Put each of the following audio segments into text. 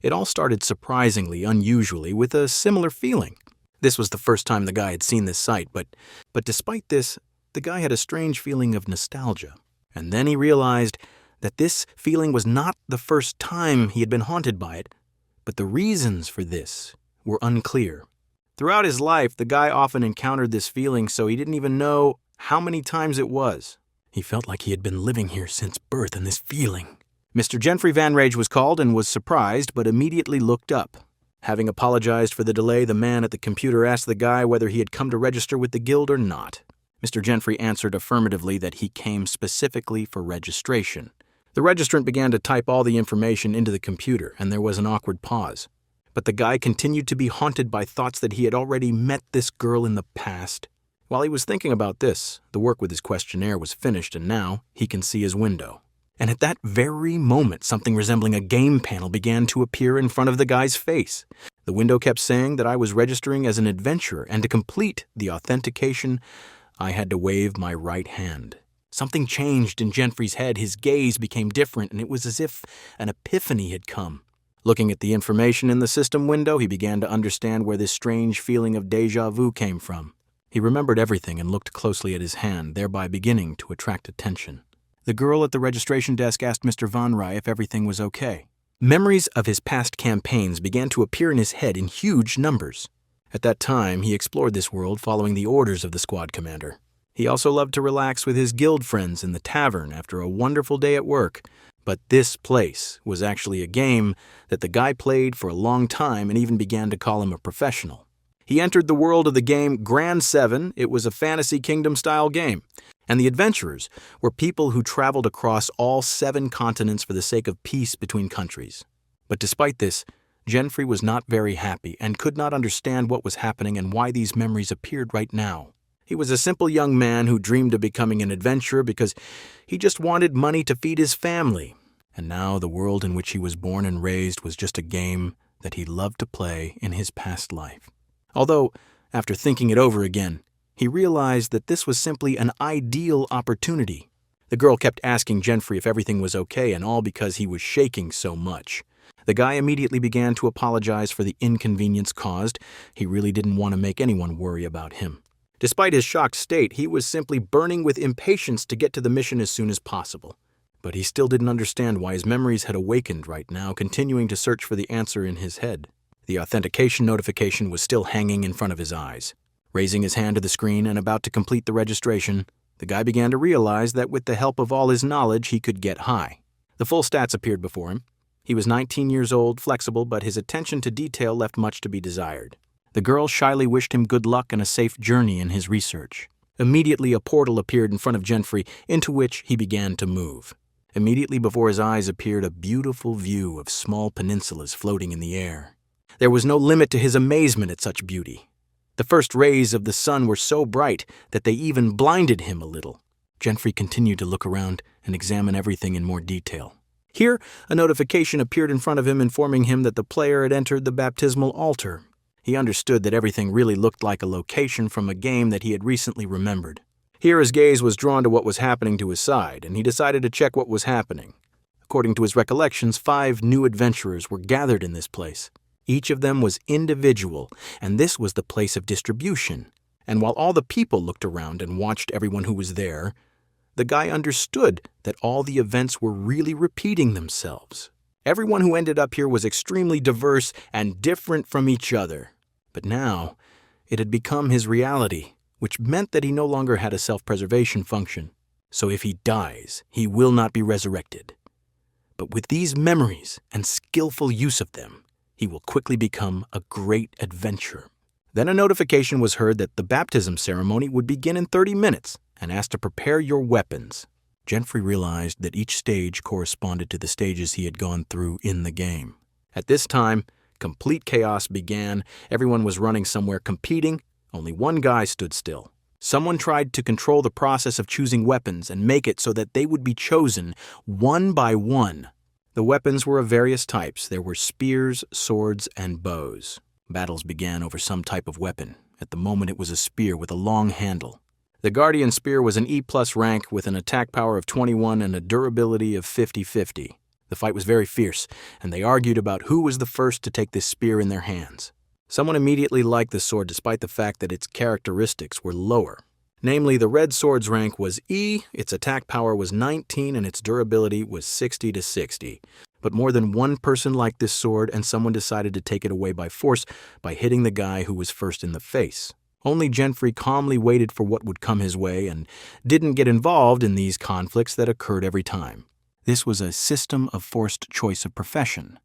It all started surprisingly, unusually, with a similar feeling. This was the first time the guy had seen this site, but despite this, the guy had a strange feeling of nostalgia. And then he realized that this feeling was not the first time he had been haunted by it, but the reasons for this were unclear. Throughout his life, the guy often encountered this feeling, so he didn't even know how many times it was. He felt like he had been living here since birth, and this feeling. Mr. Geoffrey Van Rage was called and was surprised, but immediately looked up. Having apologized for the delay, the man at the computer asked the guy whether he had come to register with the guild or not. Mr. Geoffrey answered affirmatively that he came specifically for registration. The registrant began to type all the information into the computer, and there was an awkward pause. But the guy continued to be haunted by thoughts that he had already met this girl in the past. While he was thinking about this, the work with his questionnaire was finished, and now he can see his window. And at that very moment, something resembling a game panel began to appear in front of the guy's face. The window kept saying that I was registering as an adventurer, and to complete the authentication, I had to wave my right hand. Something changed in Geoffrey's head. His gaze became different, and it was as if an epiphany had come. Looking at the information in the system window, he began to understand where this strange feeling of déjà vu came from. He remembered everything and looked closely at his hand, thereby beginning to attract attention. The girl at the registration desk asked Mr. Van Rye if everything was okay. Memories of his past campaigns began to appear in his head in huge numbers. At that time, he explored this world following the orders of the squad commander. He also loved to relax with his guild friends in the tavern after a wonderful day at work. But this place was actually a game that the guy played for a long time and even began to call him a professional. He entered the world of the game Grand 7. It was a fantasy kingdom-style game. And the adventurers were people who traveled across all 7 continents for the sake of peace between countries. But despite this, Geoffrey was not very happy and could not understand what was happening and why these memories appeared right now. He was a simple young man who dreamed of becoming an adventurer because he just wanted money to feed his family. And now the world in which he was born and raised was just a game that he loved to play in his past life. Although, after thinking it over again, he realized that this was simply an ideal opportunity. The girl kept asking Geoffrey if everything was okay, and all because he was shaking so much. The guy immediately began to apologize for the inconvenience caused. He really didn't want to make anyone worry about him. Despite his shocked state, he was simply burning with impatience to get to the mission as soon as possible. But he still didn't understand why his memories had awakened right now, continuing to search for the answer in his head. The authentication notification was still hanging in front of his eyes. Raising his hand to the screen and about to complete the registration, the guy began to realize that with the help of all his knowledge, he could get high. The full stats appeared before him. He was 19 years old, flexible, but his attention to detail left much to be desired. The girl shyly wished him good luck and a safe journey in his research. Immediately, a portal appeared in front of Geoffrey, into which he began to move. Immediately before his eyes appeared a beautiful view of small peninsulas floating in the air. There was no limit to his amazement at such beauty. The first rays of the sun were so bright that they even blinded him a little. Geoffrey continued to look around and examine everything in more detail. Here, a notification appeared in front of him informing him that the player had entered the baptismal altar. He understood that everything really looked like a location from a game that he had recently remembered. Here his gaze was drawn to what was happening to his side, and he decided to check what was happening. According to his recollections, 5 new adventurers were gathered in this place. Each of them was individual, and this was the place of distribution. And while all the people looked around and watched everyone who was there, the guy understood that all the events were really repeating themselves. Everyone who ended up here was extremely diverse and different from each other. But now, it had become his reality, which meant that he no longer had a self-preservation function. So if he dies, he will not be resurrected. But with these memories and skillful use of them, he will quickly become a great adventurer. Then a notification was heard that the baptism ceremony would begin in 30 minutes and asked to prepare your weapons. Geoffrey realized that each stage corresponded to the stages he had gone through in the game. At this time, complete chaos began. Everyone was running somewhere competing. Only one guy stood still. Someone tried to control the process of choosing weapons and make it so that they would be chosen one by one. The weapons were of various types. There were spears, swords, and bows. Battles began over some type of weapon. At the moment it was a spear with a long handle. The Guardian Spear was an E+ rank with an attack power of 21 and a durability of 50-50. The fight was very fierce, and they argued about who was the first to take this spear in their hands. Someone immediately liked the sword despite the fact that its characteristics were lower. Namely, the red sword's rank was E, its attack power was 19, and its durability was 60 to 60. But more than one person liked this sword, and someone decided to take it away by force by hitting the guy who was first in the face. Only Genfrey calmly waited for what would come his way and didn't get involved in these conflicts that occurred every time. This was a system of forced choice of profession.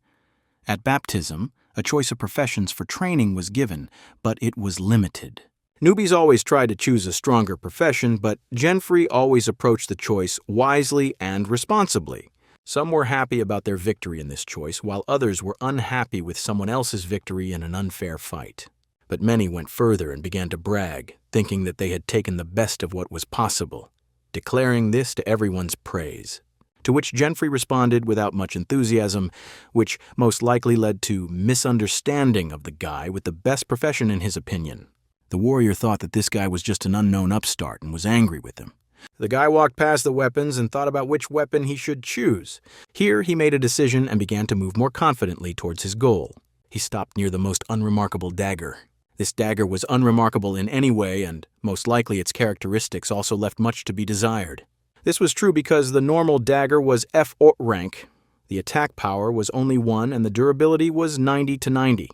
At baptism, a choice of professions for training was given, but it was limited. Newbies always tried to choose a stronger profession, but Genfrey always approached the choice wisely and responsibly. Some were happy about their victory in this choice, while others were unhappy with someone else's victory in an unfair fight. But many went further and began to brag, thinking that they had taken the best of what was possible, declaring this to everyone's praise. To which Genfrey responded without much enthusiasm, which most likely led to misunderstanding of the guy with the best profession in his opinion. The warrior thought that this guy was just an unknown upstart and was angry with him. The guy walked past the weapons and thought about which weapon he should choose. Here he made a decision and began to move more confidently towards his goal. He stopped near the most unremarkable dagger. This dagger was unremarkable in any way, and most likely its characteristics also left much to be desired. This was true because the normal dagger was F rank, the attack power was only 1, and the durability was 90 to 90.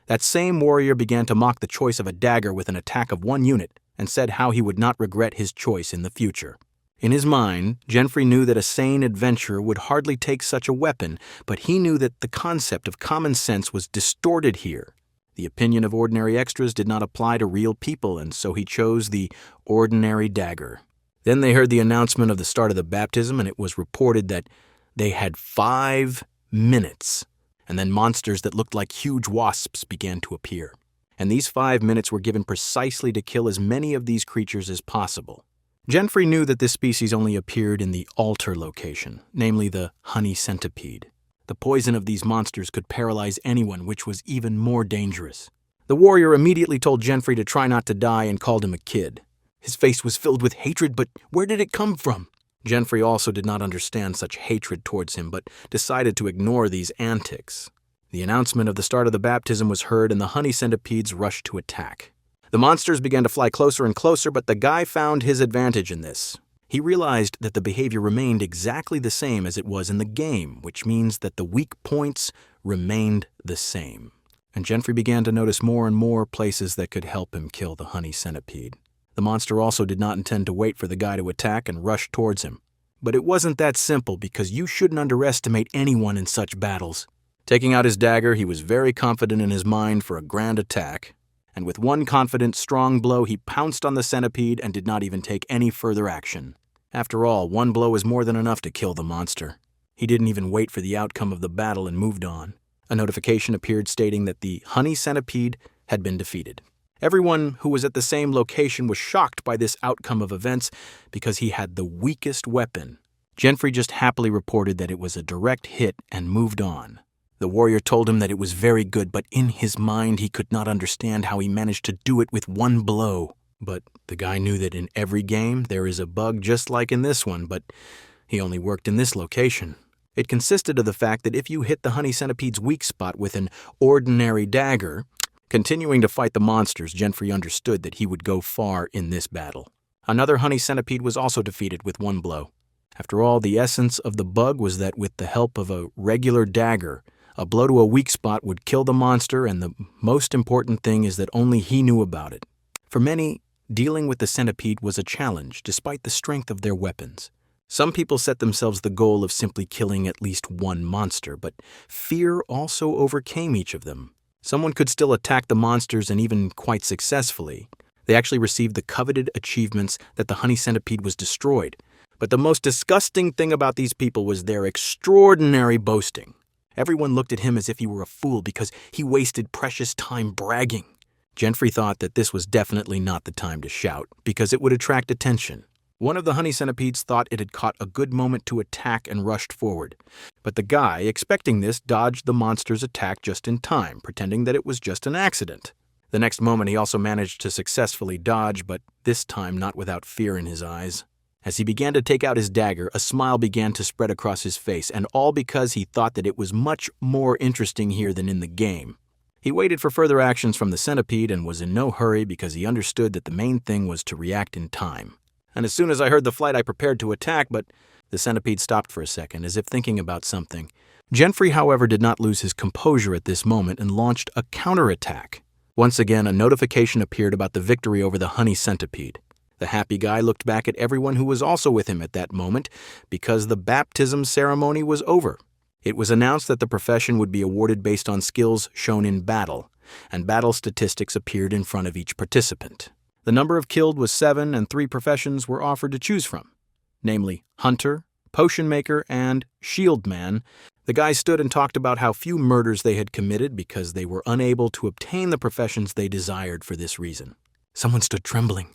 That same warrior began to mock the choice of a dagger with an attack of 1 unit and said how he would not regret his choice in the future. In his mind, Genfrey knew that a sane adventurer would hardly take such a weapon, but he knew that the concept of common sense was distorted here. The opinion of ordinary extras did not apply to real people, and so he chose the ordinary dagger. Then they heard the announcement of the start of the baptism, and it was reported that they had 5 minutes. And then monsters that looked like huge wasps began to appear. And these 5 minutes were given precisely to kill as many of these creatures as possible. Genfrey knew that this species only appeared in the altar location, namely the honey centipede. The poison of these monsters could paralyze anyone, which was even more dangerous. The warrior immediately told Genfrey to try not to die and called him a kid. His face was filled with hatred, but where did it come from? Genfrey also did not understand such hatred towards him, but decided to ignore these antics. The announcement of the start of the baptism was heard, and the honey centipedes rushed to attack. The monsters began to fly closer and closer, but the guy found his advantage in this. He realized that the behavior remained exactly the same as it was in the game, which means that the weak points remained the same. And Genfrey began to notice more and more places that could help him kill the honey centipede. The monster also did not intend to wait for the guy to attack and rushed towards him. But it wasn't that simple, because you shouldn't underestimate anyone in such battles. Taking out his dagger, he was very confident in his mind for a grand attack, and with one confident, strong blow, he pounced on the centipede and did not even take any further action. After all, 1 blow is more than enough to kill the monster. He didn't even wait for the outcome of the battle and moved on. A notification appeared stating that the honey centipede had been defeated. Everyone who was at the same location was shocked by this outcome of events because he had the weakest weapon. Genfrey just happily reported that it was a direct hit and moved on. The warrior told him that it was very good, but in his mind he could not understand how he managed to do it with 1 blow. But the guy knew that in every game there is a bug just like in this one, but he only worked in this location. It consisted of the fact that if you hit the honey centipede's weak spot with an ordinary dagger, continuing to fight the monsters, Genfrey understood that he would go far in this battle. Another honey centipede was also defeated with 1 blow. After all, the essence of the bug was that with the help of a regular dagger, a blow to a weak spot would kill the monster, and the most important thing is that only he knew about it. For many, dealing with the centipede was a challenge, despite the strength of their weapons. Some people set themselves the goal of simply killing at least 1 monster, but fear also overcame each of them. Someone could still attack the monsters, and even quite successfully. They actually received the coveted achievements that the honey centipede was destroyed. But the most disgusting thing about these people was their extraordinary boasting. Everyone looked at him as if he were a fool because he wasted precious time bragging. Genfrey thought that this was definitely not the time to shout, because it would attract attention. One of the honey centipedes thought it had caught a good moment to attack and rushed forward. But the guy, expecting this, dodged the monster's attack just in time, pretending that it was just an accident. The next moment he also managed to successfully dodge, but this time not without fear in his eyes. As he began to take out his dagger, a smile began to spread across his face, and all because he thought that it was much more interesting here than in the game. He waited for further actions from the centipede and was in no hurry because he understood that the main thing was to react in time. And as soon as I heard the flight, I prepared to attack, but the centipede stopped for a second, as if thinking about something. Genfrey, however, did not lose his composure at this moment and launched a counterattack. Once again, a notification appeared about the victory over the honey centipede. The happy guy looked back at everyone who was also with him at that moment because the baptism ceremony was over. It was announced that the profession would be awarded based on skills shown in battle, and battle statistics appeared in front of each participant. The number of killed was 7, and 3 professions were offered to choose from, namely hunter, potion maker, and shield man. The guys stood and talked about how few murders they had committed because they were unable to obtain the professions they desired for this reason. Someone stood trembling.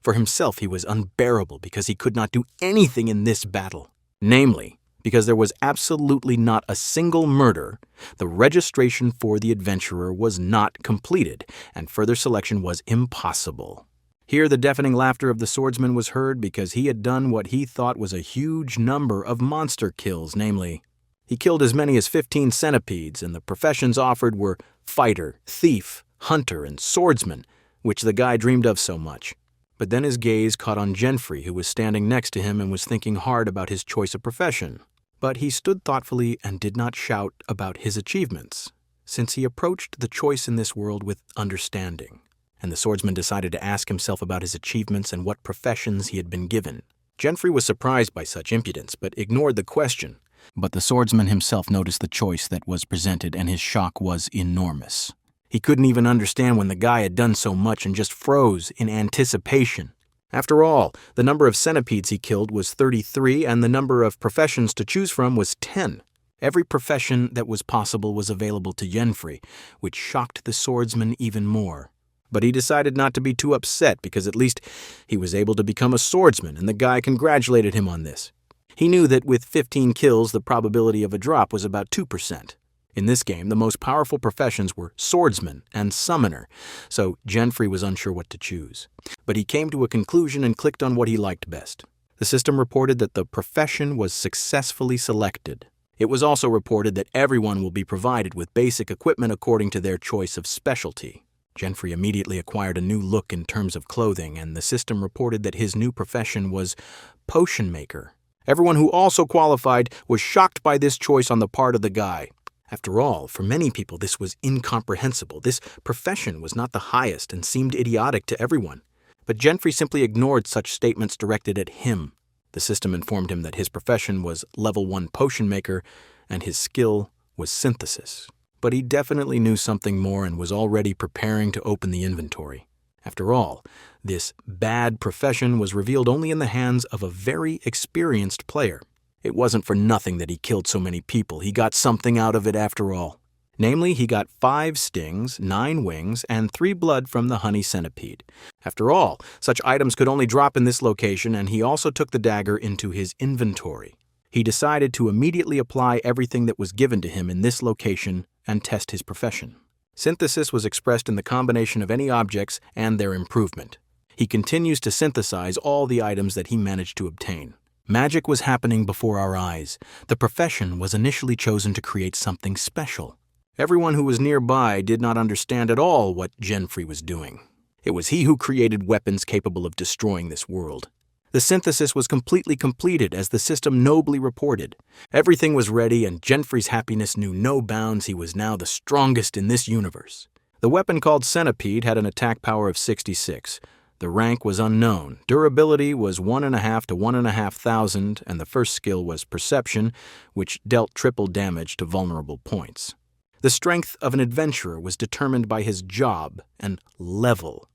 For himself, he was unbearable because he could not do anything in this battle. Namely, because there was absolutely not a single murder, the registration for the adventurer was not completed, and further selection was impossible. Here the deafening laughter of the swordsman was heard because he had done what he thought was a huge number of monster kills, namely, he killed as many as 15 centipedes, and the professions offered were fighter, thief, hunter, and swordsman, which the guy dreamed of so much. But then his gaze caught on Genfrey, who was standing next to him and was thinking hard about his choice of profession. But he stood thoughtfully and did not shout about his achievements, since he approached the choice in this world with understanding. And the swordsman decided to ask himself about his achievements and what professions he had been given. Genfrey was surprised by such impudence, but ignored the question. But the swordsman himself noticed the choice that was presented, and his shock was enormous. He couldn't even understand when the guy had done so much and just froze in anticipation. After all, the number of centipedes he killed was 33, and the number of professions to choose from was 10. Every profession that was possible was available to Genfrey, which shocked the swordsman even more. But he decided not to be too upset because at least he was able to become a swordsman, and the guy congratulated him on this. He knew that with 15 kills, the probability of a drop was about 2%. In this game, the most powerful professions were swordsman and summoner, so Genfrey was unsure what to choose. But he came to a conclusion and clicked on what he liked best. The system reported that the profession was successfully selected. It was also reported that everyone will be provided with basic equipment according to their choice of specialty. Genfrey immediately acquired a new look in terms of clothing, and the system reported that his new profession was potion maker. Everyone who also qualified was shocked by this choice on the part of the guy. After all, for many people this was incomprehensible. This profession was not the highest and seemed idiotic to everyone. But Genfrey simply ignored such statements directed at him. The system informed him that his profession was level 1 potion maker and his skill was synthesis. But he definitely knew something more and was already preparing to open the inventory. After all, this bad profession was revealed only in the hands of a very experienced player. It wasn't for nothing that he killed so many people. He got something out of it after all. Namely, he got 5 stings, 9 wings, and 3 blood from the honey centipede. After all, such items could only drop in this location, and he also took the dagger into his inventory. He decided to immediately apply everything that was given to him in this location and test his profession. Synthesis was expressed in the combination of any objects and their improvement. He continues to synthesize all the items that he managed to obtain. Magic was happening before our eyes. The profession was initially chosen to create something special. Everyone who was nearby did not understand at all what Genfrey was doing. It was he who created weapons capable of destroying this world. The synthesis was completely completed, as the system nobly reported. Everything was ready, and Genfrey's happiness knew no bounds. He was now the strongest in this universe. The weapon called Centipede had an attack power of 66. The rank was unknown. Durability was 1.5 to 1,500, and the first skill was Perception, which dealt triple damage to vulnerable points. The strength of an adventurer was determined by his job and level.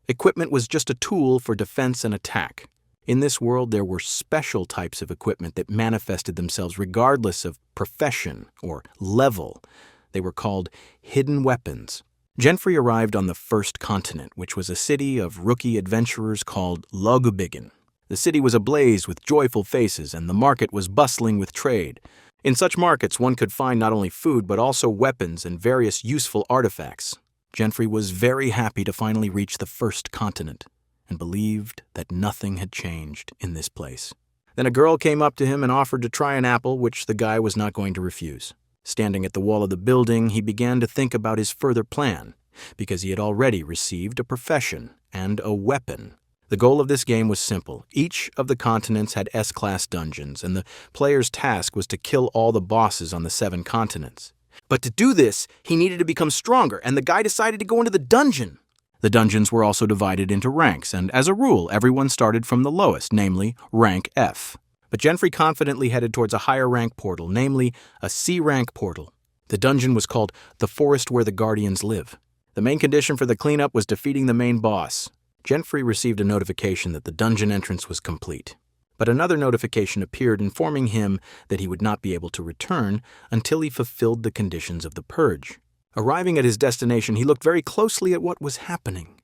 Equipment was just a tool for defense and attack. In this world, there were special types of equipment that manifested themselves regardless of profession or level. They were called hidden weapons. Genfrey arrived on the first continent, which was a city of rookie adventurers called Logan. The city was ablaze with joyful faces, and the market was bustling with trade. In such markets, one could find not only food, but also weapons and various useful artifacts. Genfrey was very happy to finally reach the first continent. and believed that nothing had changed in this place. Then a girl came up to him and offered to try an apple, which the guy was not going to refuse. Standing at the wall of the building, he began to think about his further plan, because he had already received a profession and a weapon. The goal of this game was simple. Each of the continents had S-class dungeons, and the player's task was to kill all the bosses on the 7 continents. But to do this, he needed to become stronger, and the guy decided to go into the dungeon. The dungeons were also divided into ranks, and as a rule, everyone started from the lowest, namely rank F. But Jenfrey confidently headed towards a higher rank portal, namely a C-rank portal. The dungeon was called the Forest Where the Guardians Live. The main condition for the cleanup was defeating the main boss. Jenfrey received a notification that the dungeon entrance was complete. But another notification appeared informing him that he would not be able to return until he fulfilled the conditions of the purge. Arriving at his destination, he looked very closely at what was happening.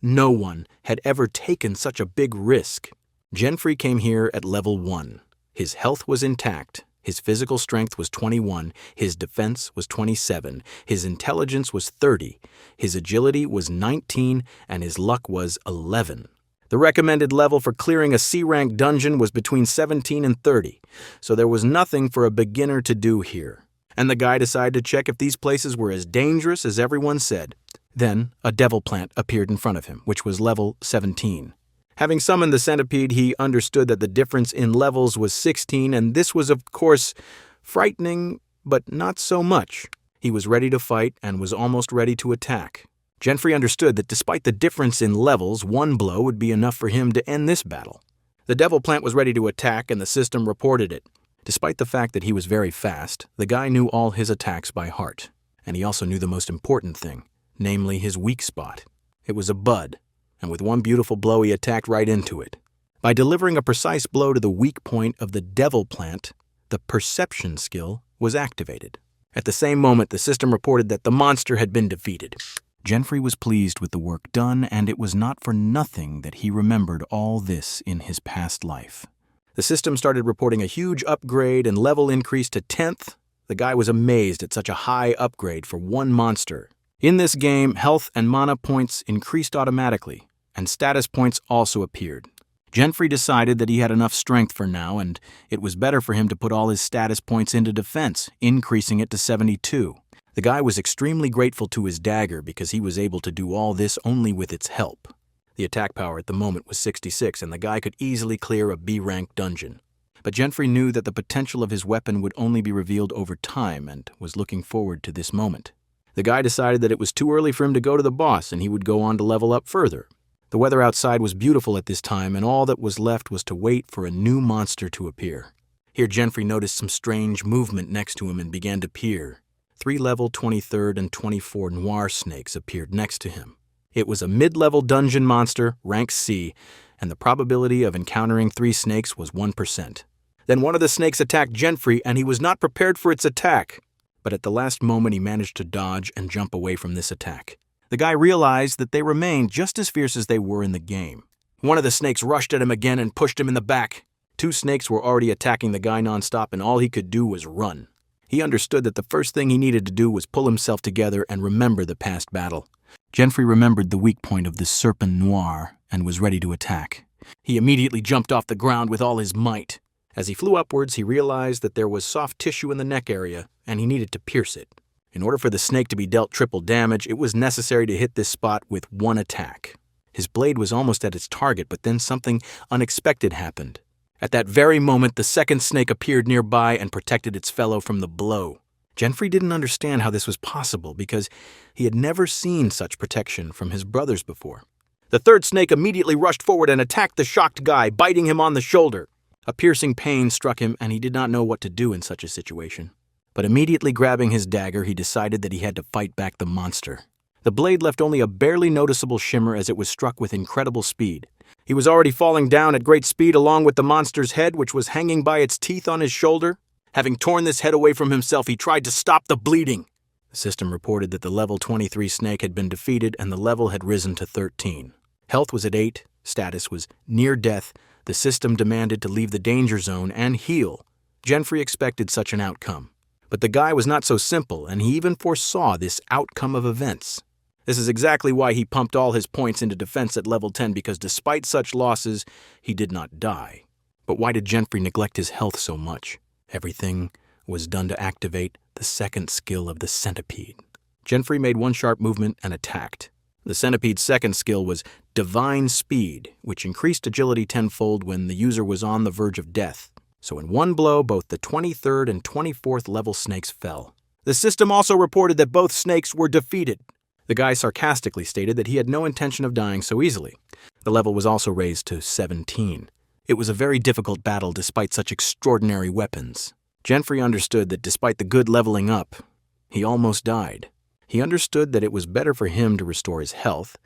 No one had ever taken such a big risk. Jenfrey came here at level 1. His health was intact. His physical strength was 21, his defense was 27, his intelligence was 30, his agility was 19, and his luck was 11. The recommended level for clearing a C-rank dungeon was between 17 and 30, so there was nothing for a beginner to do here. And the guy decided to check if these places were as dangerous as everyone said. Then a devil plant appeared in front of him, which was level 17. Having summoned the centipede, he understood that the difference in levels was 16, and this was, of course, frightening, but not so much. He was ready to fight and was almost ready to attack. Jenfrey understood that despite the difference in levels, one blow would be enough for him to end this battle. The devil plant was ready to attack, and the system reported it. Despite the fact that he was very fast, the guy knew all his attacks by heart, and he also knew the most important thing, namely his weak spot. It was a bud. And with one beautiful blow he attacked right into it. By delivering a precise blow to the weak point of the devil plant, the perception skill was activated. At the same moment, the system reported that the monster had been defeated. Jenfrey was pleased with the work done, and it was not for nothing that he remembered all this in his past life. The system started reporting a huge upgrade and level increase to 10th. The guy was amazed at such a high upgrade for one monster. In this game, health and mana points increased automatically, and status points also appeared. Jenfrey decided that he had enough strength for now, and it was better for him to put all his status points into defense, increasing it to 72. The guy was extremely grateful to his dagger because he was able to do all this only with its help. The attack power at the moment was 66, and the guy could easily clear a B-rank dungeon. But Jenfrey knew that the potential of his weapon would only be revealed over time and was looking forward to this moment. The guy decided that it was too early for him to go to the boss and he would go on to level up further. The weather outside was beautiful at this time, and all that was left was to wait for a new monster to appear. Here Jenfrey noticed some strange movement next to him and began to peer. 3 level 23rd and 24 noir snakes appeared next to him. It was a mid-level dungeon monster, rank C, and the probability of encountering 3 snakes was 1%. Then one of the snakes attacked Jenfrey, and he was not prepared for its attack. But at the last moment he managed to dodge and jump away from this attack. The guy realized that they remained just as fierce as they were in the game. One of the snakes rushed at him again and pushed him in the back. 2 snakes were already attacking the guy nonstop, and all he could do was run. He understood that the first thing he needed to do was pull himself together and remember the past battle. Jenfrey remembered the weak point of the serpent noir and was ready to attack. He immediately jumped off the ground with all his might. As he flew upwards, he realized that there was soft tissue in the neck area, and he needed to pierce it. In order for the snake to be dealt triple damage, it was necessary to hit this spot with one attack. His blade was almost at its target, but then something unexpected happened. At that very moment, the second snake appeared nearby and protected its fellow from the blow. Jenfrey didn't understand how this was possible because he had never seen such protection from his brothers before. The third snake immediately rushed forward and attacked the shocked guy, biting him on the shoulder. A piercing pain struck him, and he did not know what to do in such a situation. But immediately grabbing his dagger, he decided that he had to fight back the monster. The blade left only a barely noticeable shimmer as it was struck with incredible speed. He was already falling down at great speed along with the monster's head, which was hanging by its teeth on his shoulder. Having torn this head away from himself, he tried to stop the bleeding. The system reported that the level 23 snake had been defeated and the level had risen to 13. Health was at 8, status was near death. The system demanded to leave the danger zone and heal. Jenfrey expected such an outcome. But the guy was not so simple, and he even foresaw this outcome of events. This is exactly why he pumped all his points into defense at level 10, because despite such losses, he did not die. But why did Genfrey neglect his health so much? Everything was done to activate the second skill of the centipede. Genfrey made one sharp movement and attacked. The centipede's second skill was Divine Speed, which increased agility tenfold when the user was on the verge of death. So in one blow, both the 23rd and 24th level snakes fell. The system also reported that both snakes were defeated. The guy sarcastically stated that he had no intention of dying so easily. The level was also raised to 17. It was a very difficult battle despite such extraordinary weapons. Genfrey understood that despite the good leveling up, he almost died. He understood that it was better for him to restore his health,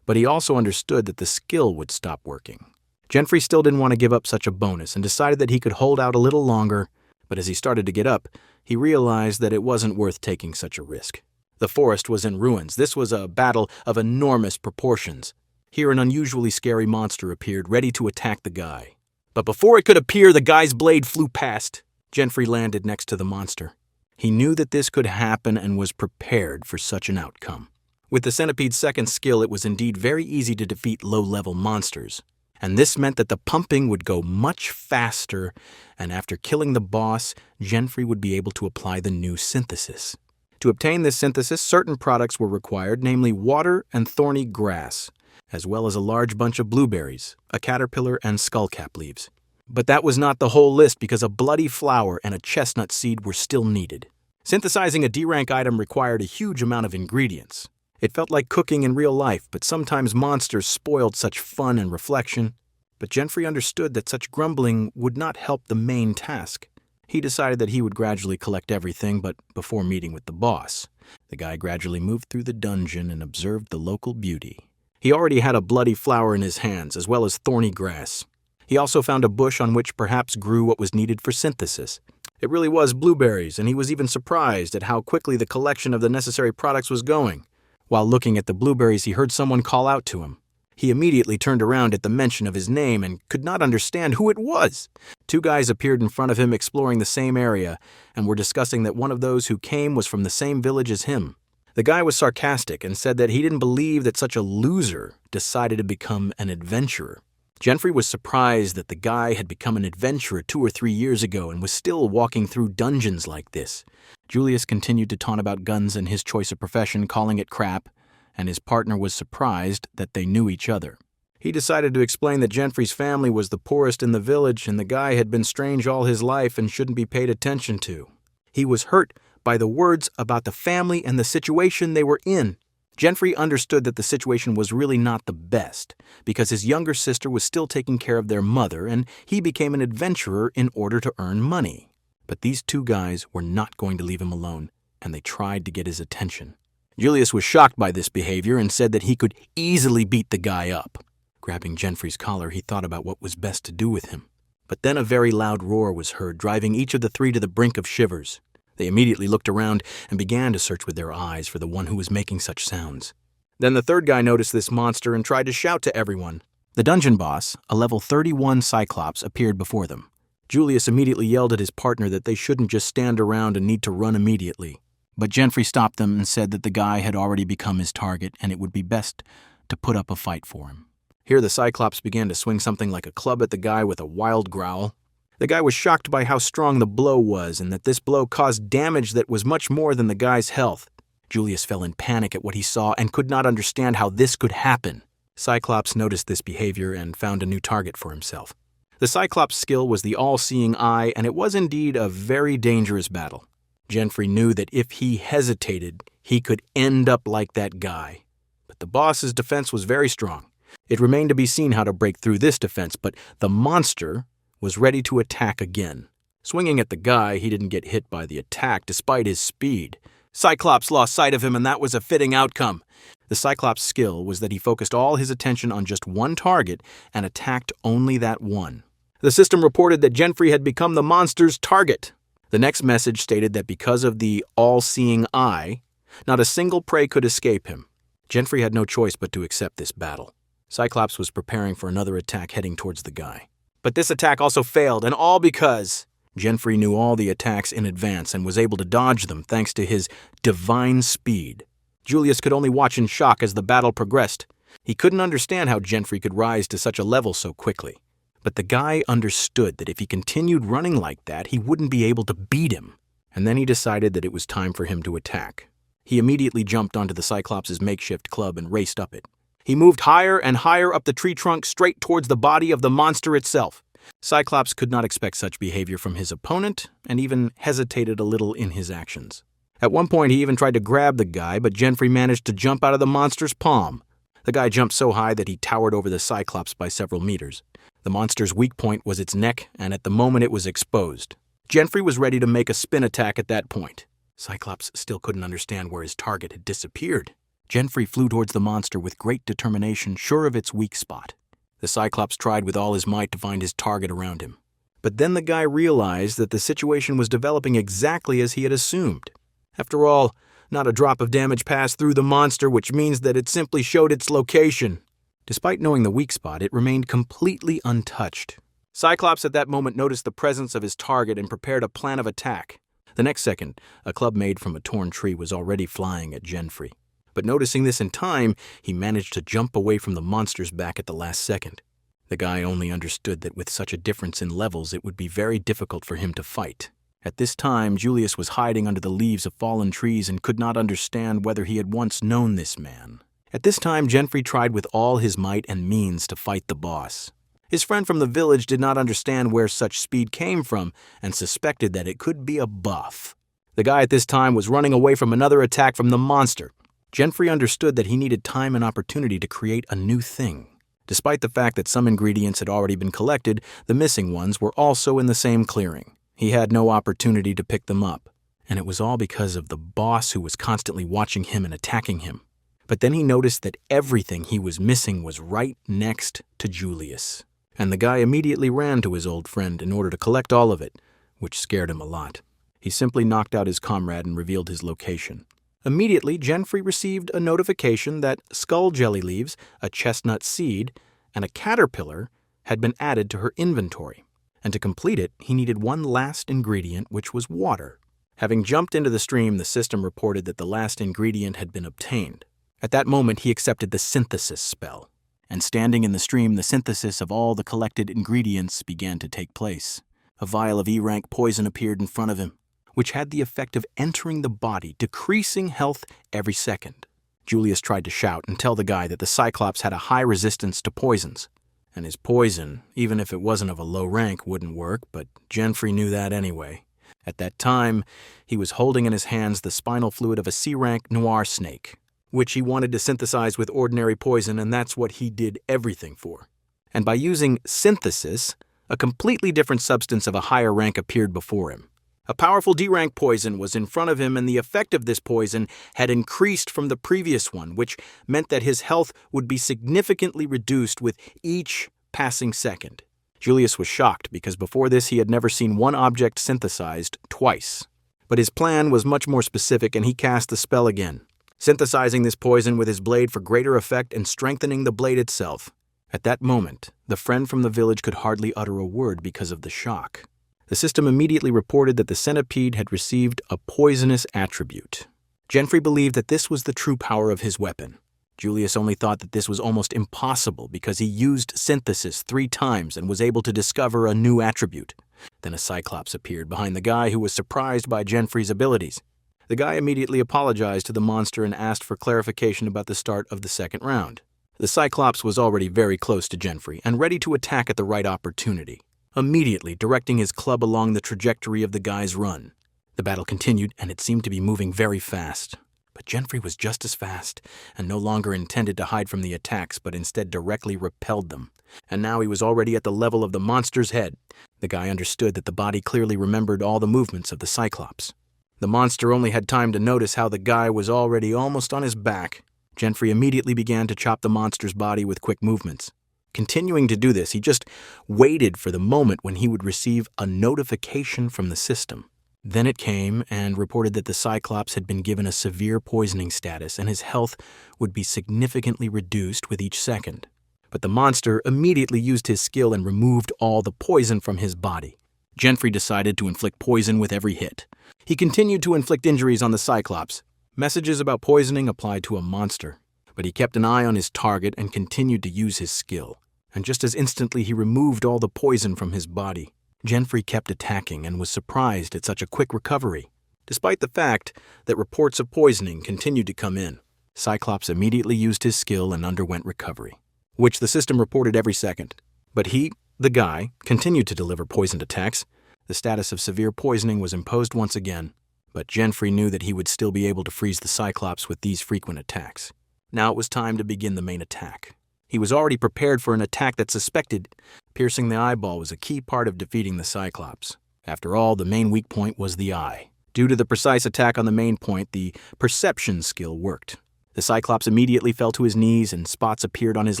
but he also understood that the skill would stop working. Genfrey still didn't want to give up such a bonus and decided that he could hold out a little longer, but as he started to get up, he realized that it wasn't worth taking such a risk. The forest was in ruins. This was a battle of enormous proportions. Here an unusually scary monster appeared, ready to attack the guy. But before it could appear, the guy's blade flew past. Genfrey landed next to the monster. He knew that this could happen and was prepared for such an outcome. With the centipede's second skill, it was indeed very easy to defeat low-level monsters. And this meant that the pumping would go much faster, and after killing the boss, Genfrey would be able to apply the new synthesis. To obtain this synthesis, certain products were required, namely water and thorny grass, as well as a large bunch of blueberries, a caterpillar, and skullcap leaves. But that was not the whole list, because a bloody flower and a chestnut seed were still needed. Synthesizing a D-rank item required a huge amount of ingredients. It felt like cooking in real life, but sometimes monsters spoiled such fun and reflection. But Genfrey understood that such grumbling would not help the main task. He decided that he would gradually collect everything, but before meeting with the boss, the guy gradually moved through the dungeon and observed the local beauty. He already had a bloody flower in his hands, as well as thorny grass. He also found a bush on which perhaps grew what was needed for synthesis. It really was blueberries, and he was even surprised at how quickly the collection of the necessary products was going. While looking at the blueberries, he heard someone call out to him. He immediately turned around at the mention of his name and could not understand who it was. Two guys appeared in front of him exploring the same area and were discussing that one of those who came was from the same village as him. The guy was sarcastic and said that he didn't believe that such a loser decided to become an adventurer. Genfrey was surprised that the guy had become an adventurer 2 or 3 years ago and was still walking through dungeons like this. Julius continued to taunt about guns and his choice of profession, calling it crap, and his partner was surprised that they knew each other. He decided to explain that Genfrey's family was the poorest in the village and the guy had been strange all his life and shouldn't be paid attention to. He was hurt by the words about the family and the situation they were in. Genfrey understood that the situation was really not the best, because his younger sister was still taking care of their mother and he became an adventurer in order to earn money. But these two guys were not going to leave him alone, and they tried to get his attention. Julius was shocked by this behavior and said that he could easily beat the guy up. Grabbing Genfrey's collar, he thought about what was best to do with him. But then a very loud roar was heard, driving each of the three to the brink of shivers. They immediately looked around and began to search with their eyes for the one who was making such sounds. Then the third guy noticed this monster and tried to shout to everyone. The dungeon boss, a level 31 cyclops, appeared before them. Julius immediately yelled at his partner that they shouldn't just stand around and need to run immediately. But Genfrey stopped them and said that the guy had already become his target and it would be best to put up a fight for him. Here the Cyclops began to swing something like a club at the guy with a wild growl. The guy was shocked by how strong the blow was and that this blow caused damage that was much more than the guy's health. Julius fell in panic at what he saw and could not understand how this could happen. Cyclops noticed this behavior and found a new target for himself. The Cyclops' skill was the all-seeing eye, and it was indeed a very dangerous battle. Genfrey knew that if he hesitated, he could end up like that guy. But the boss's defense was very strong. It remained to be seen how to break through this defense, but the monster was ready to attack again. Swinging at the guy, he didn't get hit by the attack despite his speed. Cyclops lost sight of him, and that was a fitting outcome. The Cyclops' skill was that he focused all his attention on just one target and attacked only that one. The system reported that Genfrey had become the monster's target. The next message stated that because of the all-seeing eye, not a single prey could escape him. Genfrey had no choice but to accept this battle. Cyclops was preparing for another attack heading towards the guy. But this attack also failed, and all because Genfrey knew all the attacks in advance and was able to dodge them thanks to his divine speed. Julius could only watch in shock as the battle progressed. He couldn't understand how Gentry could rise to such a level so quickly. But the guy understood that if he continued running like that, he wouldn't be able to beat him. And then he decided that it was time for him to attack. He immediately jumped onto the Cyclops' makeshift club and raced up it. He moved higher and higher up the tree trunk straight towards the body of the monster itself. Cyclops could not expect such behavior from his opponent and even hesitated a little in his actions. At one point, he even tried to grab the guy, but Gentry managed to jump out of the monster's palm. The guy jumped so high that he towered over the Cyclops by several meters. The monster's weak point was its neck, and at the moment it was exposed. Gentry was ready to make a spin attack at that point. Cyclops still couldn't understand where his target had disappeared. Gentry flew towards the monster with great determination, sure of its weak spot. The Cyclops tried with all his might to find his target around him. But then the guy realized that the situation was developing exactly as he had assumed. After all, not a drop of damage passed through the monster, which means that it simply showed its location. Despite knowing the weak spot, it remained completely untouched. Cyclops at that moment noticed the presence of his target and prepared a plan of attack. The next second, a club made from a torn tree was already flying at Gentry. But noticing this in time, he managed to jump away from the monster's back at the last second. The guy only understood that with such a difference in levels, it would be very difficult for him to fight. At this time, Julius was hiding under the leaves of fallen trees and could not understand whether he had once known this man. At this time, Gentry tried with all his might and means to fight the boss. His friend from the village did not understand where such speed came from and suspected that it could be a buff. The guy at this time was running away from another attack from the monster. Gentry understood that he needed time and opportunity to create a new thing. Despite the fact that some ingredients had already been collected, the missing ones were also in the same clearing. He had no opportunity to pick them up, and it was all because of the boss who was constantly watching him and attacking him. But then he noticed that everything he was missing was right next to Julius, and the guy immediately ran to his old friend in order to collect all of it, which scared him a lot. He simply knocked out his comrade and revealed his location. Immediately, Gentry received a notification that skull jelly leaves, a chestnut seed, and a caterpillar had been added to her inventory. And to complete it, he needed one last ingredient, which was water. Having jumped into the stream, the system reported that the last ingredient had been obtained. At that moment, he accepted the synthesis spell. And standing in the stream, the synthesis of all the collected ingredients began to take place. A vial of E-rank poison appeared in front of him, which had the effect of entering the body, decreasing health every second. Julius tried to shout and tell the guy that the Cyclops had a high resistance to poisons. And his poison, even if it wasn't of a low rank, wouldn't work, but Gentry knew that anyway. At that time, he was holding in his hands the spinal fluid of a C-rank noir snake, which he wanted to synthesize with ordinary poison, and that's what he did everything for. And by using synthesis, a completely different substance of a higher rank appeared before him. A powerful D-rank poison was in front of him, and the effect of this poison had increased from the previous one, which meant that his health would be significantly reduced with each passing second. Julius was shocked because before this he had never seen one object synthesized twice. But his plan was much more specific, and he cast the spell again, synthesizing this poison with his blade for greater effect and strengthening the blade itself. At that moment, the friend from the village could hardly utter a word because of the shock. The system immediately reported that the centipede had received a poisonous attribute. Gentry believed that this was the true power of his weapon. Julius only thought that this was almost impossible because he used synthesis 3 times and was able to discover a new attribute. Then a Cyclops appeared behind the guy who was surprised by Gentry's abilities. The guy immediately apologized to the monster and asked for clarification about the start of the second round. The Cyclops was already very close to Gentry and ready to attack at the right opportunity, immediately directing his club along the trajectory of the guy's run. The battle continued, and it seemed to be moving very fast. But Gentry was just as fast, and no longer intended to hide from the attacks, but instead directly repelled them. And now he was already at the level of the monster's head. The guy understood that the body clearly remembered all the movements of the Cyclops. The monster only had time to notice how the guy was already almost on his back. Gentry immediately began to chop the monster's body with quick movements. Continuing to do this, he just waited for the moment when he would receive a notification from the system. Then it came and reported that the Cyclops had been given a severe poisoning status and his health would be significantly reduced with each second. But the monster immediately used his skill and removed all the poison from his body. Gentry decided to inflict poison with every hit. He continued to inflict injuries on the Cyclops. Messages about poisoning applied to a monster, but he kept an eye on his target and continued to use his skill. And just as instantly he removed all the poison from his body. Genfrey kept attacking and was surprised at such a quick recovery. Despite the fact that reports of poisoning continued to come in, Cyclops immediately used his skill and underwent recovery, which the system reported every second. But he, the guy, continued to deliver poisoned attacks. The status of severe poisoning was imposed once again, but Genfrey knew that he would still be able to freeze the Cyclops with these frequent attacks. Now it was time to begin the main attack. He was already prepared for an attack that suspected piercing the eyeball was a key part of defeating the Cyclops. After all, the main weak point was the eye. Due to the precise attack on the main point, the perception skill worked. The Cyclops immediately fell to his knees and spots appeared on his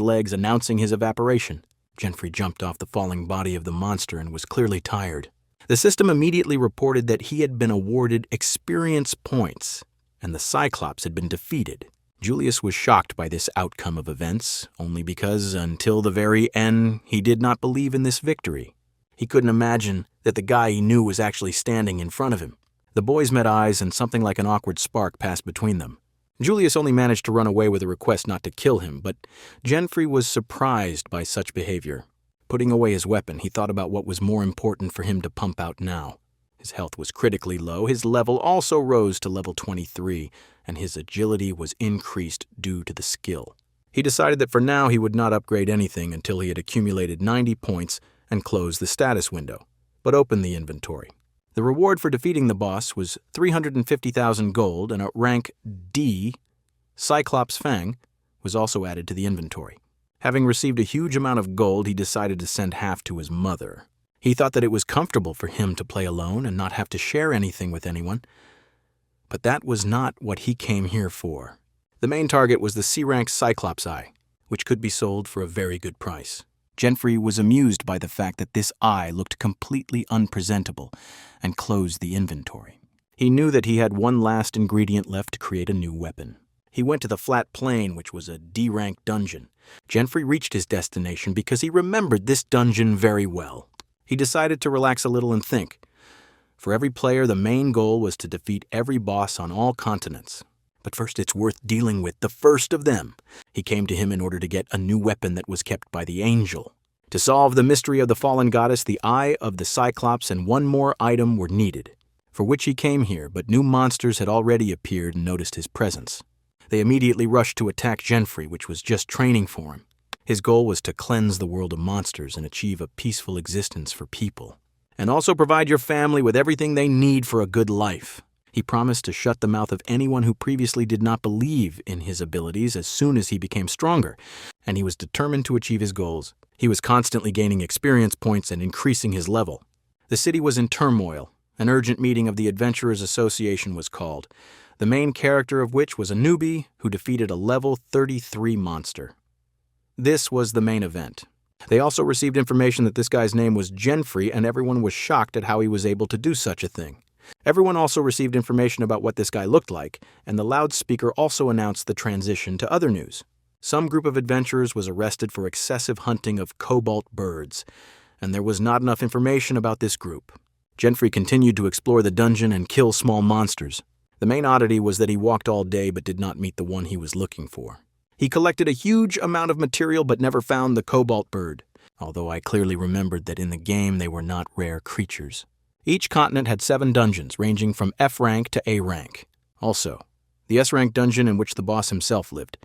legs announcing his evaporation. Genfrey jumped off the falling body of the monster and was clearly tired. The system immediately reported that he had been awarded experience points, and the Cyclops had been defeated. Julius was shocked by this outcome of events, only because, until the very end, he did not believe in this victory. He couldn't imagine that the guy he knew was actually standing in front of him. The boys met eyes and something like an awkward spark passed between them. Julius only managed to run away with a request not to kill him, but Genfrey was surprised by such behavior. Putting away his weapon, he thought about what was more important for him to pump out now. His health was critically low, his level also rose to level 23, and his agility was increased due to the skill. He decided that for now he would not upgrade anything until he had accumulated 90 points and closed the status window, but opened the inventory. The reward for defeating the boss was 350,000 gold, and a rank D, Cyclops Fang, was also added to the inventory. Having received a huge amount of gold, he decided to send half to his mother. He thought that it was comfortable for him to play alone and not have to share anything with anyone. But that was not what he came here for. The main target was the C-rank Cyclops eye, which could be sold for a very good price. Genfrey was amused by the fact that this eye looked completely unpresentable and closed the inventory. He knew that he had one last ingredient left to create a new weapon. He went to the flat plain, which was a D-rank dungeon. Genfrey reached his destination because he remembered this dungeon very well. He decided to relax a little and think. For every player, the main goal was to defeat every boss on all continents. But first it's worth dealing with the first of them. He came to him in order to get a new weapon that was kept by the angel. To solve the mystery of the fallen goddess, the eye of the Cyclops and one more item were needed, for which he came here, but new monsters had already appeared and noticed his presence. They immediately rushed to attack Genfrey, which was just training for him. His goal was to cleanse the world of monsters and achieve a peaceful existence for people, and also provide your family with everything they need for a good life. He promised to shut the mouth of anyone who previously did not believe in his abilities as soon as he became stronger, and he was determined to achieve his goals. He was constantly gaining experience points and increasing his level. The city was in turmoil. An urgent meeting of the Adventurers Association was called, the main character of which was a newbie who defeated a level 33 monster. This was the main event. They also received information that this guy's name was Genfrey, and everyone was shocked at how he was able to do such a thing. Everyone also received information about what this guy looked like, and the loudspeaker also announced the transition to other news. Some group of adventurers was arrested for excessive hunting of cobalt birds, and there was not enough information about this group. Genfrey continued to explore the dungeon and kill small monsters. The main oddity was that he walked all day but did not meet the one he was looking for. He collected a huge amount of material but never found the cobalt bird, although I clearly remembered that in the game they were not rare creatures. Each continent had 7 dungeons, ranging from F rank to A rank. Also, the S rank dungeon in which the boss himself lived,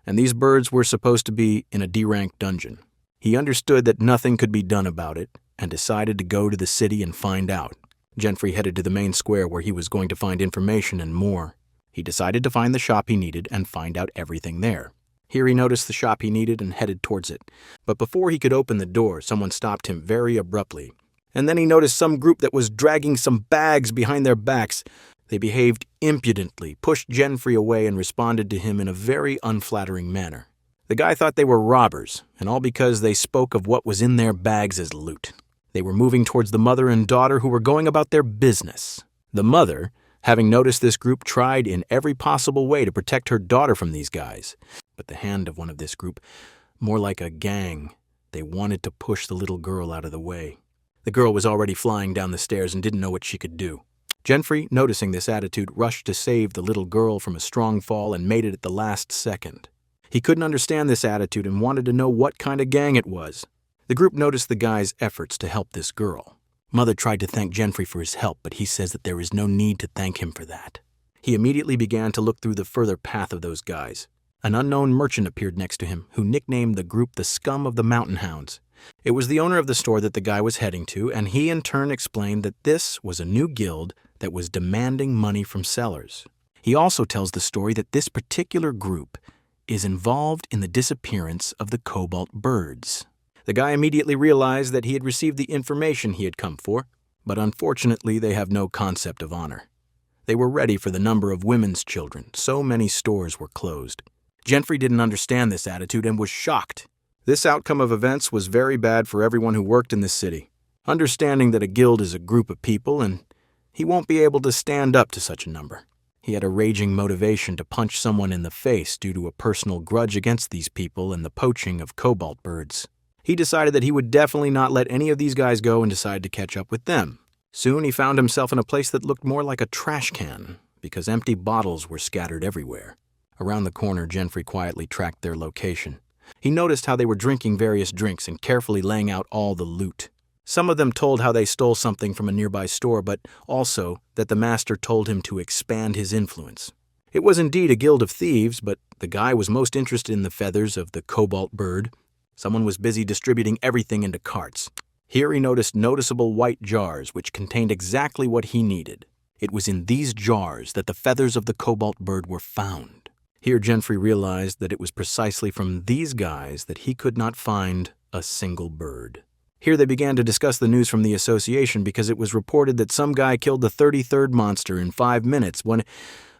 and these birds were supposed to be in a D rank dungeon. He understood that nothing could be done about it, and decided to go to the city and find out. Genfrey headed to the main square where he was going to find information and more. He decided to find the shop he needed and find out everything there. Here he noticed the shop he needed and headed towards it. But before he could open the door, someone stopped him very abruptly. And then he noticed some group that was dragging some bags behind their backs. They behaved impudently, pushed Genfrey away, and responded to him in a very unflattering manner. The guy thought they were robbers, and all because they spoke of what was in their bags as loot. They were moving towards the mother and daughter who were going about their business. The mother, having noticed this group, tried in every possible way to protect her daughter from these guys. But the hand of one of this group, more like a gang, they wanted to push the little girl out of the way. The girl was already flying down the stairs and didn't know what she could do. Jenfrey, noticing this attitude, rushed to save the little girl from a strong fall and made it at the last second. He couldn't understand this attitude and wanted to know what kind of gang it was. The group noticed the guy's efforts to help this girl. Mother tried to thank Jenfrey for his help, but he says that there is no need to thank him for that. He immediately began to look through the further path of those guys. An unknown merchant appeared next to him, who nicknamed the group the Scum of the Mountain Hounds. It was the owner of the store that the guy was heading to, and he in turn explained that this was a new guild that was demanding money from sellers. He also tells the story that this particular group is involved in the disappearance of the cobalt birds. The guy immediately realized that he had received the information he had come for, but unfortunately they have no concept of honor. They were ready for the number of women's children. So many stores were closed. Jenfrey didn't understand this attitude and was shocked. This outcome of events was very bad for everyone who worked in this city, understanding that a guild is a group of people and he won't be able to stand up to such a number. He had a raging motivation to punch someone in the face due to a personal grudge against these people and the poaching of cobalt birds. He decided that he would definitely not let any of these guys go and decided to catch up with them. Soon he found himself in a place that looked more like a trash can because empty bottles were scattered everywhere. Around the corner, Jenfrey quietly tracked their location. He noticed how they were drinking various drinks and carefully laying out all the loot. Some of them told how they stole something from a nearby store, but also that the master told him to expand his influence. It was indeed a guild of thieves, but the guy was most interested in the feathers of the cobalt bird. Someone was busy distributing everything into carts. Here he noticed noticeable white jars which contained exactly what he needed. It was in these jars that the feathers of the cobalt bird were found. Here Jenfrey realized that it was precisely from these guys that he could not find a single bird. Here they began to discuss the news from the association because it was reported that some guy killed the 33rd monster in 5 minutes,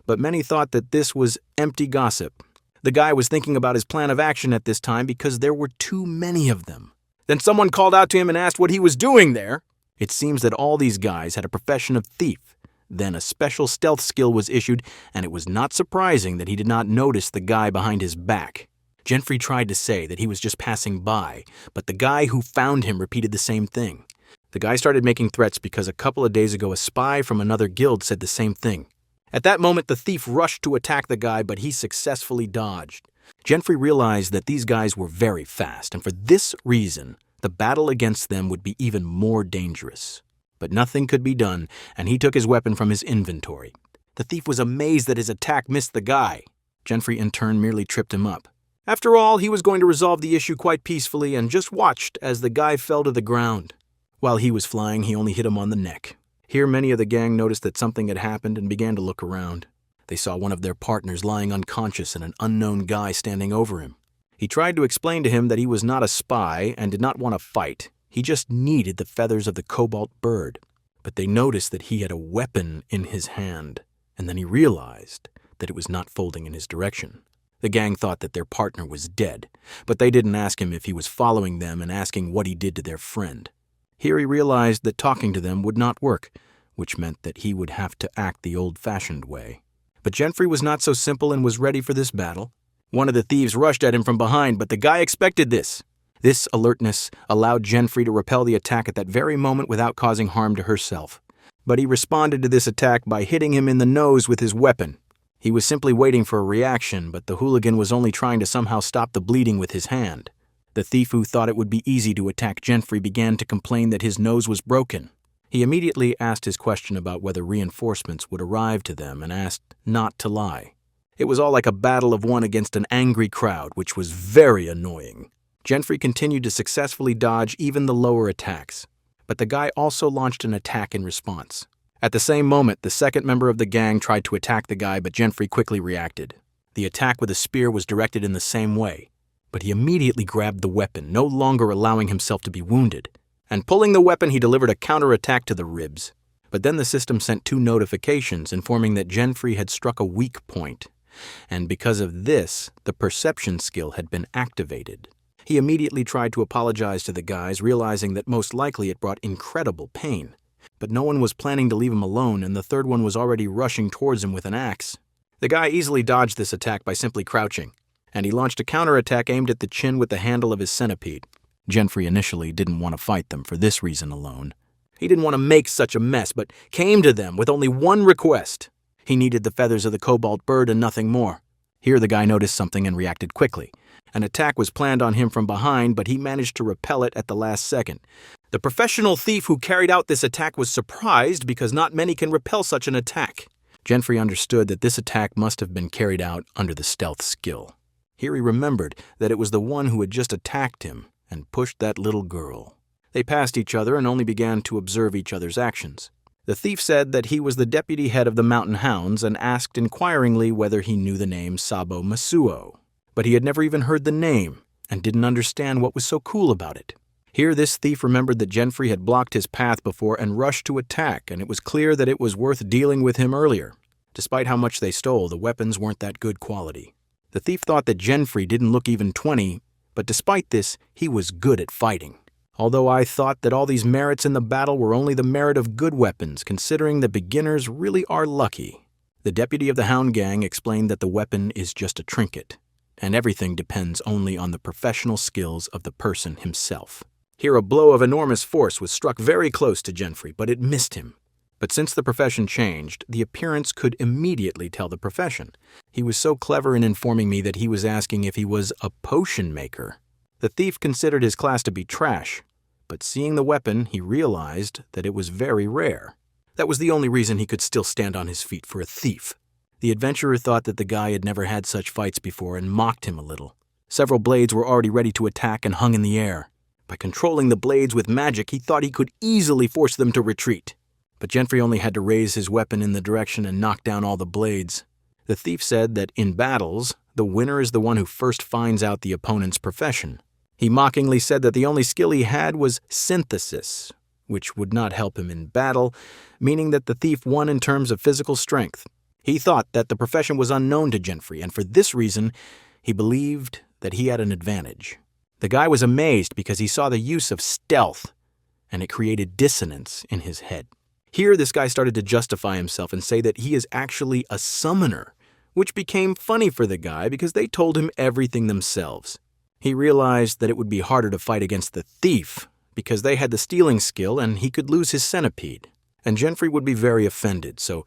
but many thought that this was empty gossip. The guy was thinking about his plan of action at this time because there were too many of them. Then someone called out to him and asked what he was doing there. It seems that all these guys had a profession of thief. Then a special stealth skill was issued, and it was not surprising that he did not notice the guy behind his back. Jenfrey tried to say that he was just passing by, but the guy who found him repeated the same thing. The guy started making threats because a couple of days ago a spy from another guild said the same thing. At that moment, the thief rushed to attack the guy, but he successfully dodged. Jenfrey realized that these guys were very fast, and for this reason, the battle against them would be even more dangerous. But nothing could be done, and he took his weapon from his inventory. The thief was amazed that his attack missed the guy. Jenfrey in turn merely tripped him up. After all, he was going to resolve the issue quite peacefully and just watched as the guy fell to the ground. While he was flying, he only hit him on the neck. Here many of the gang noticed that something had happened and began to look around. They saw one of their partners lying unconscious and an unknown guy standing over him. He tried to explain to him that he was not a spy and did not want to fight. He just needed the feathers of the cobalt bird. But they noticed that he had a weapon in his hand, and then he realized that it was not folding in his direction. The gang thought that their partner was dead, but they didn't ask him if he was following them and asking what he did to their friend. Here he realized that talking to them would not work, which meant that he would have to act the old-fashioned way. But Jenfrey was not so simple and was ready for this battle. One of the thieves rushed at him from behind, but the guy expected this. This alertness allowed Jenfrey to repel the attack at that very moment without causing harm to herself. But he responded to this attack by hitting him in the nose with his weapon. He was simply waiting for a reaction, but the hooligan was only trying to somehow stop the bleeding with his hand. The thief, who thought it would be easy to attack Jenfrey, began to complain that his nose was broken. He immediately asked his question about whether reinforcements would arrive to them and asked not to lie. It was all like a battle of one against an angry crowd, which was very annoying. Jenfrey continued to successfully dodge even the lower attacks, but the guy also launched an attack in response. At the same moment, the second member of the gang tried to attack the guy, but Jenfrey quickly reacted. The attack with a spear was directed in the same way, but he immediately grabbed the weapon, no longer allowing himself to be wounded. And pulling the weapon, he delivered a counterattack to the ribs. But then the system sent 2 notifications informing that Jenfrey had struck a weak point, and because of this, the perception skill had been activated. He immediately tried to apologize to the guys, realizing that most likely it brought incredible pain. But no one was planning to leave him alone, and the third one was already rushing towards him with an axe. The guy easily dodged this attack by simply crouching, and he launched a counterattack aimed at the chin with the handle of his centipede. Jenfrey initially didn't want to fight them for this reason alone. He didn't want to make such a mess, but came to them with only one request. He needed the feathers of the cobalt bird and nothing more. Here the guy noticed something and reacted quickly. An attack was planned on him from behind, but he managed to repel it at the last second. The professional thief who carried out this attack was surprised because not many can repel such an attack. Jenfrey understood that this attack must have been carried out under the stealth skill. Here he remembered that it was the one who had just attacked him and pushed that little girl. They passed each other and only began to observe each other's actions. The thief said that he was the deputy head of the Mountain Hounds and asked inquiringly whether he knew the name Sabo Masuo. But he had never even heard the name and didn't understand what was so cool about it. Here this thief remembered that Jenfrey had blocked his path before and rushed to attack, and it was clear that it was worth dealing with him earlier. Despite how much they stole, the weapons weren't that good quality. The thief thought that Jenfrey didn't look even 20, but despite this, he was good at fighting. Although I thought that all these merits in the battle were only the merit of good weapons, considering that beginners really are lucky. The deputy of the Hound Gang explained that the weapon is just a trinket, and everything depends only on the professional skills of the person himself. Here a blow of enormous force was struck very close to Jenfrey, but it missed him. But since the profession changed, the appearance could immediately tell the profession. He was so clever in informing me that he was asking if he was a potion maker. The thief considered his class to be trash, but seeing the weapon, he realized that it was very rare. That was the only reason he could still stand on his feet for a thief. The adventurer thought that the guy had never had such fights before and mocked him a little. Several blades were already ready to attack and hung in the air. By controlling the blades with magic, he thought he could easily force them to retreat. But Jenfrey only had to raise his weapon in the direction and knock down all the blades. The thief said that in battles, the winner is the one who first finds out the opponent's profession. He mockingly said that the only skill he had was synthesis, which would not help him in battle, meaning that the thief won in terms of physical strength. He thought that the profession was unknown to Jenfrey, and for this reason, he believed that he had an advantage. The guy was amazed because he saw the use of stealth, and it created dissonance in his head. Here, this guy started to justify himself and say that he is actually a summoner, which became funny for the guy because they told him everything themselves. He realized that it would be harder to fight against the thief because they had the stealing skill and he could lose his centipede, and Jenfrey would be very offended, so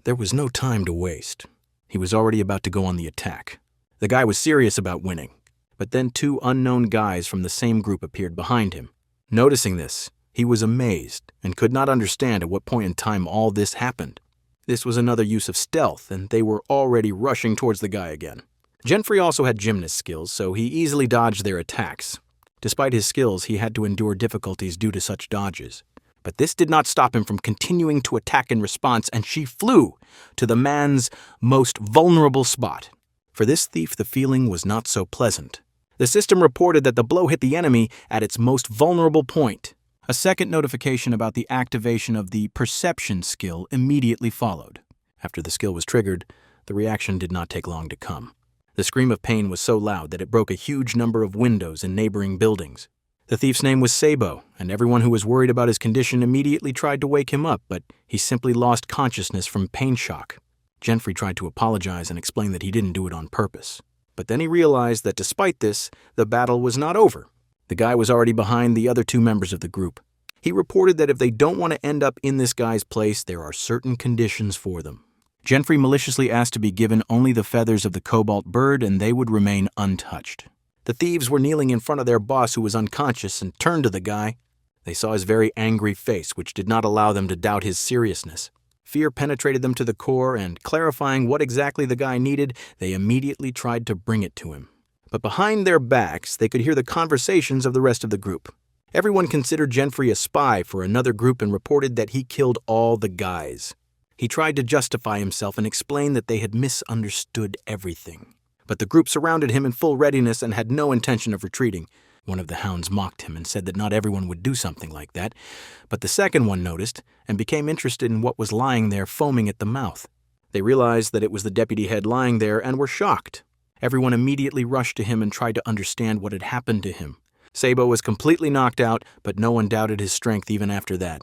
there was no time to waste. He was already about to go on the attack. The guy was serious about winning, but then two unknown guys from the same group appeared behind him. Noticing this, he was amazed and could not understand at what point in time all this happened. This was another use of stealth, and they were already rushing towards the guy again. Jenfrey also had gymnast skills, so he easily dodged their attacks. Despite his skills, he had to endure difficulties due to such dodges. But this did not stop him from continuing to attack in response, and she flew to the man's most vulnerable spot. For this thief, the feeling was not so pleasant. The system reported that the blow hit the enemy at its most vulnerable point. A second notification about the activation of the perception skill immediately followed. After the skill was triggered, the reaction did not take long to come. The scream of pain was so loud that it broke a huge number of windows in neighboring buildings. The thief's name was Sabo, and everyone who was worried about his condition immediately tried to wake him up, but he simply lost consciousness from pain shock. Jenfrey tried to apologize and explain that he didn't do it on purpose. But then he realized that despite this, the battle was not over. The guy was already behind the other two members of the group. He reported that if they don't want to end up in this guy's place, there are certain conditions for them. Jenfrey maliciously asked to be given only the feathers of the cobalt bird, and they would remain untouched. The thieves were kneeling in front of their boss, who was unconscious, and turned to the guy. They saw his very angry face, which did not allow them to doubt his seriousness. Fear penetrated them to the core, and clarifying what exactly the guy needed, they immediately tried to bring it to him. But behind their backs, they could hear the conversations of the rest of the group. Everyone considered Jenfrey a spy for another group and reported that he killed all the guys. He tried to justify himself and explain that they had misunderstood everything. But the group surrounded him in full readiness and had no intention of retreating. One of the hounds mocked him and said that not everyone would do something like that, but the second one noticed and became interested in what was lying there foaming at the mouth. They realized that it was the deputy head lying there and were shocked. Everyone immediately rushed to him and tried to understand what had happened to him. Sabo was completely knocked out, but no one doubted his strength even after that.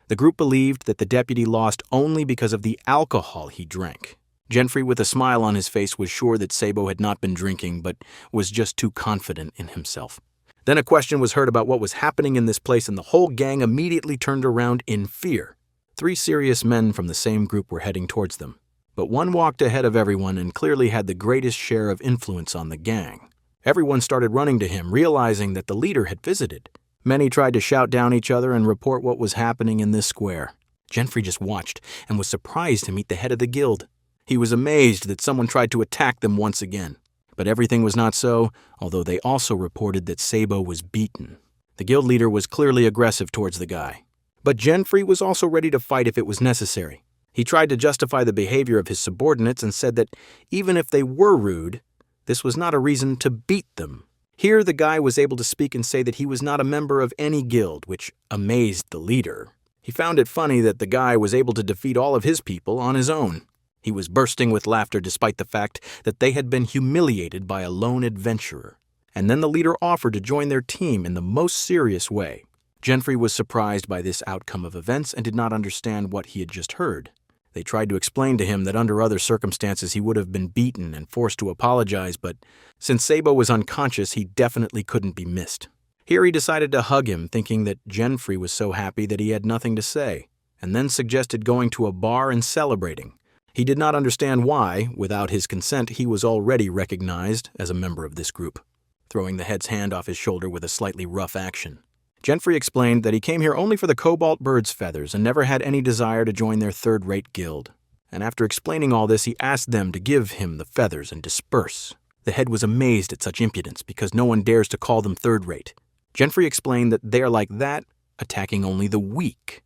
The group believed that the deputy lost only because of the alcohol he drank. Jenfrey, with a smile on his face, was sure that Sabo had not been drinking, but was just too confident in himself. Then a question was heard about what was happening in this place, and the whole gang immediately turned around in fear. 3 serious men from the same group were heading towards them, but one walked ahead of everyone and clearly had the greatest share of influence on the gang. Everyone started running to him, realizing that the leader had visited. Many tried to shout down each other and report what was happening in this square. Jenfrey just watched and was surprised to meet the head of the guild. He was amazed that someone tried to attack them once again. But everything was not so, although they also reported that Sabo was beaten. The guild leader was clearly aggressive towards the guy. But Jenfrey was also ready to fight if it was necessary. He tried to justify the behavior of his subordinates and said that even if they were rude, this was not a reason to beat them. Here the guy was able to speak and say that he was not a member of any guild, which amazed the leader. He found it funny that the guy was able to defeat all of his people on his own. He was bursting with laughter despite the fact that they had been humiliated by a lone adventurer. And then the leader offered to join their team in the most serious way. Jenfrey was surprised by this outcome of events and did not understand what he had just heard. They tried to explain to him that under other circumstances he would have been beaten and forced to apologize, but since Sabo was unconscious, he definitely couldn't be missed. Here he decided to hug him, thinking that Jenfrey was so happy that he had nothing to say, and then suggested going to a bar and celebrating. He did not understand why, without his consent, he was already recognized as a member of this group, throwing the head's hand off his shoulder with a slightly rough action. Jenfrey explained that he came here only for the cobalt bird's feathers and never had any desire to join their third-rate guild. And after explaining all this, he asked them to give him the feathers and disperse. The head was amazed at such impudence because no one dares to call them third-rate. Jenfrey explained that they are like that, attacking only the weak.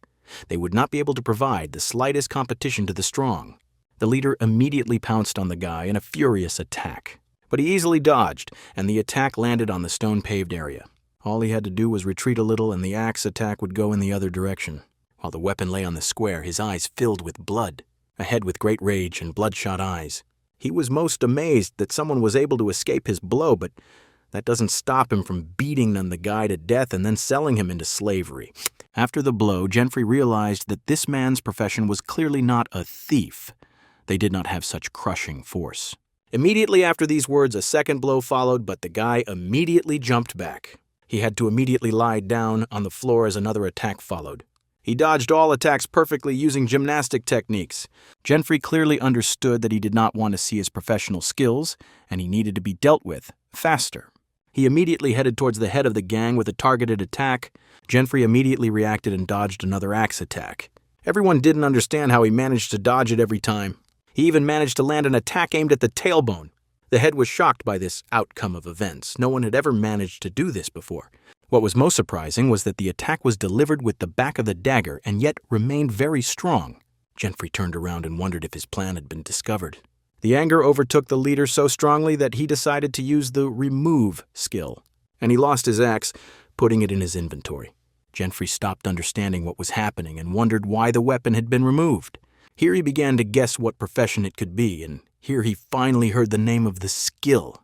They would not be able to provide the slightest competition to the strong. The leader immediately pounced on the guy in a furious attack. But he easily dodged, and the attack landed on the stone-paved area. All he had to do was retreat a little and the axe attack would go in the other direction. While the weapon lay on the square, his eyes filled with blood, a head with great rage and bloodshot eyes. He was most amazed that someone was able to escape his blow, but that doesn't stop him from beating the guy to death and then selling him into slavery. After the blow, Jenfrey realized that this man's profession was clearly not a thief. They did not have such crushing force. Immediately after these words, a second blow followed, but the guy immediately jumped back. He had to immediately lie down on the floor as another attack followed. He dodged all attacks perfectly using gymnastic techniques. Jenfrey clearly understood that he did not want to see his professional skills, and he needed to be dealt with faster. He immediately headed towards the head of the gang with a targeted attack. Jenfrey immediately reacted and dodged another axe attack. Everyone didn't understand how he managed to dodge it every time. He even managed to land an attack aimed at the tailbone. The head was shocked by this outcome of events. No one had ever managed to do this before. What was most surprising was that the attack was delivered with the back of the dagger and yet remained very strong. Jenfrey turned around and wondered if his plan had been discovered. The anger overtook the leader so strongly that he decided to use the remove skill, and he lost his axe, putting it in his inventory. Jenfrey stopped understanding what was happening and wondered why the weapon had been removed. Here he began to guess what profession it could be, and here he finally heard the name of the skill.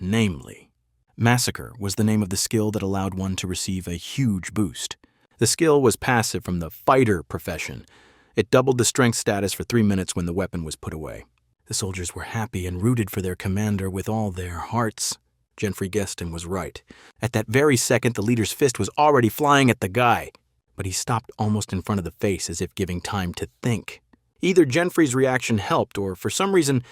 Namely, Massacre was the name of the skill that allowed one to receive a huge boost. The skill was passive from the fighter profession. It doubled the strength status for 3 minutes when the weapon was put away. The soldiers were happy and rooted for their commander with all their hearts. Jenfrey guessed and was right. At that very second, the leader's fist was already flying at the guy, but he stopped almost in front of the face as if giving time to think. Either Jenfrey's reaction helped, or for some reason,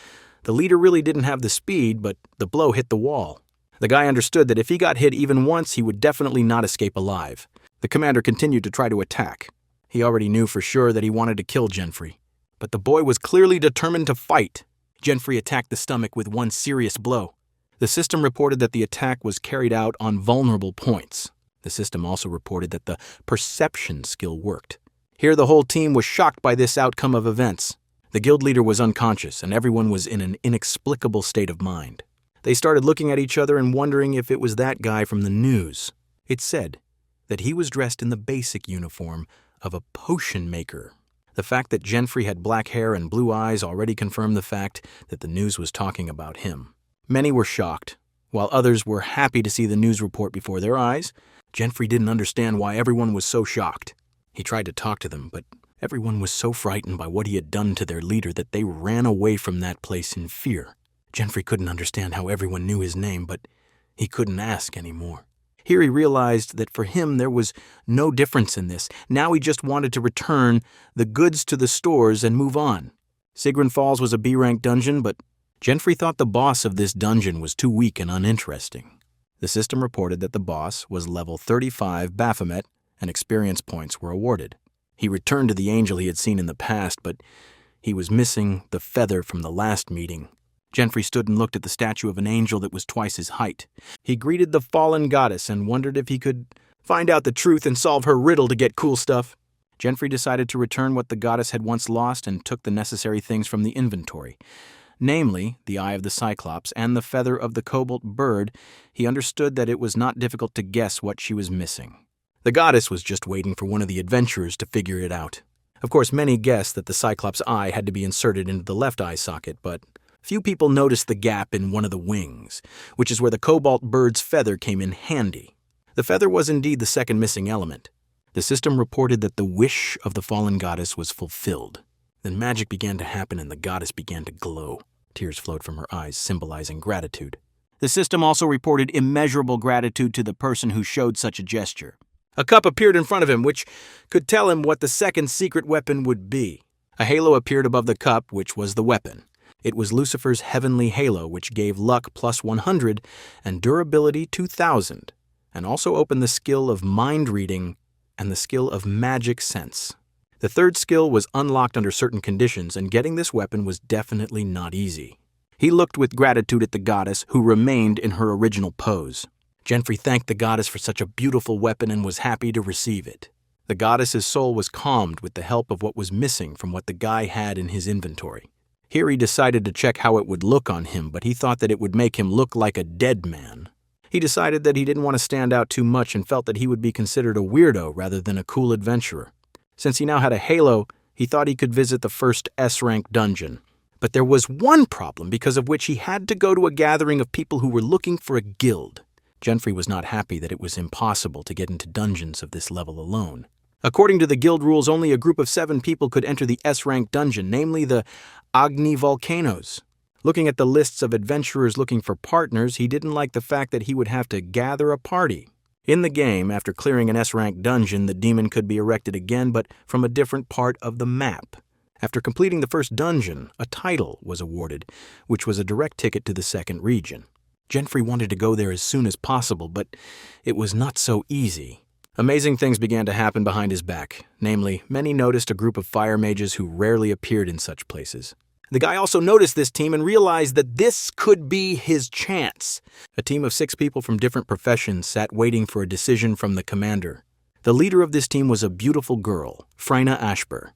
the leader really didn't have the speed, but the blow hit the wall. The guy understood that if he got hit even once, he would definitely not escape alive. The commander continued to try to attack. He already knew for sure that he wanted to kill Jenfrey, but the boy was clearly determined to fight. Jenfrey attacked the stomach with one serious blow. The system reported that the attack was carried out on vulnerable points. The system also reported that the perception skill worked. Here the whole team was shocked by this outcome of events. The guild leader was unconscious, and everyone was in an inexplicable state of mind. They started looking at each other and wondering if it was that guy from the news. It said that he was dressed in the basic uniform of a potion maker. The fact that Jenfrey had black hair and blue eyes already confirmed the fact that the news was talking about him. Many were shocked, while others were happy to see the news report before their eyes. Jenfrey didn't understand why everyone was so shocked. He tried to talk to them, but everyone was so frightened by what he had done to their leader that they ran away from that place in fear. Jenfrey couldn't understand how everyone knew his name, but he couldn't ask anymore. Here he realized that for him there was no difference in this. Now he just wanted to return the goods to the stores and move on. Sigrun Falls was a B-rank dungeon, but Jenfrey thought the boss of this dungeon was too weak and uninteresting. The system reported that the boss was level 35 Baphomet, and experience points were awarded. He returned to the angel he had seen in the past, but he was missing the feather from the last meeting. Jenfrey stood and looked at the statue of an angel that was twice his height. He greeted the fallen goddess and wondered if he could find out the truth and solve her riddle to get cool stuff. Jenfrey decided to return what the goddess had once lost and took the necessary things from the inventory. Namely, the eye of the cyclops and the feather of the cobalt bird. He understood that it was not difficult to guess what she was missing. The goddess was just waiting for one of the adventurers to figure it out. Of course, many guessed that the cyclops' eye had to be inserted into the left eye socket, but few people noticed the gap in one of the wings, which is where the cobalt bird's feather came in handy. The feather was indeed the second missing element. The system reported that the wish of the fallen goddess was fulfilled. Then magic began to happen and the goddess began to glow. Tears flowed from her eyes, symbolizing gratitude. The system also reported immeasurable gratitude to the person who showed such a gesture. A cup appeared in front of him, which could tell him what the second secret weapon would be. A halo appeared above the cup, which was the weapon. It was Lucifer's heavenly halo, which gave luck plus 100 and durability 2,000, and also opened the skill of mind reading and the skill of magic sense. The third skill was unlocked under certain conditions, and getting this weapon was definitely not easy. He looked with gratitude at the goddess, who remained in her original pose. Jenfrey thanked the goddess for such a beautiful weapon and was happy to receive it. The goddess's soul was calmed with the help of what was missing from what the guy had in his inventory. Here he decided to check how it would look on him, but he thought that it would make him look like a dead man. He decided that he didn't want to stand out too much and felt that he would be considered a weirdo rather than a cool adventurer. Since he now had a halo, he thought he could visit the first S-rank dungeon. But there was one problem because of which he had to go to a gathering of people who were looking for a guild. Jenfrey was not happy that it was impossible to get into dungeons of this level alone. According to the guild rules, only a group of 7 people could enter the S-rank dungeon, namely the Agni Volcanoes. Looking at the lists of adventurers looking for partners, he didn't like the fact that he would have to gather a party. In the game, after clearing an S-rank dungeon, the demon could be erected again, but from a different part of the map. After completing the first dungeon, a title was awarded, which was a direct ticket to the second region. Jenfrey wanted to go there as soon as possible, but it was not so easy. Amazing things began to happen behind his back. Namely, many noticed a group of fire mages who rarely appeared in such places. The guy also noticed this team and realized that this could be his chance. A team of 6 people from different professions sat waiting for a decision from the commander. The leader of this team was a beautiful girl, Freyna Ashbur.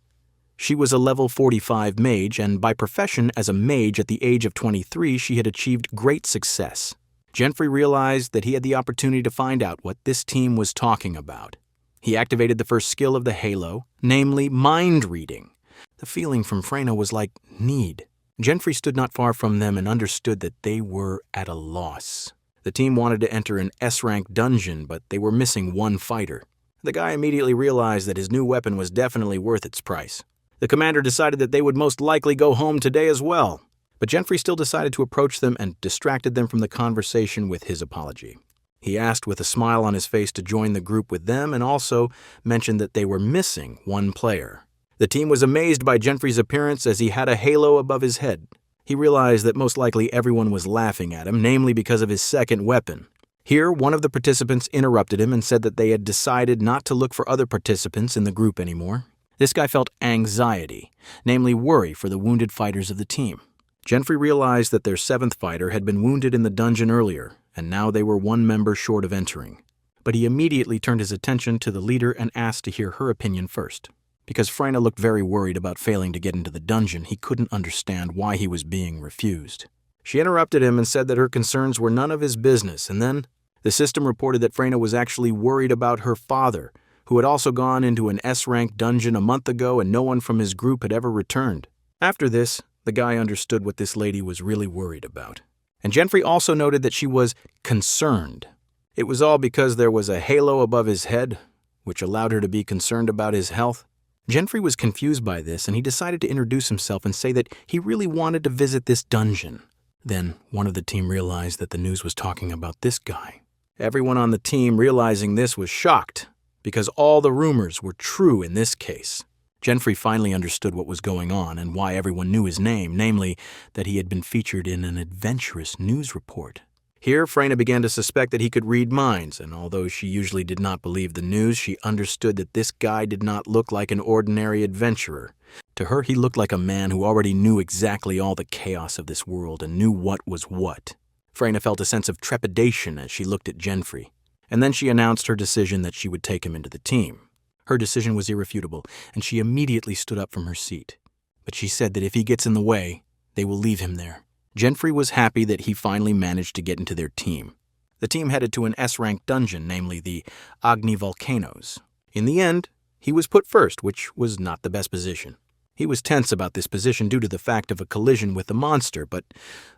She was a level 45 mage, and by profession as a mage at the age of 23, she had achieved great success. Jenfrey realized that he had the opportunity to find out what this team was talking about. He activated the first skill of the halo, namely mind reading. The feeling from Freyna was like need. Jenfrey stood not far from them and understood that they were at a loss. The team wanted to enter an S-rank dungeon, but they were missing 1 fighter. The guy immediately realized that his new weapon was definitely worth its price. The commander decided that they would most likely go home today as well. But Jenfrey still decided to approach them and distracted them from the conversation with his apology. He asked with a smile on his face to join the group with them and also mentioned that they were missing 1 player. The team was amazed by Jenfrey's appearance as he had a halo above his head. He realized that most likely everyone was laughing at him, namely because of his second weapon. Here, one of the participants interrupted him and said that they had decided not to look for other participants in the group anymore. This guy felt anxiety, namely worry for the wounded fighters of the team. Jenfrey realized that their 7th fighter had been wounded in the dungeon earlier, and now they were 1 member short of entering. But he immediately turned his attention to the leader and asked to hear her opinion first. Because Freyna looked very worried about failing to get into the dungeon, he couldn't understand why he was being refused. She interrupted him and said that her concerns were none of his business, and then the system reported that Freyna was actually worried about her father, who had also gone into an S-rank dungeon a month ago and no one from his group had ever returned. After this, the guy understood what this lady was really worried about. And Jenfrey also noted that she was concerned. It was all because there was a halo above his head, which allowed her to be concerned about his health. Jenfrey was confused by this, and he decided to introduce himself and say that he really wanted to visit this dungeon. Then one of the team realized that the news was talking about this guy. Everyone on the team realizing this was shocked, because all the rumors were true in this case. Jenfrey finally understood what was going on and why everyone knew his name, namely, that he had been featured in an adventurous news report. Here, Freyna began to suspect that he could read minds, and although she usually did not believe the news, she understood that this guy did not look like an ordinary adventurer. To her, he looked like a man who already knew exactly all the chaos of this world and knew what was what. Freyna felt a sense of trepidation as she looked at Jenfrey, and then she announced her decision that she would take him into the team. Her decision was irrefutable, and she immediately stood up from her seat. But she said that if he gets in the way, they will leave him there. Jenfrey was happy that he finally managed to get into their team. The team headed to an S-rank dungeon, namely the Agni Volcanoes. In the end, he was put first, which was not the best position. He was tense about this position due to the fact of a collision with the monster, but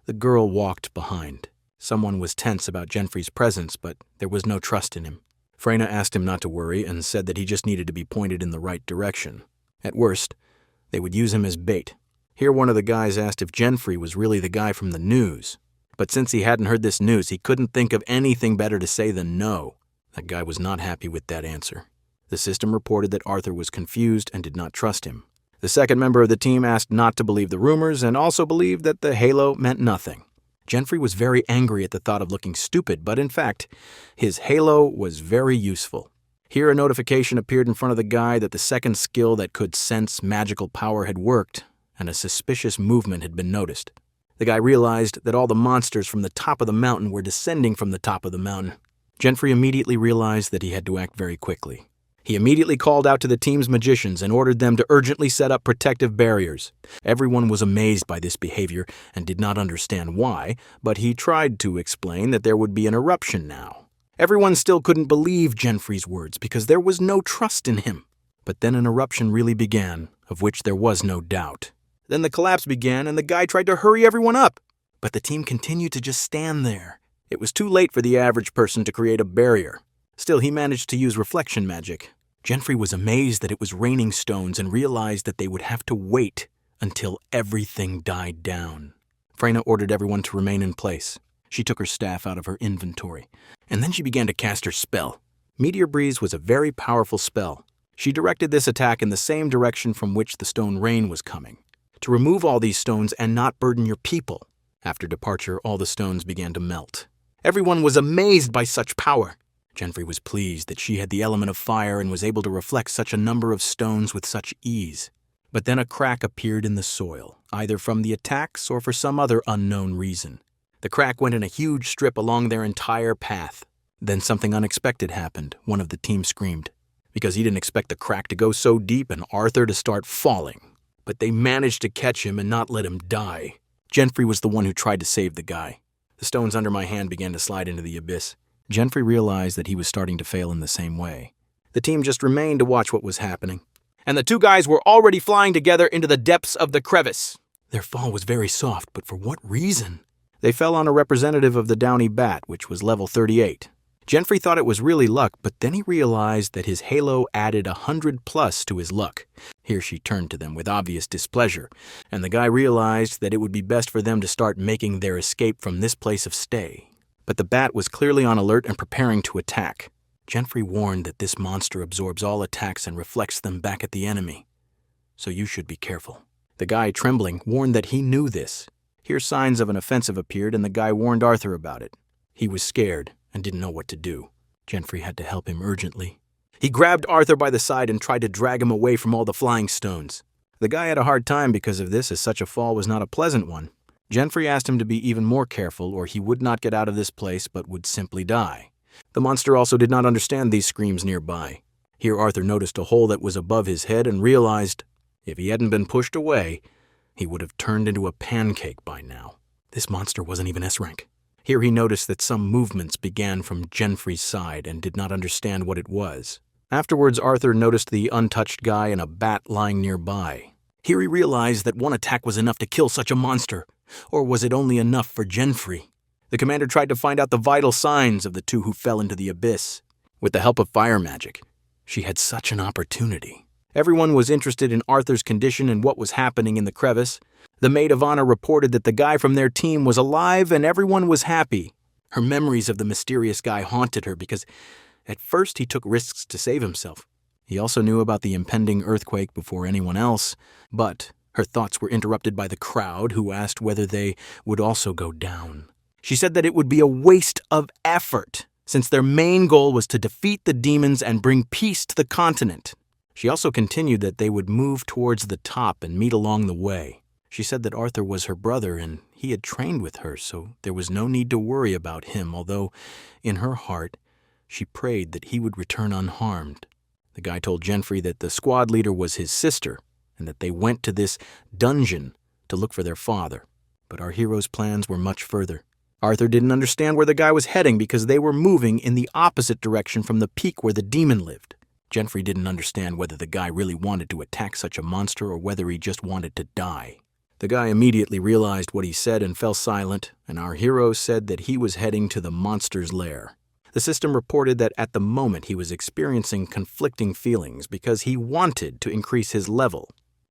the girl walked behind. Someone was tense about Jenfrey's presence, but there was no trust in him. Freyna asked him not to worry and said that he just needed to be pointed in the right direction. At worst, they would use him as bait. Here one of the guys asked if Jenfrey was really the guy from the news. But since he hadn't heard this news, he couldn't think of anything better to say than no. That guy was not happy with that answer. The system reported that Arthur was confused and did not trust him. The second member of the team asked not to believe the rumors and also believed that the halo meant nothing. Jenfrey was very angry at the thought of looking stupid, but in fact, his halo was very useful. Here a notification appeared in front of the guy that the second skill that could sense magical power had worked, and a suspicious movement had been noticed. The guy realized that all the monsters from the top of the mountain were descending from the top of the mountain. Jenfrey immediately realized that he had to act very quickly. He immediately called out to the team's magicians and ordered them to urgently set up protective barriers. Everyone was amazed by this behavior and did not understand why, but he tried to explain that there would be an eruption now. Everyone still couldn't believe Jenfrey's words because there was no trust in him. But then an eruption really began, of which there was no doubt. Then the collapse began and the guy tried to hurry everyone up. But the team continued to just stand there. It was too late for the average person to create a barrier. Still, he managed to use reflection magic. Jenfrey was amazed that it was raining stones and realized that they would have to wait until everything died down. Freyna ordered everyone to remain in place. She took her staff out of her inventory, and then she began to cast her spell. Meteor Breeze was a very powerful spell. She directed this attack in the same direction from which the stone rain was coming, to remove all these stones and not burden your people. After departure, all the stones began to melt. Everyone was amazed by such power. Jenfrey was pleased that she had the element of fire and was able to reflect such a number of stones with such ease. But then a crack appeared in the soil, either from the attacks or for some other unknown reason. The crack went in a huge strip along their entire path. Then something unexpected happened, one of the team screamed, because he didn't expect the crack to go so deep and Arthur to start falling. But they managed to catch him and not let him die. Jenfrey was the one who tried to save the guy. The stones under my hand began to slide into the abyss. Jenfrey realized that he was starting to fail in the same way. The team just remained to watch what was happening. And the two guys were already flying together into the depths of the crevice. Their fall was very soft, but for what reason? They fell on a representative of the downy bat, which was level 38. Jenfrey thought it was really luck, but then he realized that his halo added 100+ to his luck. Here she turned to them with obvious displeasure, and the guy realized that it would be best for them to start making their escape from this place of stay. But the bat was clearly on alert and preparing to attack. Jenfrey warned that this monster absorbs all attacks and reflects them back at the enemy. So you should be careful. The guy, trembling, warned that he knew this. Here signs of an offensive appeared and the guy warned Arthur about it. He was scared and didn't know what to do. Jenfrey had to help him urgently. He grabbed Arthur by the side and tried to drag him away from all the flying stones. The guy had a hard time because of this, as such a fall was not a pleasant one. Jenfrey asked him to be even more careful or he would not get out of this place but would simply die. The monster also did not understand these screams nearby. Here Arthur noticed a hole that was above his head and realized if he hadn't been pushed away, he would have turned into a pancake by now. This monster wasn't even S-rank. Here he noticed that some movements began from Jenfrey's side and did not understand what it was. Afterwards, Arthur noticed the untouched guy and a bat lying nearby. Here he realized that one attack was enough to kill such a monster. Or was it only enough for Jenfrey? The commander tried to find out the vital signs of the two who fell into the abyss. With the help of fire magic, she had such an opportunity. Everyone was interested in Arthur's condition and what was happening in the crevice. The maid of honor reported that the guy from their team was alive and everyone was happy. Her memories of the mysterious guy haunted her because at first he took risks to save himself. He also knew about the impending earthquake before anyone else, but her thoughts were interrupted by the crowd who asked whether they would also go down. She said that it would be a waste of effort, since their main goal was to defeat the demons and bring peace to the continent. She also continued that they would move towards the top and meet along the way. She said that Arthur was her brother and he had trained with her, so there was no need to worry about him, although in her heart she prayed that he would return unharmed. The guy told Jenfrey that the squad leader was his sister and that they went to this dungeon to look for their father. But our hero's plans were much further. Arthur didn't understand where the guy was heading because they were moving in the opposite direction from the peak where the demon lived. Jenfrey didn't understand whether the guy really wanted to attack such a monster or whether he just wanted to die. The guy immediately realized what he said and fell silent, and our hero said that he was heading to the monster's lair. The system reported that at the moment he was experiencing conflicting feelings because he wanted to increase his level.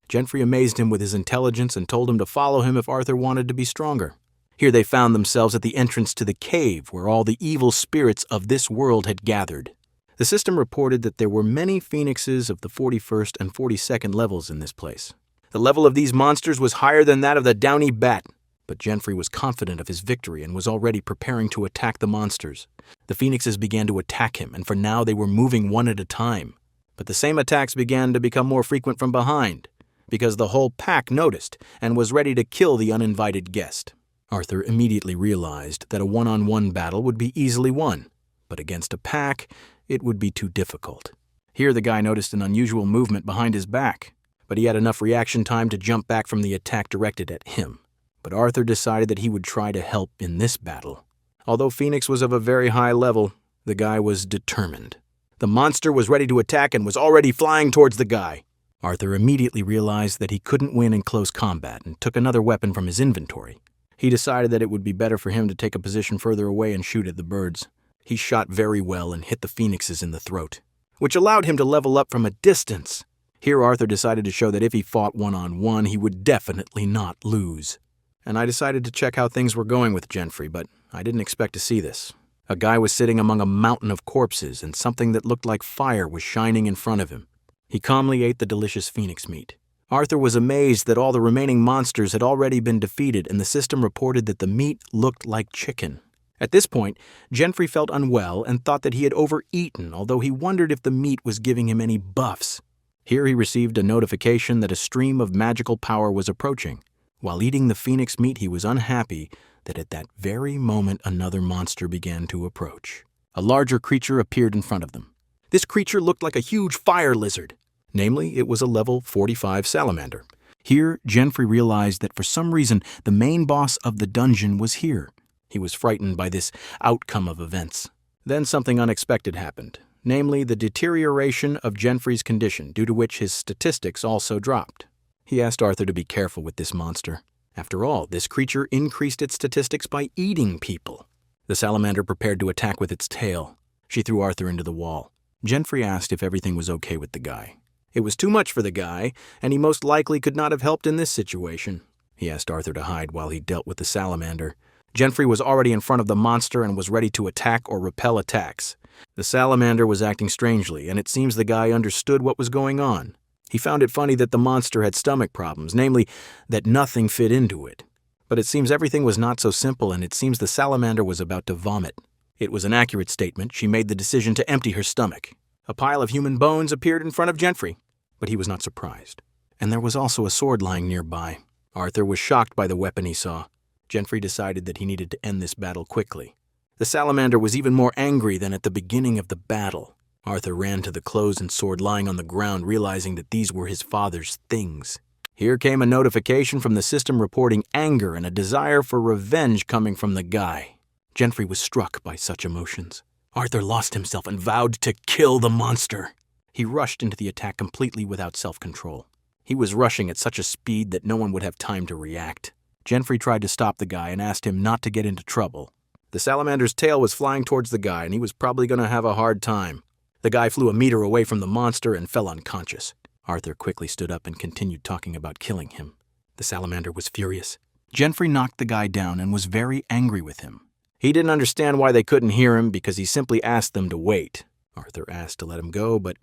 Jenfrey amazed him with his intelligence and told him to follow him if Arthur wanted to be stronger. Here they found themselves at the entrance to the cave where all the evil spirits of this world had gathered. The system reported that there were many phoenixes of the 41st and 42nd levels in this place. The level of these monsters was higher than that of the downy bat, but Jenfrey was confident of his victory and was already preparing to attack the monsters. The phoenixes began to attack him, and for now they were moving one at a time. But the same attacks began to become more frequent from behind, because the whole pack noticed and was ready to kill the uninvited guest. Arthur immediately realized that a one-on-one battle would be easily won, but against a pack, it would be too difficult. Here the guy noticed an unusual movement behind his back, but he had enough reaction time to jump back from the attack directed at him. But Arthur decided that he would try to help in this battle. Although Phoenix was of a very high level, the guy was determined. The monster was ready to attack and was already flying towards the guy. Arthur immediately realized that he couldn't win in close combat and took another weapon from his inventory. He decided that it would be better for him to take a position further away and shoot at the birds. He shot very well and hit the phoenixes in the throat, which allowed him to level up from a distance. Here Arthur decided to show that if he fought one-on-one, he would definitely not lose. And I decided to check how things were going with Jenfrey, but I didn't expect to see this. A guy was sitting among a mountain of corpses, and something that looked like fire was shining in front of him. He calmly ate the delicious phoenix meat. Arthur was amazed that all the remaining monsters had already been defeated, and the system reported that the meat looked like chicken. At this point, Jenfrey felt unwell and thought that he had overeaten, although he wondered if the meat was giving him any buffs. Here he received a notification that a stream of magical power was approaching. While eating the phoenix meat, he was unhappy that at that very moment another monster began to approach. A larger creature appeared in front of them. This creature looked like a huge fire lizard. Namely, it was a level 45 salamander. Here, Jenfrey realized that for some reason the main boss of the dungeon was here. He was frightened by this outcome of events. Then something unexpected happened, namely the deterioration of Jenfrey's condition, due to which his statistics also dropped. He asked Arthur to be careful with this monster. After all, this creature increased its statistics by eating people. The salamander prepared to attack with its tail. She threw Arthur into the wall. Jenfrey asked if everything was okay with the guy. It was too much for the guy, and he most likely could not have helped in this situation. He asked Arthur to hide while he dealt with the salamander. Jenfrey was already in front of the monster and was ready to attack or repel attacks. The salamander was acting strangely, and it seems the guy understood what was going on. He found it funny that the monster had stomach problems, namely, that nothing fit into it. But it seems everything was not so simple, and it seems the salamander was about to vomit. It was an accurate statement. She made the decision to empty her stomach. A pile of human bones appeared in front of Jenfrey, but he was not surprised. And there was also a sword lying nearby. Arthur was shocked by the weapon he saw. Jenfrey decided that he needed to end this battle quickly. The salamander was even more angry than at the beginning of the battle. Arthur ran to the clothes and sword lying on the ground, realizing that these were his father's things. Here came a notification from the system reporting anger and a desire for revenge coming from the guy. Jenfrey was struck by such emotions. Arthur lost himself and vowed to kill the monster. He rushed into the attack completely without self-control. He was rushing at such a speed that no one would have time to react. Jenfrey tried to stop the guy and asked him not to get into trouble. The salamander's tail was flying towards the guy, and he was probably going to have a hard time. The guy flew a meter away from the monster and fell unconscious. Arthur quickly stood up and continued talking about killing him. The salamander was furious. Jenfrey knocked the guy down and was very angry with him. He didn't understand why they couldn't hear him because he simply asked them to wait. Arthur asked to let him go, but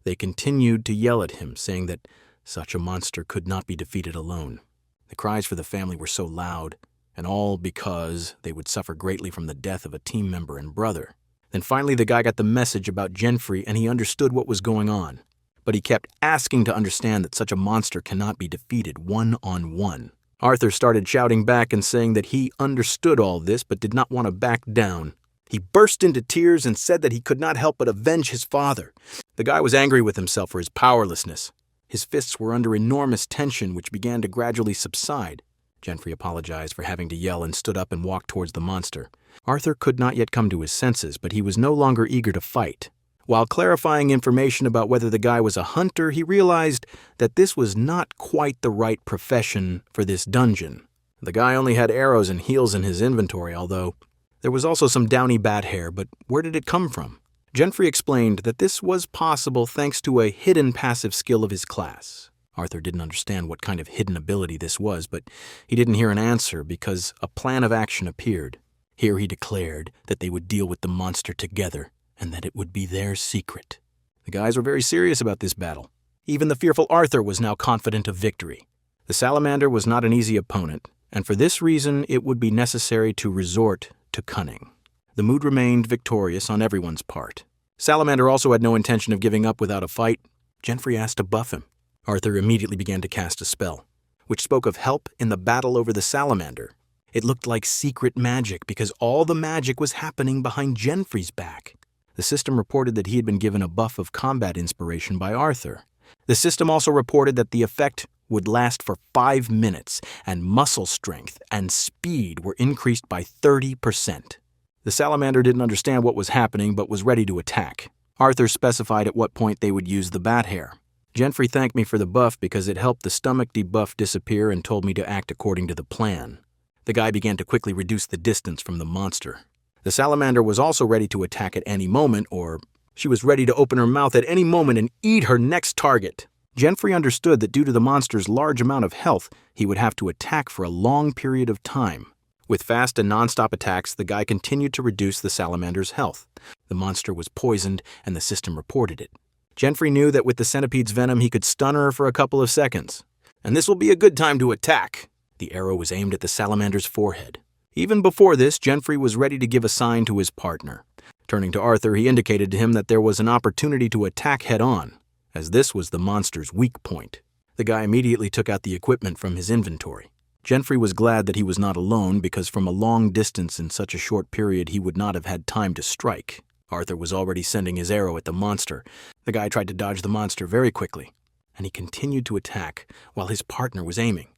they continued to yell at him, saying that such a monster could not be defeated alone. The cries for the family were so loud, and all because they would suffer greatly from the death of a team member and brother. Then finally the guy got the message about Genfrey and he understood what was going on. But he kept asking to understand that such a monster cannot be defeated one-on-one. Arthur started shouting back and saying that he understood all this but did not want to back down. He burst into tears and said that he could not help but avenge his father. The guy was angry with himself for his powerlessness. His fists were under enormous tension, which began to gradually subside. Genfrey apologized for having to yell and stood up and walked towards the monster. Arthur could not yet come to his senses, but he was no longer eager to fight. While clarifying information about whether the guy was a hunter, he realized that this was not quite the right profession for this dungeon. The guy only had arrows and heels in his inventory, although there was also some downy bat hair, but where did it come from? Genfrey explained that this was possible thanks to a hidden passive skill of his class. Arthur didn't understand what kind of hidden ability this was, but he didn't hear an answer because a plan of action appeared. Here he declared that they would deal with the monster together, and that it would be their secret. The guys were very serious about this battle. Even the fearful Arthur was now confident of victory. The salamander was not an easy opponent, and for this reason it would be necessary to resort to cunning. The mood remained victorious on everyone's part. Salamander also had no intention of giving up without a fight. Genfrey asked to buff him. Arthur immediately began to cast a spell, which spoke of help in the battle over the salamander. It looked like secret magic because all the magic was happening behind Genfrey's back. The system reported that he had been given a buff of combat inspiration by Arthur. The system also reported that the effect would last for 5 minutes, and muscle strength and speed were increased by 30%. The salamander didn't understand what was happening but was ready to attack. Arthur specified at what point they would use the bat hair. Genfrey thanked me for the buff because it helped the stomach debuff disappear and told me to act according to the plan. The guy began to quickly reduce the distance from the monster. The salamander was also ready to attack at any moment, or she was ready to open her mouth at any moment and eat her next target. Genfrey understood that due to the monster's large amount of health, he would have to attack for a long period of time. With fast and non-stop attacks, the guy continued to reduce the salamander's health. The monster was poisoned, and the system reported it. Genfrey knew that with the centipede's venom, he could stun her for a couple of seconds. And this will be a good time to attack. The arrow was aimed at the salamander's forehead. Even before this, Genfrey was ready to give a sign to his partner. Turning to Arthur, he indicated to him that there was an opportunity to attack head-on, as this was the monster's weak point. The guy immediately took out the equipment from his inventory. Genfrey was glad that he was not alone because from a long distance in such a short period he would not have had time to strike. Arthur was already sending his arrow at the monster. The guy tried to dodge the monster very quickly, and he continued to attack while his partner was aiming.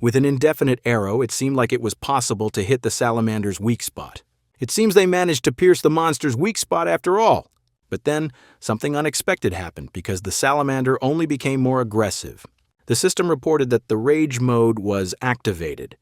With an indefinite arrow, it seemed like it was possible to hit the salamander's weak spot. It seems they managed to pierce the monster's weak spot after all. But then, something unexpected happened because the salamander only became more aggressive. The system reported that the rage mode was activated,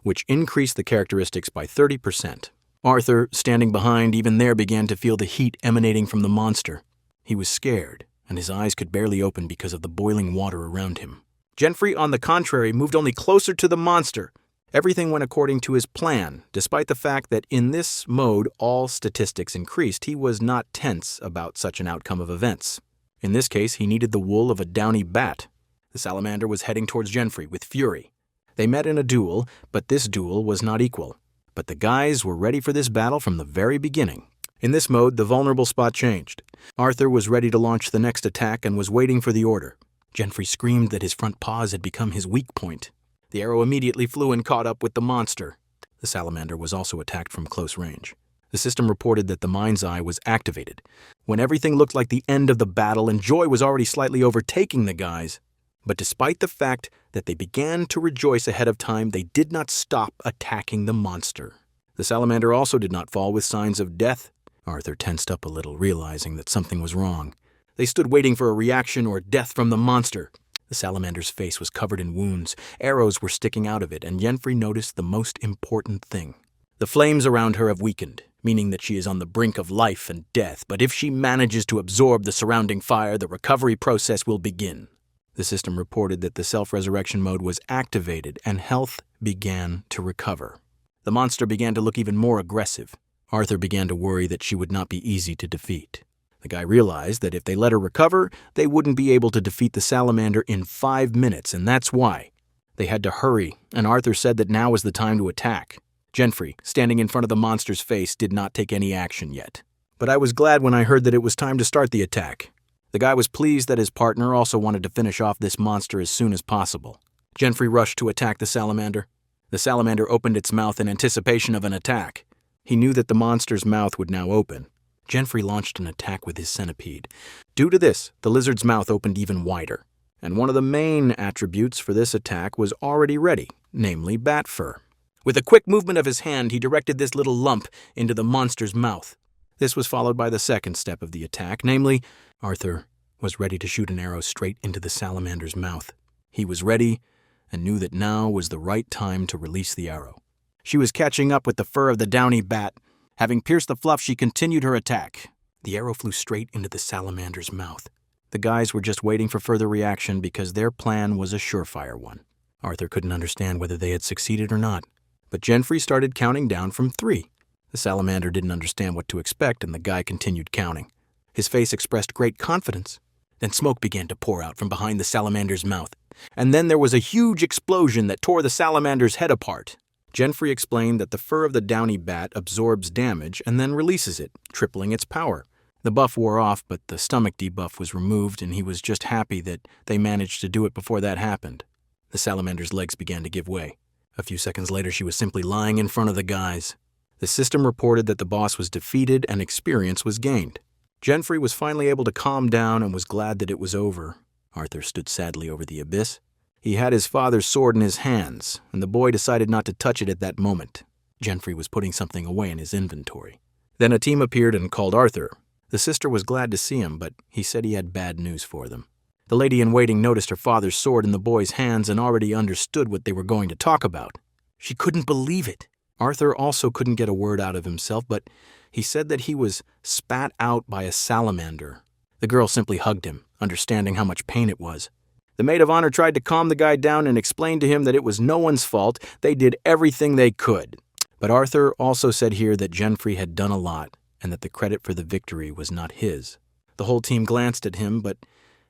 which increased the characteristics by 30%. Arthur, standing behind, even there began to feel the heat emanating from the monster. He was scared, and his eyes could barely open because of the boiling water around him. Genfrey, on the contrary, moved only closer to the monster. Everything went according to his plan. Despite the fact that in this mode all statistics increased, he was not tense about such an outcome of events. In this case, he needed the wool of a downy bat. The salamander was heading towards Genfrey with fury. They met in a duel, but this duel was not equal. But the guys were ready for this battle from the very beginning. In this mode, the vulnerable spot changed. Arthur was ready to launch the next attack and was waiting for the order. Genfrey screamed that his front paws had become his weak point. The arrow immediately flew and caught up with the monster. The salamander was also attacked from close range. The system reported that the mind's eye was activated. When everything looked like the end of the battle and joy was already slightly overtaking the guys, but despite the fact that they began to rejoice ahead of time, they did not stop attacking the monster. The salamander also did not fall with signs of death. Arthur tensed up a little, realizing that something was wrong. They stood waiting for a reaction or death from the monster. The salamander's face was covered in wounds. Arrows were sticking out of it, and Genfrey noticed the most important thing. The flames around her have weakened, meaning that she is on the brink of life and death, but if she manages to absorb the surrounding fire, the recovery process will begin. The system reported that the self-resurrection mode was activated and health began to recover. The monster began to look even more aggressive. Arthur began to worry that she would not be easy to defeat. The guy realized that if they let her recover, they wouldn't be able to defeat the salamander in 5 minutes, and that's why. They had to hurry, and Arthur said that now was the time to attack. Jenfrey, standing in front of the monster's face, did not take any action yet. But I was glad when I heard that it was time to start the attack. The guy was pleased that his partner also wanted to finish off this monster as soon as possible. Jenfrey rushed to attack the salamander. The salamander opened its mouth in anticipation of an attack. He knew that the monster's mouth would now open. Jenfrey launched an attack with his centipede. Due to this, the lizard's mouth opened even wider. And one of the main attributes for this attack was already ready, namely bat fur. With a quick movement of his hand, he directed this little lump into the monster's mouth. This was followed by the second step of the attack, namely, Arthur was ready to shoot an arrow straight into the salamander's mouth. He was ready and knew that now was the right time to release the arrow. She was catching up with the fur of the downy bat. Having pierced the fluff, she continued her attack. The arrow flew straight into the salamander's mouth. The guys were just waiting for further reaction because their plan was a surefire one. Arthur couldn't understand whether they had succeeded or not, but Jenfrey started counting down from 3. The salamander didn't understand what to expect, and the guy continued counting. His face expressed great confidence. Then smoke began to pour out from behind the salamander's mouth, and then there was a huge explosion that tore the salamander's head apart. Jenfrey explained that the fur of the downy bat absorbs damage and then releases it, tripling its power. The buff wore off, but the stomach debuff was removed, and he was just happy that they managed to do it before that happened. The salamander's legs began to give way. A few seconds later, she was simply lying in front of the guys. The system reported that the boss was defeated and experience was gained. Jenfrey was finally able to calm down and was glad that it was over. Arthur stood sadly over the abyss. He had his father's sword in his hands, and the boy decided not to touch it at that moment. Jenfrey was putting something away in his inventory. Then a team appeared and called Arthur. The sister was glad to see him, but he said he had bad news for them. The lady-in-waiting noticed her father's sword in the boy's hands and already understood what they were going to talk about. She couldn't believe it. Arthur also couldn't get a word out of himself, but he said that he was spat out by a salamander. The girl simply hugged him, understanding how much pain it was. The maid of honor tried to calm the guy down and explain to him that it was no one's fault. They did everything they could. But Arthur also said here that Jenfrey had done a lot, and that the credit for the victory was not his. The whole team glanced at him, but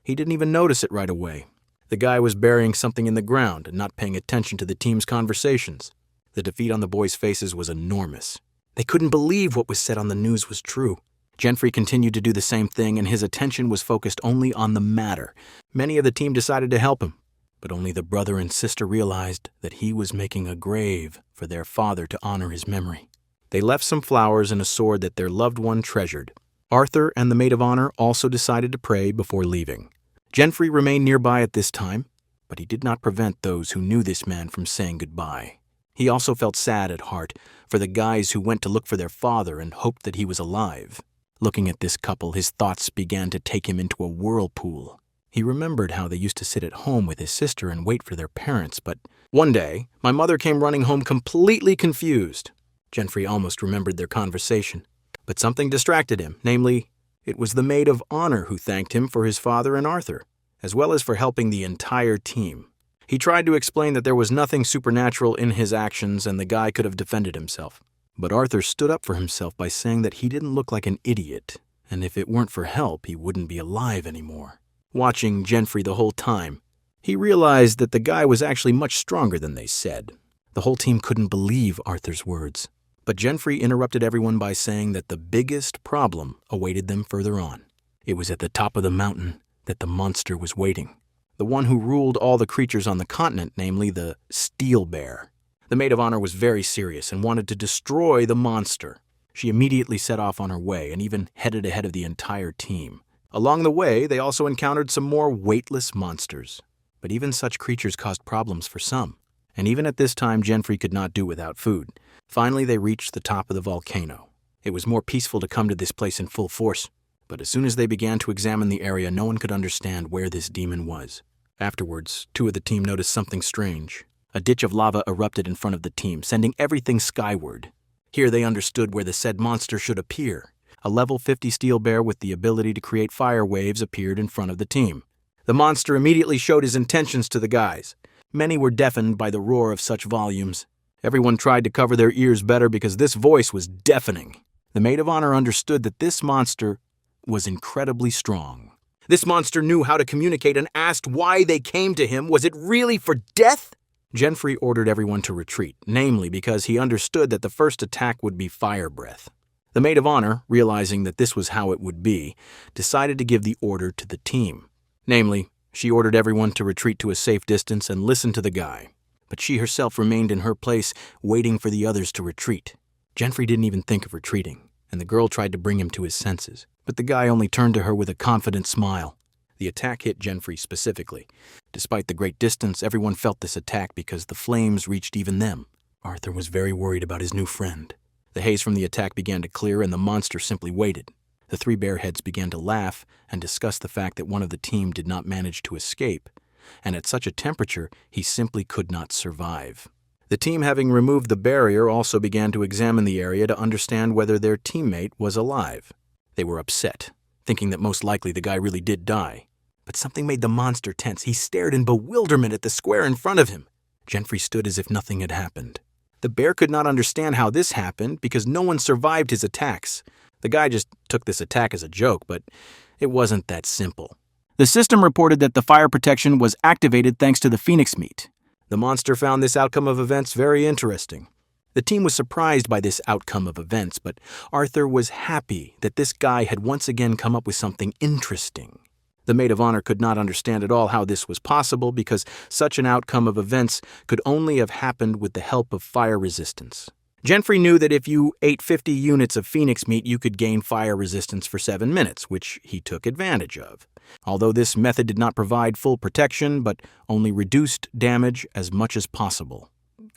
he didn't even notice it right away. The guy was burying something in the ground and not paying attention to the team's conversations. The defeat on the boys' faces was enormous. They couldn't believe what was said on the news was true. Jenfrey continued to do the same thing, and his attention was focused only on the matter. Many of the team decided to help him, but only the brother and sister realized that he was making a grave for their father to honor his memory. They left some flowers and a sword that their loved one treasured. Arthur and the maid of honor also decided to pray before leaving. Jenfrey remained nearby at this time, but he did not prevent those who knew this man from saying goodbye. He also felt sad at heart for the guys who went to look for their father and hoped that he was alive. Looking at this couple, his thoughts began to take him into a whirlpool. He remembered how they used to sit at home with his sister and wait for their parents, but one day, my mother came running home completely confused. Jenfrey almost remembered their conversation, but something distracted him, namely, it was the maid of honor who thanked him for his father and Arthur, as well as for helping the entire team. He tried to explain that there was nothing supernatural in his actions and the guy could have defended himself. But Arthur stood up for himself by saying that he didn't look like an idiot, and if it weren't for help, he wouldn't be alive anymore. Watching Jenfrey the whole time, he realized that the guy was actually much stronger than they said. The whole team couldn't believe Arthur's words. But Jenfrey interrupted everyone by saying that the biggest problem awaited them further on. It was at the top of the mountain that the monster was waiting. The one who ruled all the creatures on the continent, namely the steel bear. The maid of honor was very serious and wanted to destroy the monster. She immediately set off on her way and even headed ahead of the entire team. Along the way, they also encountered some more weightless monsters. But even such creatures caused problems for some. And even at this time, Jenfrey could not do without food. Finally, they reached the top of the volcano. It was more peaceful to come to this place in full force. But as soon as they began to examine the area, no one could understand where this demon was. Afterwards, 2 of the team noticed something strange. A ditch of lava erupted in front of the team, sending everything skyward. Here they understood where the said monster should appear. A level 50 steel bear with the ability to create fire waves appeared in front of the team. The monster immediately showed his intentions to the guys. Many were deafened by the roar of such volumes. Everyone tried to cover their ears better because this voice was deafening. The maid of honor understood that this monster was incredibly strong. This monster knew how to communicate and asked why they came to him. Was it really for death? Genfrey ordered everyone to retreat, namely because he understood that the first attack would be fire breath. The maid of honor, realizing that this was how it would be, decided to give the order to the team. Namely, she ordered everyone to retreat to a safe distance and listen to the guy. But she herself remained in her place, waiting for the others to retreat. Genfrey didn't even think of retreating, and the girl tried to bring him to his senses. But the guy only turned to her with a confident smile. The attack hit Genfrey specifically. Despite the great distance, everyone felt this attack because the flames reached even them. Arthur was very worried about his new friend. The haze from the attack began to clear, and the monster simply waited. The three bearheads began to laugh and discuss the fact that one of the team did not manage to escape, and at such a temperature, he simply could not survive. The team, having removed the barrier, also began to examine the area to understand whether their teammate was alive. They were upset, thinking that most likely the guy really did die. But something made the monster tense. He stared in bewilderment at the square in front of him. Genfrey stood as if nothing had happened. The bear could not understand how this happened because no one survived his attacks. The guy just took this attack as a joke, but it wasn't that simple. The system reported that the fire protection was activated thanks to the phoenix meat. The monster found this outcome of events very interesting. The team was surprised by this outcome of events, but Arthur was happy that this guy had once again come up with something interesting. The maid of honor could not understand at all how this was possible because such an outcome of events could only have happened with the help of fire resistance. Genfrey knew that if you ate 50 units of phoenix meat, you could gain fire resistance for 7 minutes, which he took advantage of. Although this method did not provide full protection, but only reduced damage as much as possible.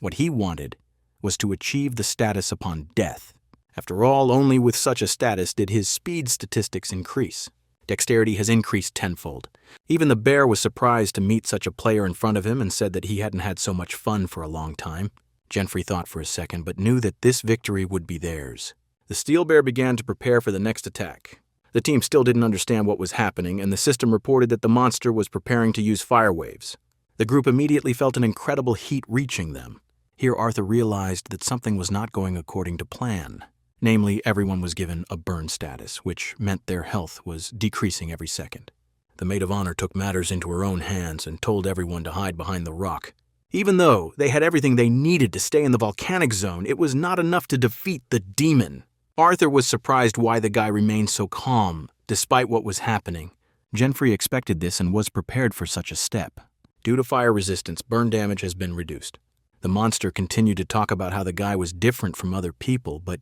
What he wanted was to achieve the status upon death. After all, only with such a status did his speed statistics increase. Dexterity has increased tenfold. Even the bear was surprised to meet such a player in front of him and said that he hadn't had so much fun for a long time. Genfrey thought for a second, but knew that this victory would be theirs. The steel bear began to prepare for the next attack. The team still didn't understand what was happening, and the system reported that the monster was preparing to use fire waves. The group immediately felt an incredible heat reaching them. Here Arthur realized that something was not going according to plan. Namely, everyone was given a burn status, which meant their health was decreasing every second. The maid of honor took matters into her own hands and told everyone to hide behind the rock. Even though they had everything they needed to stay in the volcanic zone, it was not enough to defeat the demon. Arthur was surprised why the guy remained so calm, despite what was happening. Genfrey expected this and was prepared for such a step. Due to fire resistance, burn damage has been reduced. The monster continued to talk about how the guy was different from other people, but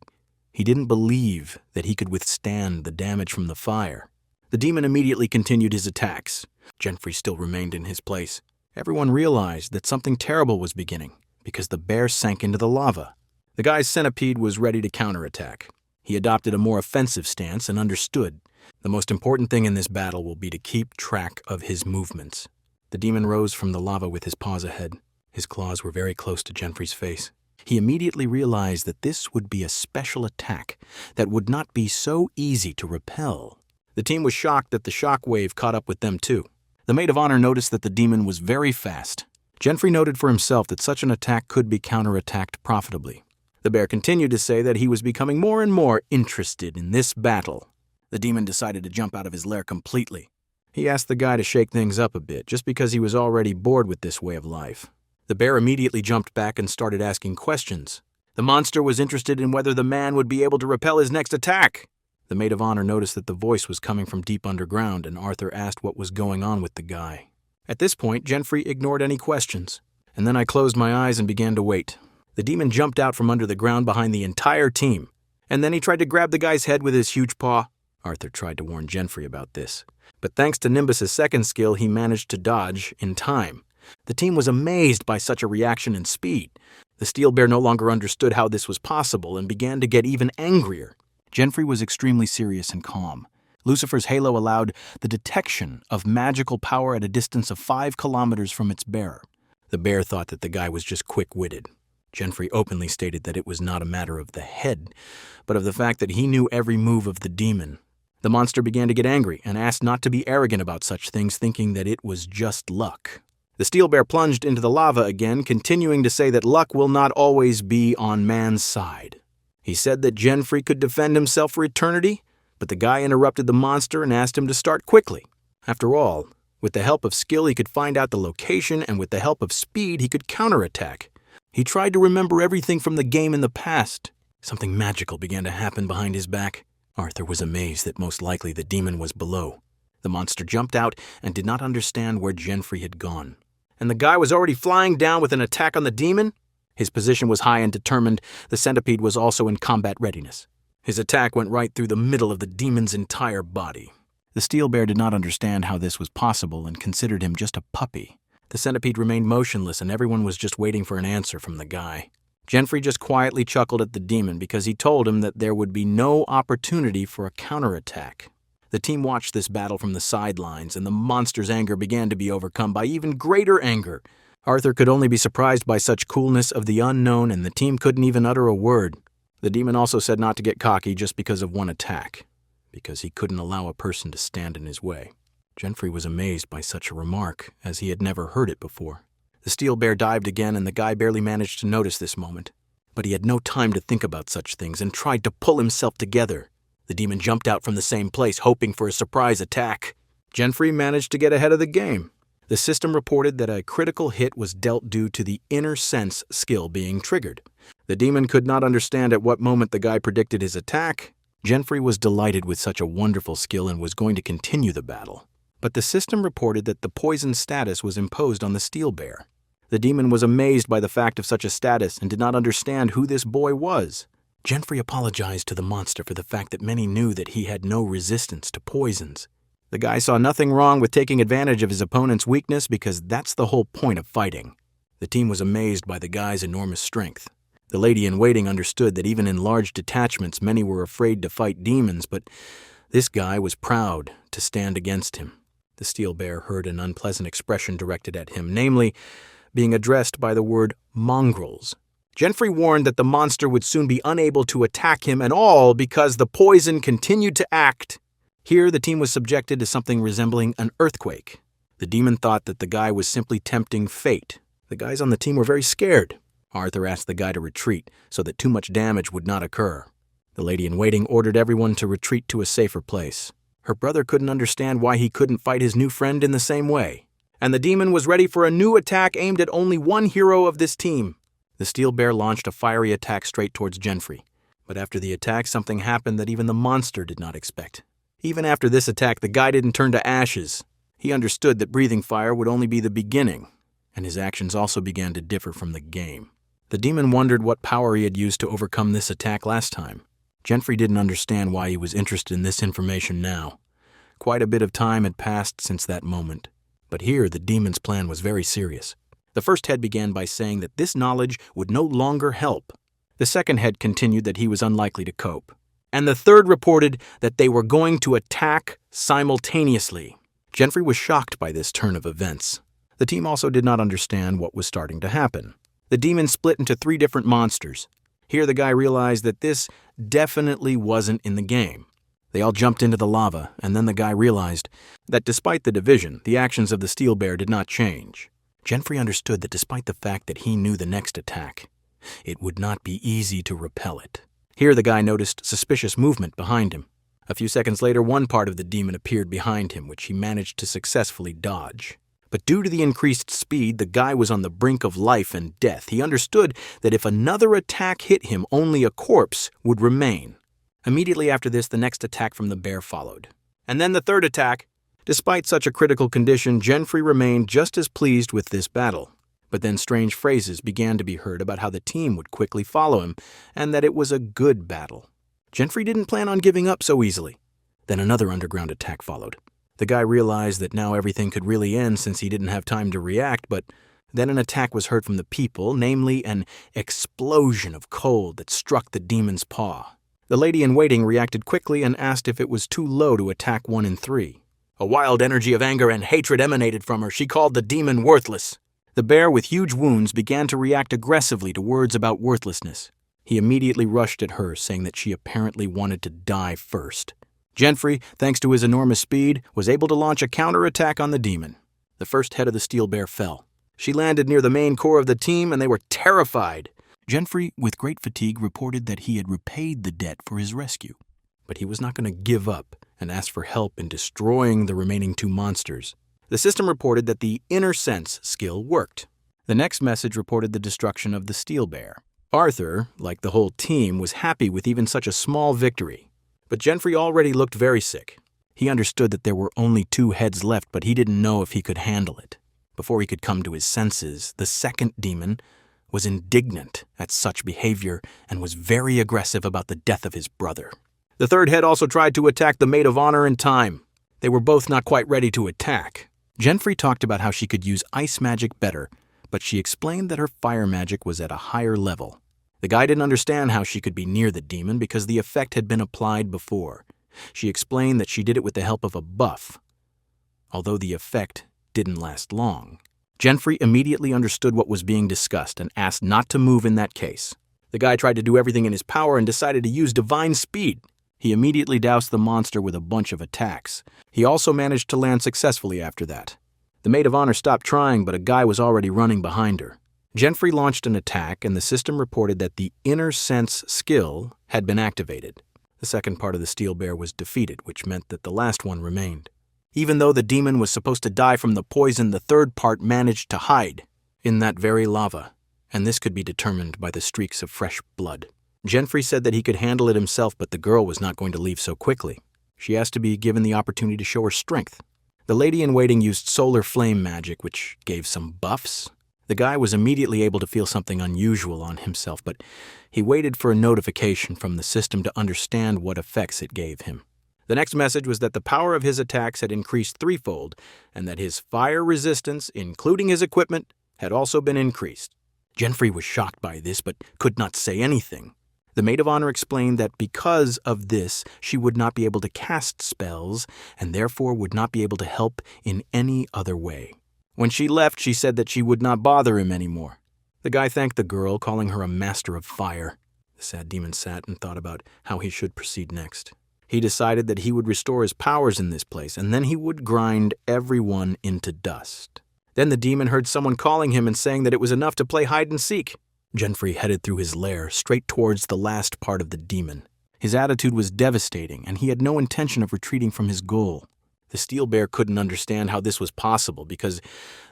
he didn't believe that he could withstand the damage from the fire. The demon immediately continued his attacks. Genfrey still remained in his place. Everyone realized that something terrible was beginning, because the bear sank into the lava. The guy's centipede was ready to counterattack. He adopted a more offensive stance and understood. The most important thing in this battle will be to keep track of his movements. The demon rose from the lava with his paws ahead. His claws were very close to Genfrey's face. He immediately realized that this would be a special attack that would not be so easy to repel. The team was shocked that the shock wave caught up with them too. The maid of honor noticed that the demon was very fast. Genfrey noted for himself that such an attack could be counterattacked profitably. The bear continued to say that he was becoming more and more interested in this battle. The demon decided to jump out of his lair completely. He asked the guy to shake things up a bit, just because he was already bored with this way of life. The bear immediately jumped back and started asking questions. The monster was interested in whether the man would be able to repel his next attack. The maid of honor noticed that the voice was coming from deep underground, and Arthur asked what was going on with the guy. At this point, Genfrey ignored any questions, and then I closed my eyes and began to wait. The demon jumped out from under the ground behind the entire team, and then he tried to grab the guy's head with his huge paw. Arthur tried to warn Genfrey about this, but thanks to Nimbus's second skill, he managed to dodge in time. The team was amazed by such a reaction and speed. The steel bear no longer understood how this was possible and began to get even angrier. Genfrey was extremely serious and calm. Lucifer's halo allowed the detection of magical power at a distance of 5 kilometers from its bearer. The bear thought that the guy was just quick-witted. Genfrey openly stated that it was not a matter of the head, but of the fact that he knew every move of the demon. The monster began to get angry and asked not to be arrogant about such things, thinking that it was just luck. The steel bear plunged into the lava again, continuing to say that luck will not always be on man's side. He said that Genfrey could defend himself for eternity, but the guy interrupted the monster and asked him to start quickly. After all, with the help of skill he could find out the location, and with the help of speed he could counterattack. He tried to remember everything from the game in the past. Something magical began to happen behind his back. Arthur was amazed that most likely the demon was below. The monster jumped out and did not understand where Genfrey had gone. And the guy was already flying down with an attack on the demon? His position was high and determined. The centipede was also in combat readiness. His attack went right through the middle of the demon's entire body. The steel bear did not understand how this was possible and considered him just a puppy. The centipede remained motionless and everyone was just waiting for an answer from the guy. Genfrey just quietly chuckled at the demon because he told him that there would be no opportunity for a counterattack. The team watched this battle from the sidelines, and the monster's anger began to be overcome by even greater anger. Arthur could only be surprised by such coolness of the unknown, and the team couldn't even utter a word. The demon also said not to get cocky just because of one attack, because he couldn't allow a person to stand in his way. Genfrey was amazed by such a remark, as he had never heard it before. The steel bear dived again, and the guy barely managed to notice this moment. But he had no time to think about such things and tried to pull himself together. The demon jumped out from the same place, hoping for a surprise attack. Genfrey managed to get ahead of the game. The system reported that a critical hit was dealt due to the inner sense skill being triggered. The demon could not understand at what moment the guy predicted his attack. Genfrey was delighted with such a wonderful skill and was going to continue the battle. But the system reported that the poison status was imposed on the steel bear. The demon was amazed by the fact of such a status and did not understand who this boy was. Genfrey apologized to the monster for the fact that many knew that he had no resistance to poisons. The guy saw nothing wrong with taking advantage of his opponent's weakness because that's the whole point of fighting. The team was amazed by the guy's enormous strength. The lady-in-waiting understood that even in large detachments many were afraid to fight demons, but this guy was proud to stand against him. The steel bear heard an unpleasant expression directed at him, namely, being addressed by the word mongrels. Genfrey warned that the monster would soon be unable to attack him at all because the poison continued to act. Here, the team was subjected to something resembling an earthquake. The demon thought that the guy was simply tempting fate. The guys on the team were very scared. Arthur asked the guy to retreat so that too much damage would not occur. The lady-in-waiting ordered everyone to retreat to a safer place. Her brother couldn't understand why he couldn't fight his new friend in the same way. And the demon was ready for a new attack aimed at only one hero of this team. The steel bear launched a fiery attack straight towards Genfrey. But after the attack, something happened that even the monster did not expect. Even after this attack, the guy didn't turn to ashes. He understood that breathing fire would only be the beginning, and his actions also began to differ from the game. The demon wondered what power he had used to overcome this attack last time. Genfrey didn't understand why he was interested in this information now. Quite a bit of time had passed since that moment. But here, the demon's plan was very serious. The first head began by saying that this knowledge would no longer help. The second head continued that he was unlikely to cope. And the third reported that they were going to attack simultaneously. Genfrey was shocked by this turn of events. The team also did not understand what was starting to happen. The demon split into 3 different monsters. Here the guy realized that this definitely wasn't in the game. They all jumped into the lava, and then the guy realized that despite the division, the actions of the steel bear did not change. Genfrey understood that despite the fact that he knew the next attack, it would not be easy to repel it. Here the guy noticed suspicious movement behind him. A few seconds later, one part of the demon appeared behind him, which he managed to successfully dodge. But due to the increased speed, the guy was on the brink of life and death. He understood that if another attack hit him, only a corpse would remain. Immediately after this, the next attack from the bear followed. And then the third attack. Despite such a critical condition, Genfrey remained just as pleased with this battle. But then strange phrases began to be heard about how the team would quickly follow him, and that it was a good battle. Genfrey didn't plan on giving up so easily. Then another underground attack followed. The guy realized that now everything could really end since he didn't have time to react, but then an attack was heard from the people, namely an explosion of cold that struck the demon's paw. The lady-in-waiting reacted quickly and asked if it was too low to attack 1 in 3. A wild energy of anger and hatred emanated from her. She called the demon worthless. The bear with huge wounds began to react aggressively to words about worthlessness. He immediately rushed at her, saying that she apparently wanted to die first. Genfrey, thanks to his enormous speed, was able to launch a counterattack on the demon. The first head of the steel bear fell. She landed near the main core of the team, and they were terrified. Genfrey, with great fatigue, reported that he had repaid the debt for his rescue. But he was not going to give up and ask for help in destroying the remaining 2 monsters. The system reported that the inner sense skill worked. The next message reported the destruction of the steel bear. Arthur, like the whole team, was happy with even such a small victory. But Genfrey already looked very sick. He understood that there were only 2 heads left, but he didn't know if he could handle it. Before he could come to his senses, the second demon was indignant at such behavior and was very aggressive about the death of his brother. The third head also tried to attack the maid of honor in time. They were both not quite ready to attack. Genfrey talked about how she could use ice magic better, but she explained that her fire magic was at a higher level. The guy didn't understand how she could be near the demon because the effect had been applied before. She explained that she did it with the help of a buff, although the effect didn't last long. Genfrey immediately understood what was being discussed and asked not to move in that case. The guy tried to do everything in his power and decided to use divine speed. He immediately doused the monster with a bunch of attacks. He also managed to land successfully after that. The maid of honor stopped trying, but a guy was already running behind her. Genfrey launched an attack, and the system reported that the inner sense skill had been activated. The second part of the steel bear was defeated, which meant that the last one remained. Even though the demon was supposed to die from the poison, the third part managed to hide in that very lava, and this could be determined by the streaks of fresh blood. Genfrey said that he could handle it himself, but the girl was not going to leave so quickly. She asked to be given the opportunity to show her strength. The lady-in-waiting used solar flame magic, which gave some buffs. The guy was immediately able to feel something unusual on himself, but he waited for a notification from the system to understand what effects it gave him. The next message was that the power of his attacks had increased 3-fold, and that his fire resistance, including his equipment, had also been increased. Genfrey was shocked by this, but could not say anything. The maid of honor explained that because of this, she would not be able to cast spells, and therefore would not be able to help in any other way. When she left, she said that she would not bother him anymore. The guy thanked the girl, calling her a master of fire. The sad demon sat and thought about how he should proceed next. He decided that he would restore his powers in this place, and then he would grind everyone into dust. Then the demon heard someone calling him and saying that it was enough to play hide and seek. Genfrey headed through his lair, straight towards the last part of the demon. His attitude was devastating, and he had no intention of retreating from his goal. The steel bear couldn't understand how this was possible because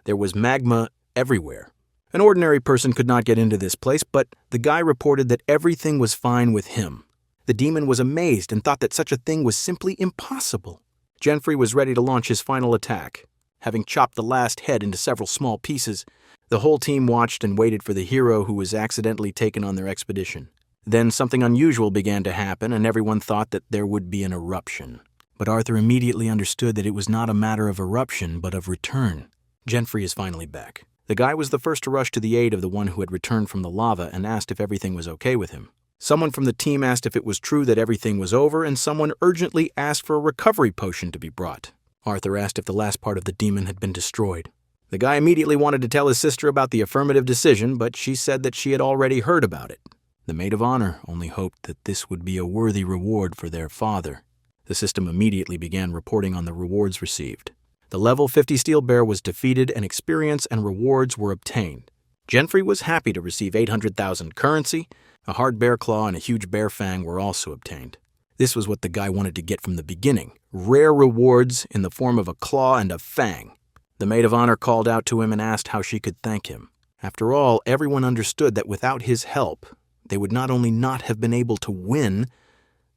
there was magma everywhere. An ordinary person could not get into this place, but the guy reported that everything was fine with him. The demon was amazed and thought that such a thing was simply impossible. Genfrey was ready to launch his final attack. Having chopped the last head into several small pieces, the whole team watched and waited for the hero who was accidentally taken on their expedition. Then something unusual began to happen, and everyone thought that there would be an eruption. But Arthur immediately understood that it was not a matter of eruption, but of return. Genfrey is finally back. The guy was the first to rush to the aid of the one who had returned from the lava and asked if everything was okay with him. Someone from the team asked if it was true that everything was over, and someone urgently asked for a recovery potion to be brought. Arthur asked if the last part of the demon had been destroyed. The guy immediately wanted to tell his sister about the affirmative decision, but she said that she had already heard about it. The maid of honor only hoped that this would be a worthy reward for their father. The system immediately began reporting on the rewards received. The level 50 steel bear was defeated, and experience and rewards were obtained. Genfrey was happy to receive 800,000 currency. A hard bear claw and a huge bear fang were also obtained. This was what the guy wanted to get from the beginning, rare rewards in the form of a claw and a fang. The maid of honor called out to him and asked how she could thank him. After all, everyone understood that without his help, they would not only not have been able to win,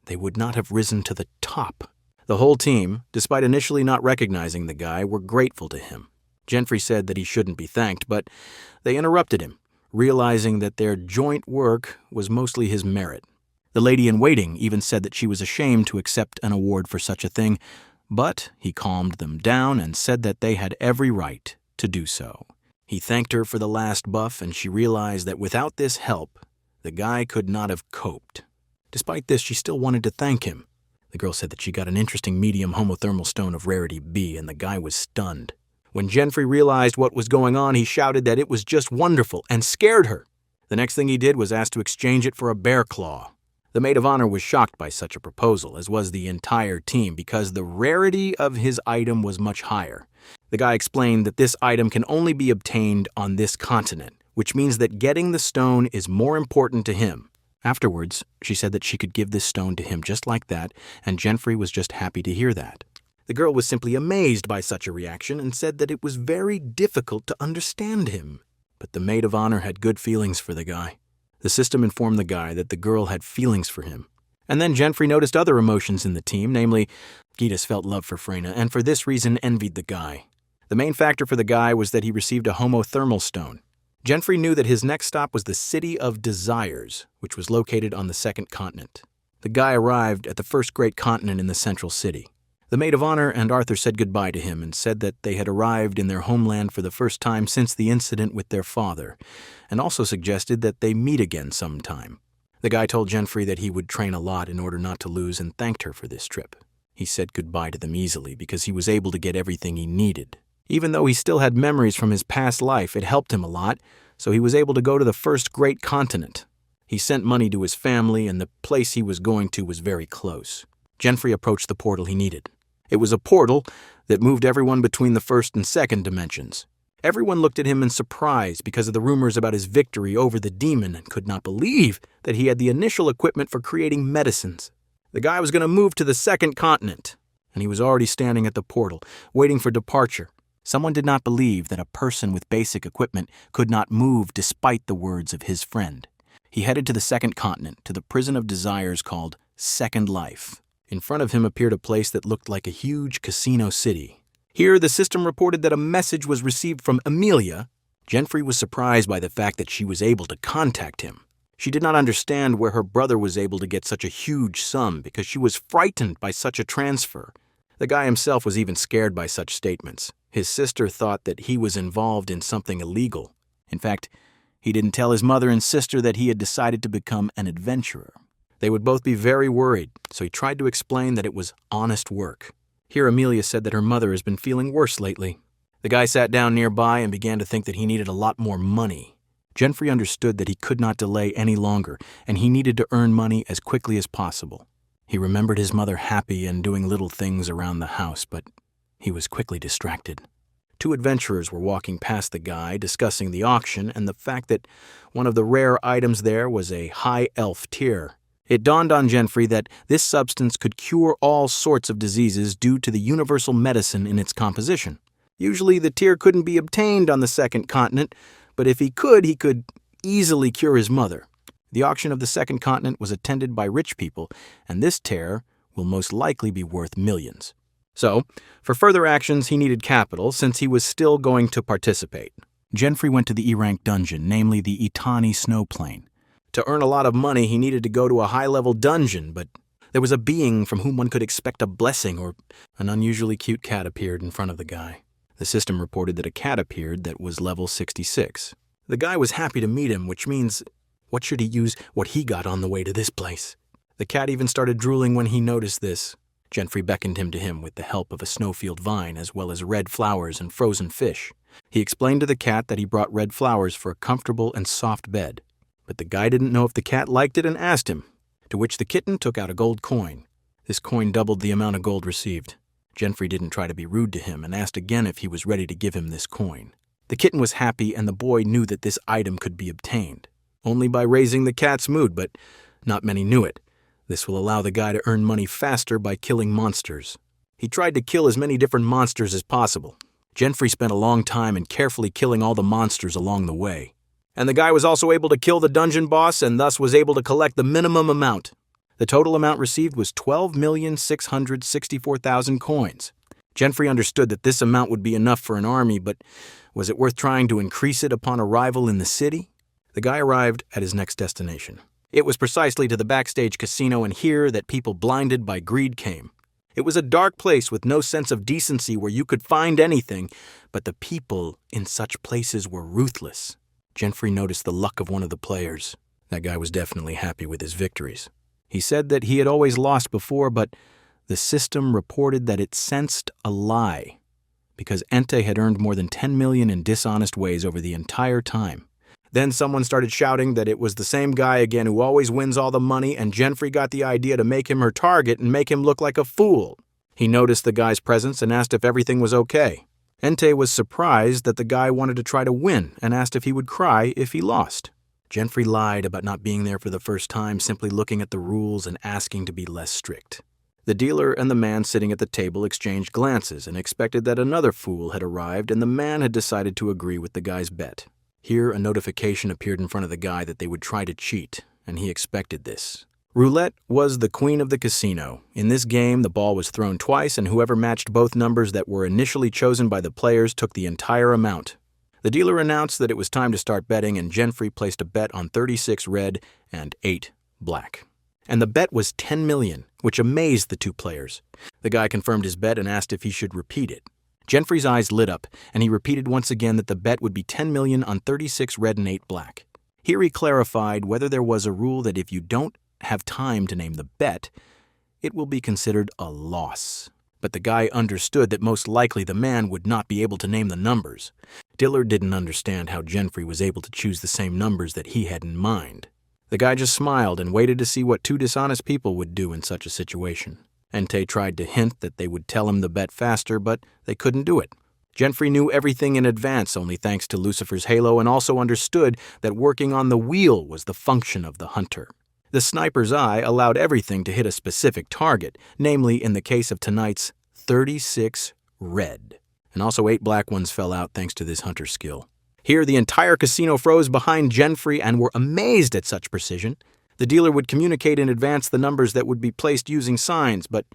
they would not have risen to the top. The whole team, despite initially not recognizing the guy, were grateful to him. Genfrey said that he shouldn't be thanked, but they interrupted him, realizing that their joint work was mostly his merit. The lady-in-waiting even said that she was ashamed to accept an award for such a thing, but he calmed them down and said that they had every right to do so. He thanked her for the last buff, and she realized that without this help, the guy could not have coped. Despite this, she still wanted to thank him. The girl said that she got an interesting medium homothermal stone of rarity B, and the guy was stunned. When Genfrey realized what was going on, he shouted that it was just wonderful and scared her. The next thing he did was ask to exchange it for a bear claw. The maid of honor was shocked by such a proposal, as was the entire team, because the rarity of his item was much higher. The guy explained that this item can only be obtained on this continent, which means that getting the stone is more important to him. Afterwards, she said that she could give this stone to him just like that, and Jenfrey was just happy to hear that. The girl was simply amazed by such a reaction and said that it was very difficult to understand him. But the maid of honor had good feelings for the guy. The system informed the guy that the girl had feelings for him. And then Jenfrey noticed other emotions in the team, namely, Gitas felt love for Freyna, and for this reason envied the guy. The main factor for the guy was that he received a homothermal stone. Jenfrey knew that his next stop was the City of Desires, which was located on the second continent. The guy arrived at the first great continent in the central city. The maid of honor and Arthur said goodbye to him and said that they had arrived in their homeland for the first time since the incident with their father, and also suggested that they meet again sometime. The guy told Jenfrey that he would train a lot in order not to lose and thanked her for this trip. He said goodbye to them easily because he was able to get everything he needed. Even though he still had memories from his past life, it helped him a lot, so he was able to go to the first great continent. He sent money to his family, and the place he was going to was very close. Jenfrey approached the portal he needed. It was a portal that moved everyone between the first and second dimensions. Everyone looked at him in surprise because of the rumors about his victory over the demon and could not believe that he had the initial equipment for creating medicines. The guy was going to move to the second continent, and he was already standing at the portal, waiting for departure. Someone did not believe that a person with basic equipment could not move despite the words of his friend. He headed to the second continent, to the prison of desires called Second Life. In front of him appeared a place that looked like a huge casino city. Here, the system reported that a message was received from Amelia. Jenfrey was surprised by the fact that she was able to contact him. She did not understand where her brother was able to get such a huge sum because she was frightened by such a transfer. The guy himself was even scared by such statements. His sister thought that he was involved in something illegal. In fact, he didn't tell his mother and sister that he had decided to become an adventurer. They would both be very worried, so he tried to explain that it was honest work. Here Amelia said that her mother has been feeling worse lately. The guy sat down nearby and began to think that he needed a lot more money. Jenfrey understood that he could not delay any longer, and he needed to earn money as quickly as possible. He remembered his mother happy and doing little things around the house, but he was quickly distracted. Two adventurers were walking past the guy, discussing the auction and the fact that one of the rare items there was a high elf tear. It dawned on Jenfrey that this substance could cure all sorts of diseases due to the universal medicine in its composition. Usually the tear couldn't be obtained on the second continent, but if he could easily cure his mother. The auction of the second continent was attended by rich people, and this tear will most likely be worth millions. So, for further actions, he needed capital since he was still going to participate. Jenfrey went to the E-rank dungeon, namely the Itani snow plain. To earn a lot of money, he needed to go to a high-level dungeon, but there was a being from whom one could expect a blessing, or an unusually cute cat appeared in front of the guy. The system reported that a cat appeared that was level 66. The guy was happy to meet him, which means, what should he use what he got on the way to this place? The cat even started drooling when he noticed this. Jenfrey beckoned him to him with the help of a snowfield vine as well as red flowers and frozen fish. He explained to the cat that he brought red flowers for a comfortable and soft bed. But the guy didn't know if the cat liked it and asked him, to which the kitten took out a gold coin. This coin doubled the amount of gold received. Jenfrey didn't try to be rude to him and asked again if he was ready to give him this coin. The kitten was happy and the boy knew that this item could be obtained. Only by raising the cat's mood, but not many knew it. This will allow the guy to earn money faster by killing monsters. He tried to kill as many different monsters as possible. Jenfrey spent a long time in carefully killing all the monsters along the way. And the guy was also able to kill the dungeon boss and thus was able to collect the minimum amount. The total amount received was 12,664,000 coins. Jenfrey understood that this amount would be enough for an army, but was it worth trying to increase it upon arrival in the city? The guy arrived at his next destination. It was precisely to the backstage casino, and here that people blinded by greed came. It was a dark place with no sense of decency where you could find anything, but the people in such places were ruthless. Jenfrey noticed the luck of one of the players. That guy was definitely happy with his victories. He said that he had always lost before, but the system reported that it sensed a lie, because Entei had earned more than 10 million in dishonest ways over the entire time. Then someone started shouting that it was the same guy again who always wins all the money, and Jenfrey got the idea to make him her target and make him look like a fool. He noticed the guy's presence and asked if everything was okay. Entei was surprised that the guy wanted to try to win and asked if he would cry if he lost. Jenfrey lied about not being there for the first time, simply looking at the rules and asking to be less strict. The dealer and the man sitting at the table exchanged glances and expected that another fool had arrived, and the man had decided to agree with the guy's bet. Here, a notification appeared in front of the guy that they would try to cheat, and he expected this. Roulette was the queen of the casino. In this game, the ball was thrown twice, and whoever matched both numbers that were initially chosen by the players took the entire amount. The dealer announced that it was time to start betting, and Jenfrey placed a bet on 36 red and 8 black. And the bet was 10 million, which amazed the two players. The guy confirmed his bet and asked if he should repeat it. Jenfrey's eyes lit up, and he repeated once again that the bet would be 10 million on 36 red and 8 black. Here he clarified whether there was a rule that if you don't have time to name the bet, it will be considered a loss. But the guy understood that most likely the man would not be able to name the numbers. Diller didn't understand how Jenfrey was able to choose the same numbers that he had in mind. The guy just smiled and waited to see what two dishonest people would do in such a situation. Entei tried to hint that they would tell him the bet faster, but they couldn't do it. Jenfrey knew everything in advance only thanks to Lucifer's halo, and also understood that working on the wheel was the function of the hunter. The sniper's eye allowed everything to hit a specific target, namely in the case of tonight's 36 red. And also 8 black ones fell out thanks to this hunter skill. Here, the entire casino froze behind Jenfrey and were amazed at such precision. The dealer would communicate in advance the numbers that would be placed using signs, but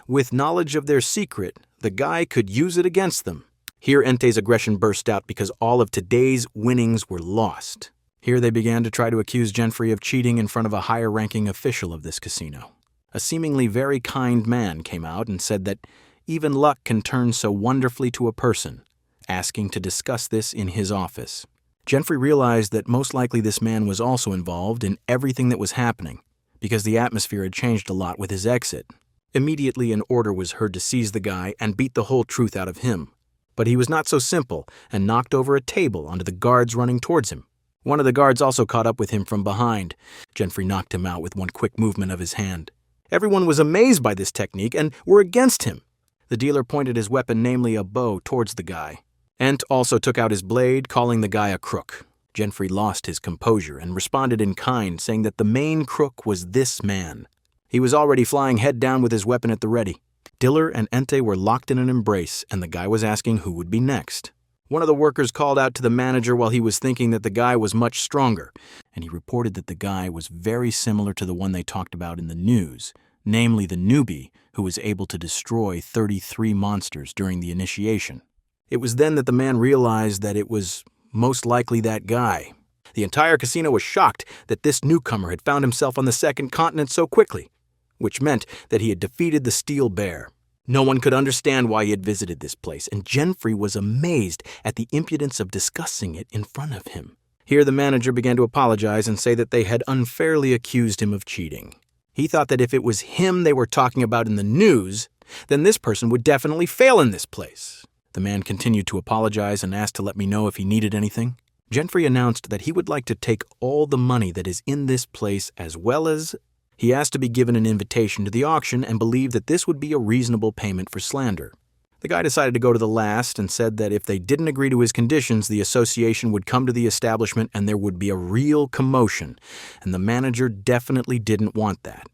with knowledge of their secret, the guy could use it against them. Here, Entei's aggression burst out because all of today's winnings were lost. Here they began to try to accuse Jenfrey of cheating in front of a higher-ranking official of this casino. A seemingly very kind man came out and said that even luck can turn so wonderfully to a person, asking to discuss this in his office. Jenfrey realized that most likely this man was also involved in everything that was happening, because the atmosphere had changed a lot with his exit. Immediately an order was heard to seize the guy and beat the whole truth out of him. But he was not so simple and knocked over a table onto the guards running towards him. One of the guards also caught up with him from behind. Jenfrey knocked him out with one quick movement of his hand. Everyone was amazed by this technique and were against him. The dealer pointed his weapon, namely a bow, towards the guy. Ent also took out his blade, calling the guy a crook. Jenfrey lost his composure and responded in kind, saying that the main crook was this man. He was already flying head down with his weapon at the ready. Diller and Entei were locked in an embrace, and the guy was asking who would be next. One of the workers called out to the manager while he was thinking that the guy was much stronger, and he reported that the guy was very similar to the one they talked about in the news, namely the newbie who was able to destroy 33 monsters during the initiation. It was then that the man realized that it was most likely that guy. The entire casino was shocked that this newcomer had found himself on the second continent so quickly, which meant that he had defeated the Steel Bear. No one could understand why he had visited this place, and Jenfrey was amazed at the impudence of discussing it in front of him. Here the manager began to apologize and say that they had unfairly accused him of cheating. He thought that if it was him they were talking about in the news, then this person would definitely fail in this place. The man continued to apologize and asked to let me know if he needed anything. Jenfrey announced that he would like to take all the money that is in this place, as well as he asked to be given an invitation to the auction and believed that this would be a reasonable payment for slander. The guy decided to go to the last and said that if they didn't agree to his conditions, the association would come to the establishment and there would be a real commotion, and the manager definitely didn't want that.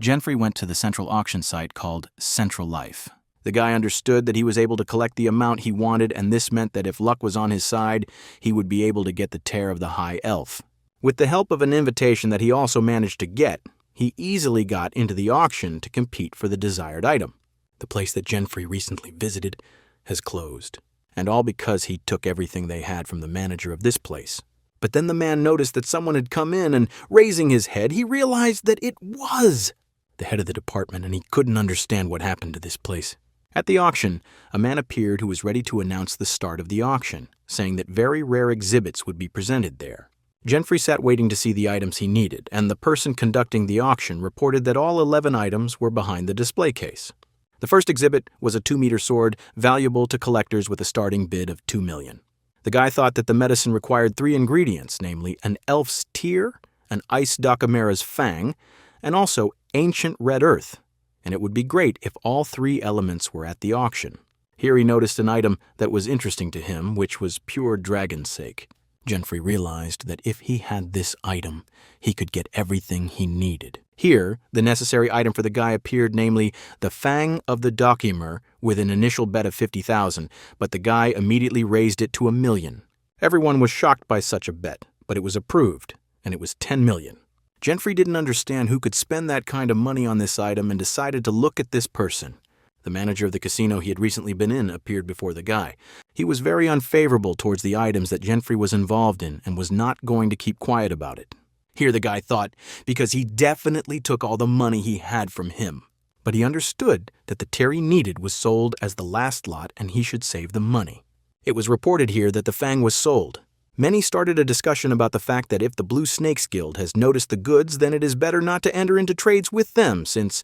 Jenfrey went to the central auction site called Central Life. The guy understood that he was able to collect the amount he wanted, and this meant that if luck was on his side, he would be able to get the tear of the High Elf. With the help of an invitation that he also managed to get, he easily got into the auction to compete for the desired item. The place that Jenfrey recently visited has closed, and all because he took everything they had from the manager of this place. But then the man noticed that someone had come in, and raising his head, he realized that it was the head of the department, and he couldn't understand what happened to this place. At the auction, a man appeared who was ready to announce the start of the auction, saying that very rare exhibits would be presented there. Jenfrey sat waiting to see the items he needed, and the person conducting the auction reported that all 11 items were behind the display case. The first exhibit was a 2-meter sword, valuable to collectors with a starting bid of $2 million. The guy thought that the medicine required 3 ingredients, namely an elf's tear, an ice docamera's fang, and also ancient red earth, and it would be great if all 3 elements were at the auction. Here he noticed an item that was interesting to him, which was pure dragon's sake. Genfrey realized that if he had this item, he could get everything he needed. Here, the necessary item for the guy appeared, namely the fang of the Documer, with an initial bet of 50,000, but the guy immediately raised it to 1 million. Everyone was shocked by such a bet, but it was approved, and it was 10 million. Genfrey didn't understand who could spend that kind of money on this item and decided to look at this person. The manager of the casino he had recently been in appeared before the guy. He was very unfavorable towards the items that Genfrey was involved in and was not going to keep quiet about it. Here the guy thought, because he definitely took all the money he had from him. But he understood that the tear he needed was sold as the last lot and he should save the money. It was reported here that the fang was sold. Many started a discussion about the fact that if the Blue Snakes Guild has noticed the goods, then it is better not to enter into trades with them, since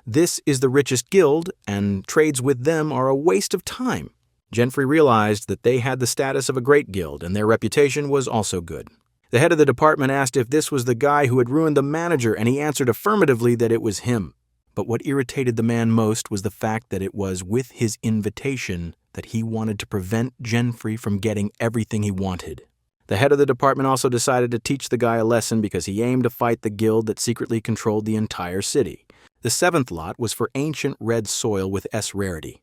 this is the richest guild, and trades with them are a waste of time. Genfrey realized that they had the status of a great guild, and their reputation was also good. The head of the department asked if this was the guy who had ruined the manager, and he answered affirmatively that it was him. But what irritated the man most was the fact that it was with his invitation that he wanted to prevent Genfrey from getting everything he wanted. The head of the department also decided to teach the guy a lesson because he aimed to fight the guild that secretly controlled the entire city. The 7th lot was for ancient red soil with S rarity,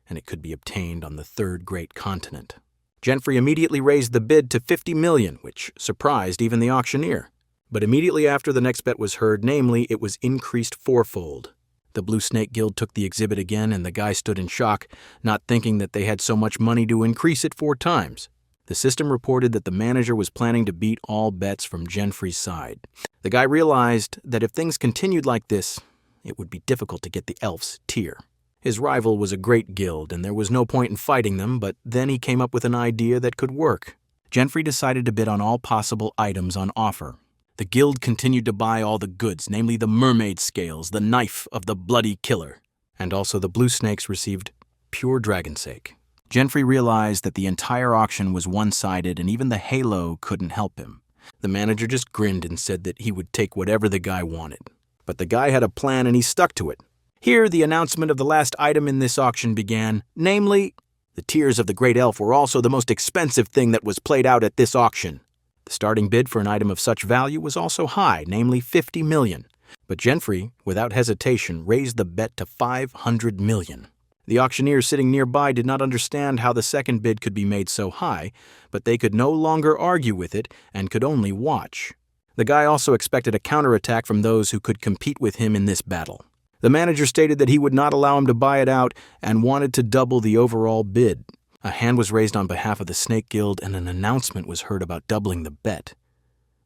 and it could be obtained on the 3rd great continent. Genfrey immediately raised the bid to 50 million, which surprised even the auctioneer. But immediately after the next bet was heard, namely, it was increased 4-fold. The Blue Snake Guild took the exhibit again, and the guy stood in shock, not thinking that they had so much money to increase it 4 times. The system reported that the manager was planning to beat all bets from Genfrey's side. The guy realized that if things continued like this, it would be difficult to get the elf's tear. His rival was a great guild, and there was no point in fighting them, but then he came up with an idea that could work. Genfrey decided to bid on all possible items on offer. The guild continued to buy all the goods, namely the mermaid scales, the knife of the bloody killer, and also the blue snakes received pure dragon's sake. Genfrey realized that the entire auction was one-sided and even the halo couldn't help him. The manager just grinned and said that he would take whatever the guy wanted. But the guy had a plan and he stuck to it. Here, the announcement of the last item in this auction began, namely, the tears of the great elf were also the most expensive thing that was played out at this auction. The starting bid for an item of such value was also high, namely 50 million. But Genfrey, without hesitation, raised the bet to 500 million. The auctioneers sitting nearby did not understand how the second bid could be made so high, but they could no longer argue with it and could only watch. The guy also expected a counterattack from those who could compete with him in this battle. The manager stated that he would not allow him to buy it out and wanted to double the overall bid. A hand was raised on behalf of the Snake Guild and an announcement was heard about doubling the bet.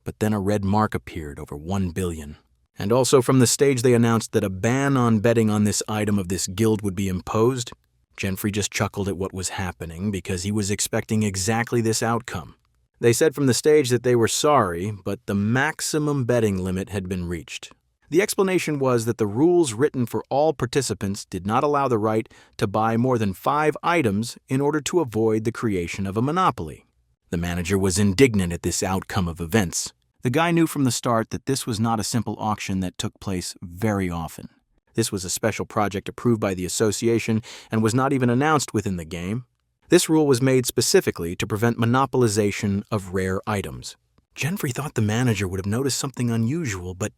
But then a red mark appeared over 1 billion. And also from the stage they announced that a ban on betting on this item of this guild would be imposed. Genfrey just chuckled at what was happening because he was expecting exactly this outcome. They said from the stage that they were sorry, but the maximum betting limit had been reached. The explanation was that the rules written for all participants did not allow the right to buy more than 5 items in order to avoid the creation of a monopoly. The manager was indignant at this outcome of events. The guy knew from the start that this was not a simple auction that took place very often. This was a special project approved by the association and was not even announced within the game. This rule was made specifically to prevent monopolization of rare items. Genfrey thought the manager would have noticed something unusual, but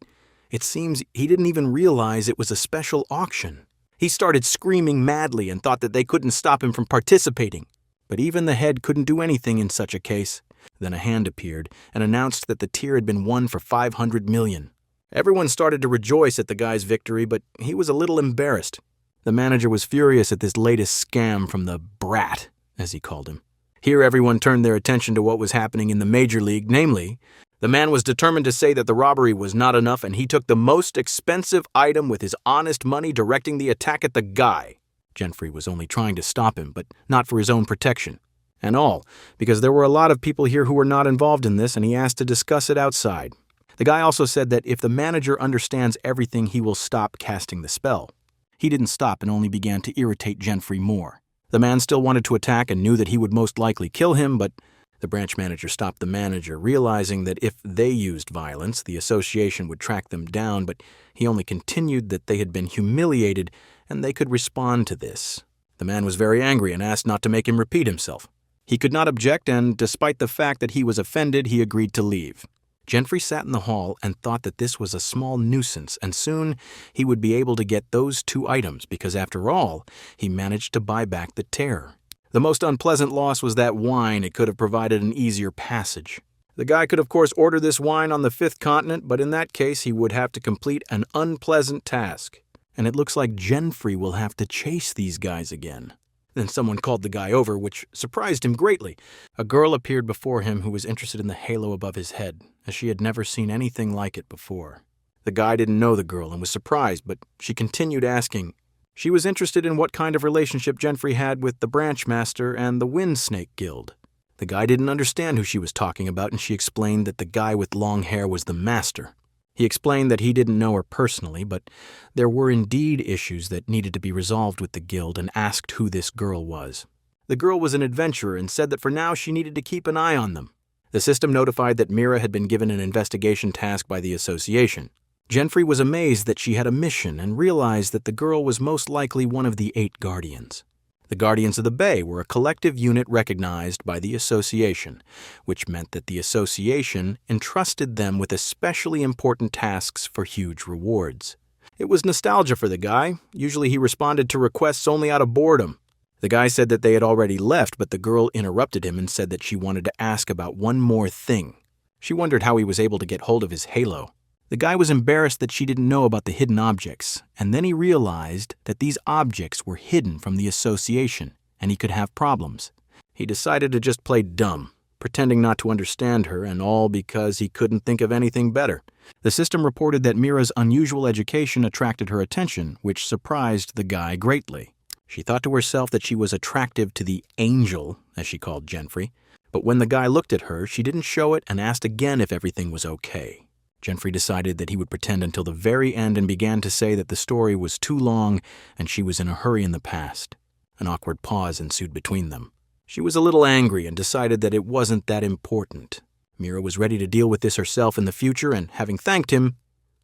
it seems he didn't even realize it was a special auction. He started screaming madly and thought that they couldn't stop him from participating. But even the head couldn't do anything in such a case. Then a hand appeared and announced that the tier had been won for 500 million. Everyone started to rejoice at the guy's victory, but he was a little embarrassed. The manager was furious at this latest scam from the brat, as he called him. Here everyone turned their attention to what was happening in the major league, namely, the man was determined to say that the robbery was not enough and he took the most expensive item with his honest money, directing the attack at the guy. Genfrey was only trying to stop him, but not for his own protection. And all, because there were a lot of people here who were not involved in this and he asked to discuss it outside. The guy also said that if the manager understands everything, he will stop casting the spell. He didn't stop and only began to irritate Genfrey more. The man still wanted to attack and knew that he would most likely kill him, but the branch manager stopped the manager, realizing that if they used violence, the association would track them down, but he only continued that they had been humiliated and they could respond to this. The man was very angry and asked not to make him repeat himself. He could not object, and despite the fact that he was offended, he agreed to leave. Jenfrey sat in the hall and thought that this was a small nuisance, and soon he would be able to get those 2 items because, after all, he managed to buy back the terror. The most unpleasant loss was that wine. It could have provided an easier passage. The guy could, of course, order this wine on the 5th continent, but in that case he would have to complete an unpleasant task. And it looks like Jenfrey will have to chase these guys again. Then someone called the guy over, which surprised him greatly. A girl appeared before him who was interested in the halo above his head, as she had never seen anything like it before. The guy didn't know the girl and was surprised, but she continued asking. She was interested in what kind of relationship Jenfrey had with the branch master and the Wind Snake Guild. The guy didn't understand who she was talking about, and she explained that the guy with long hair was the master. He explained that he didn't know her personally, but there were indeed issues that needed to be resolved with the guild, and asked who this girl was. The girl was an adventurer and said that for now she needed to keep an eye on them. The system notified that Mira had been given an investigation task by the association. Jenfrey was amazed that she had a mission and realized that the girl was most likely one of the 8 guardians. The Guardians of the Bay were a collective unit recognized by the association, which meant that the association entrusted them with especially important tasks for huge rewards. It was nostalgia for the guy. Usually he responded to requests only out of boredom. The guy said that they had already left, but the girl interrupted him and said that she wanted to ask about one more thing. She wondered how he was able to get hold of his halo. The guy was embarrassed that she didn't know about the hidden objects, and then he realized that these objects were hidden from the association, and he could have problems. He decided to just play dumb, pretending not to understand her, and all because he couldn't think of anything better. The system reported that Mira's unusual education attracted her attention, which surprised the guy greatly. She thought to herself that she was attractive to the angel, as she called Jenfrey, but when the guy looked at her, she didn't show it and asked again if everything was okay. Jenfrey decided that he would pretend until the very end and began to say that the story was too long and she was in a hurry in the past. An awkward pause ensued between them. She was a little angry and decided that it wasn't that important. Mira was ready to deal with this herself in the future and, having thanked him,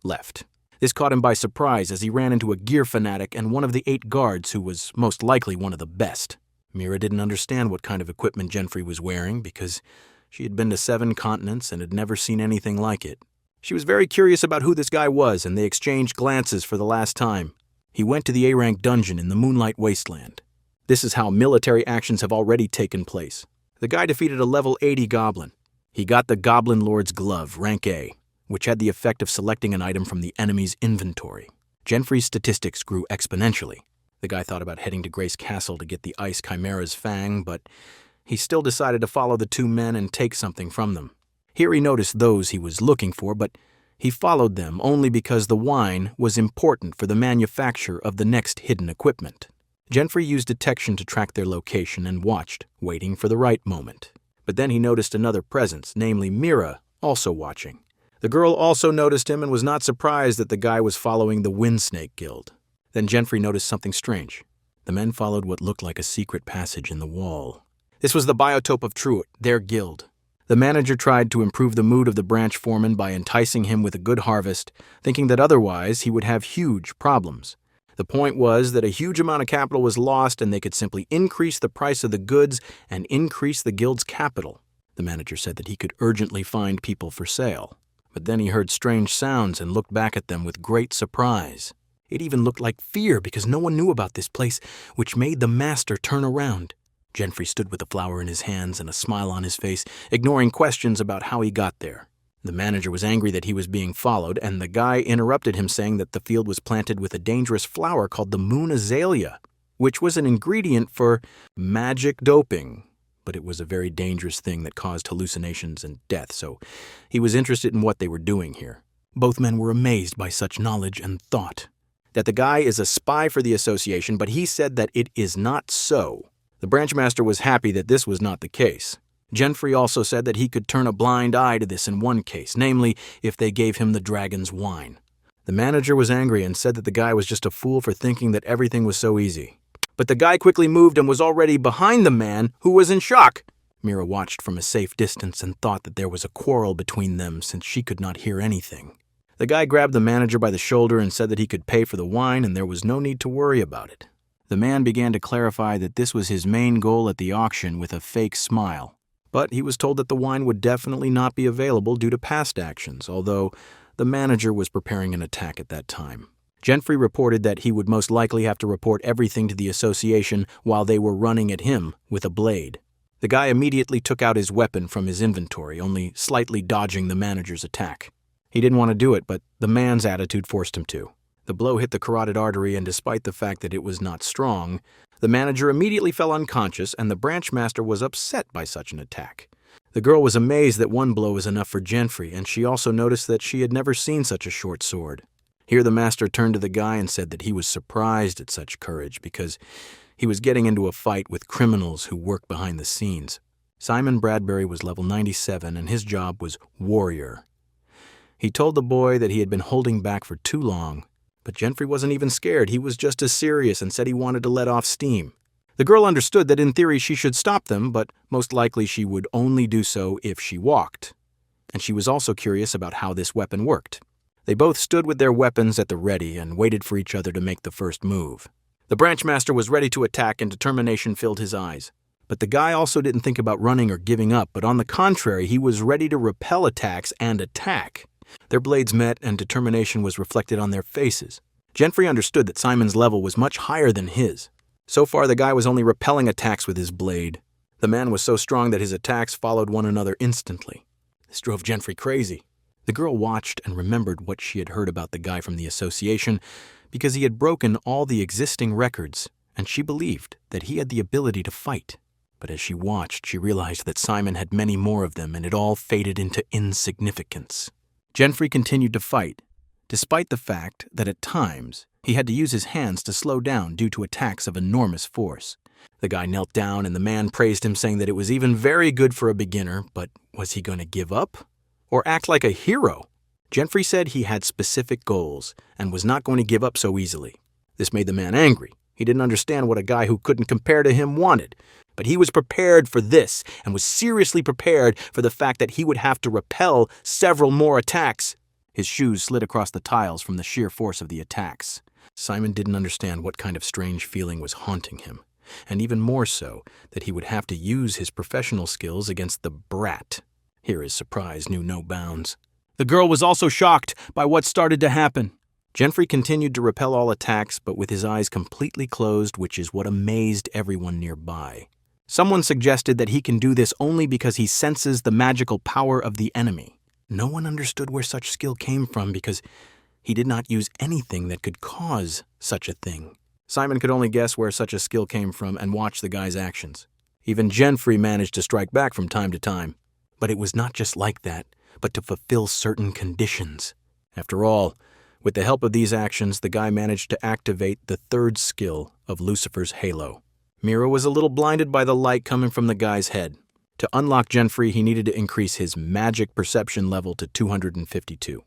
left. This caught him by surprise as he ran into a gear fanatic and one of the 8 guards who was most likely one of the best. Mira didn't understand what kind of equipment Jenfrey was wearing because she had been to 7 continents and had never seen anything like it. She was very curious about who this guy was, and they exchanged glances for the last time. He went to the A-rank dungeon in the Moonlight Wasteland. This is how military actions have already taken place. The guy defeated a level 80 goblin. He got the Goblin Lord's Glove, rank A, which had the effect of selecting an item from the enemy's inventory. Jenfrey's statistics grew exponentially. The guy thought about heading to Grace Castle to get the Ice Chimera's Fang, but he still decided to follow the 2 men and take something from them. Here he noticed those he was looking for, but he followed them only because the wine was important for the manufacture of the next hidden equipment. Jenfrey used detection to track their location and watched, waiting for the right moment. But then he noticed another presence, namely Mira, also watching. The girl also noticed him and was not surprised that the guy was following the Wind Snake Guild. Then Jenfrey noticed something strange. The men followed what looked like a secret passage in the wall. This was the biotope of Truett, their guild. The manager tried to improve the mood of the branch foreman by enticing him with a good harvest, thinking that otherwise he would have huge problems. The point was that a huge amount of capital was lost and they could simply increase the price of the goods and increase the guild's capital. The manager said that he could urgently find people for sale. But then he heard strange sounds and looked back at them with great surprise. It even looked like fear because no one knew about this place, which made the master turn around. Jenfrey stood with a flower in his hands and a smile on his face, ignoring questions about how he got there. The manager was angry that he was being followed, and the guy interrupted him saying that the field was planted with a dangerous flower called the moon azalea, which was an ingredient for magic doping. But it was a very dangerous thing that caused hallucinations and death, so he was interested in what they were doing here. Both men were amazed by such knowledge and thought that the guy is a spy for the association, but he said that it is not so. The branchmaster was happy that this was not the case. Jenfrey also said that he could turn a blind eye to this in one case, namely if they gave him the dragon's wine. The manager was angry and said that the guy was just a fool for thinking that everything was so easy. but the guy quickly moved and was already behind the man, who was in shock. Mira watched from a safe distance and thought that there was a quarrel between them since she could not hear anything. The guy grabbed the manager by the shoulder and said that he could pay for the wine and there was no need to worry about it. The man began to clarify that this was his main goal at the auction with a fake smile, but he was told that the wine would definitely not be available due to past actions, although the manager was preparing an attack at that time. Gentry reported that he would most likely have to report everything to the association while they were running at him with a blade. The guy immediately took out his weapon from his inventory, only slightly dodging the manager's attack. He didn't want to do it, but the man's attitude forced him to. The blow hit the carotid artery, and despite the fact that it was not strong, the manager immediately fell unconscious, and the branch master was upset by such an attack. The girl was amazed that one blow was enough for Gentry, and she also noticed that she had never seen such a short sword. Here the master turned to the guy and said that he was surprised at such courage because he was getting into a fight with criminals who worked behind the scenes. Simon Bradbury was level 97, and his job was warrior. He told the boy that he had been holding back for too long, but Gentry wasn't even scared. He was just as serious and said he wanted to let off steam. The girl understood that in theory she should stop them, but most likely she would only do so if she walked. And she was also curious about how this weapon worked. They both stood with their weapons at the ready and waited for each other to make the first move. The branch master was ready to attack and determination filled his eyes. But the guy also didn't think about running or giving up, but on the contrary, he was ready to repel attacks and attack. Their blades met, and determination was reflected on their faces. Gentry understood that Simon's level was much higher than his. So far, the guy was only repelling attacks with his blade. The man was so strong that his attacks followed one another instantly. This drove Gentry crazy. The girl watched and remembered what she had heard about the guy from the association because he had broken all the existing records, and she believed that he had the ability to fight. But as she watched, she realized that Simon had many more of them, and it all faded into insignificance. Gentry continued to fight, despite the fact that at times he had to use his hands to slow down due to attacks of enormous force. The guy knelt down and the man praised him, saying that it was even very good for a beginner, but was he going to give up? Or act like a hero? Gentry said he had specific goals and was not going to give up so easily. This made the man angry. He didn't understand what a guy who couldn't compare to him wanted. But he was prepared for this and was seriously prepared for the fact that he would have to repel several more attacks. His shoes slid across the tiles from the sheer force of the attacks. Simon didn't understand what kind of strange feeling was haunting him, and even more so, that he would have to use his professional skills against the brat. Here his surprise knew no bounds. The girl was also shocked by what started to happen. Gentry continued to repel all attacks, but with his eyes completely closed, which is what amazed everyone nearby. Someone suggested that he can do this only because he senses the magical power of the enemy. No one understood where such skill came from because he did not use anything that could cause such a thing. Simon could only guess where such a skill came from and watch the guy's actions. Even Gentry managed to strike back from time to time. But it was not just like that, but to fulfill certain conditions. After all, with the help of these actions, the guy managed to activate the third skill of Lucifer's halo. Mira was a little blinded by the light coming from the guy's head. To unlock Gentry, he needed to increase his magic perception level to 252.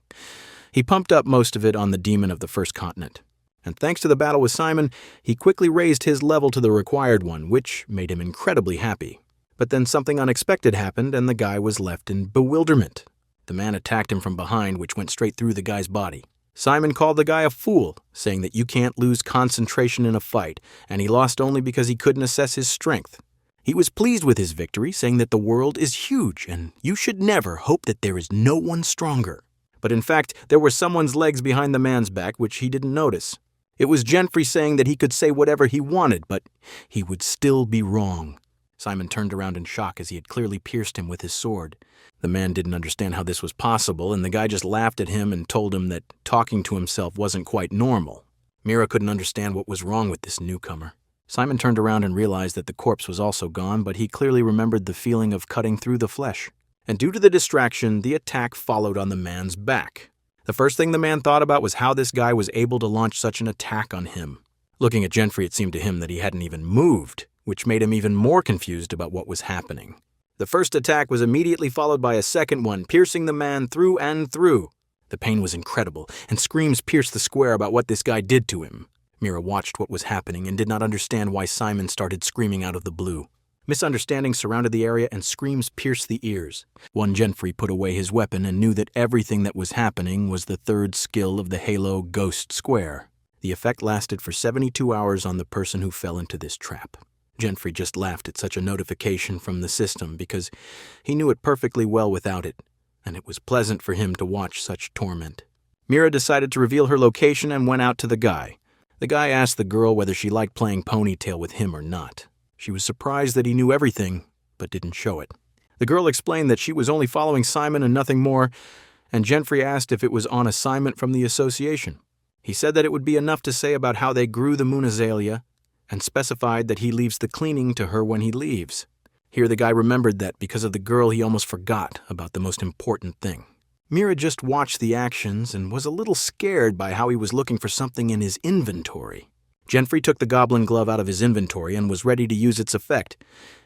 He pumped up most of it on the demon of the first continent. And thanks to the battle with Simon, he quickly raised his level to the required one, which made him incredibly happy. But then something unexpected happened, and the guy was left in bewilderment. The man attacked him from behind, which went straight through the guy's body. Simon called the guy a fool, saying that you can't lose concentration in a fight, and he lost only because he couldn't assess his strength. He was pleased with his victory, saying that the world is huge, and you should never hope that there is no one stronger. But in fact, there were someone's legs behind the man's back, which he didn't notice. It was Gentry saying that he could say whatever he wanted, but he would still be wrong. Simon turned around in shock as he had clearly pierced him with his sword. The man didn't understand how this was possible, and the guy just laughed at him and told him that talking to himself wasn't quite normal. Mira couldn't understand what was wrong with this newcomer. Simon turned around and realized that the corpse was also gone, but he clearly remembered the feeling of cutting through the flesh. And due to the distraction, the attack followed on the man's back. The first thing the man thought about was how this guy was able to launch such an attack on him. Looking at Gentry, it seemed to him that he hadn't even moved, which made him even more confused about what was happening. The first attack was immediately followed by a second one, piercing the man through and through. The pain was incredible, and screams pierced the square about what this guy did to him. Mira watched what was happening and did not understand why Simon started screaming out of the blue. Misunderstandings surrounded the area and screams pierced the ears. One Genfrey put away his weapon and knew that everything that was happening was the third skill of the Halo Ghost Square. The effect lasted for 72 hours on the person who fell into this trap. Genfrey just laughed at such a notification from the system because he knew it perfectly well without it, and it was pleasant for him to watch such torment. Mira decided to reveal her location and went out to the guy. The guy asked the girl whether she liked playing ponytail with him or not. She was surprised that he knew everything, but didn't show it. The girl explained that she was only following Simon and nothing more, and Genfrey asked if it was on assignment from the association. He said that it would be enough to say about how they grew the moon azalea, and specified that he leaves the cleaning to her when he leaves. Here the guy remembered that because of the girl he almost forgot about the most important thing. Mira just watched the actions and was a little scared by how he was looking for something in his inventory. Genfrey took the goblin glove out of his inventory and was ready to use its effect.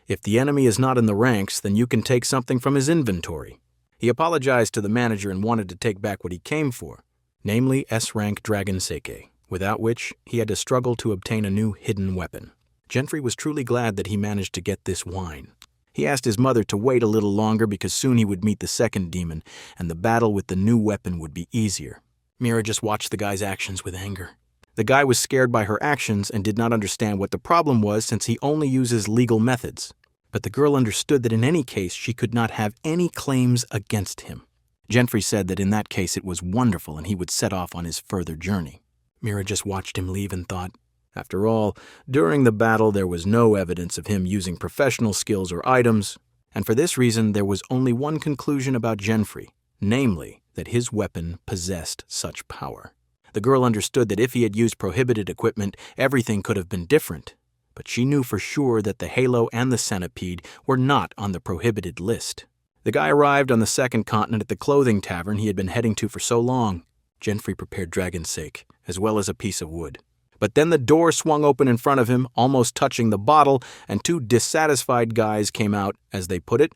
If the enemy is not in the ranks, then you can take something from his inventory. He apologized to the manager and wanted to take back what he came for, namely S-rank Dragon Seke, without which he had to struggle to obtain a new hidden weapon. Genfrey was truly glad that he managed to get this wine. He asked his mother to wait a little longer because soon he would meet the second demon, and the battle with the new weapon would be easier. Mira just watched the guy's actions with anger. The guy was scared by her actions and did not understand what the problem was since he only uses legal methods. But the girl understood that in any case she could not have any claims against him. Genfrey said that in that case it was wonderful and he would set off on his further journey. Mira just watched him leave and thought, after all, during the battle there was no evidence of him using professional skills or items, and for this reason there was only one conclusion about Genfrey, namely that his weapon possessed such power. The girl understood that if he had used prohibited equipment, everything could have been different, but she knew for sure that the Halo and the Centipede were not on the prohibited list. The guy arrived on the second continent at the clothing tavern he had been heading to for so long. Genfrey prepared Dragon's Sake, as well as a piece of wood. But then the door swung open in front of him, almost touching the bottle, and two dissatisfied guys came out, as they put it,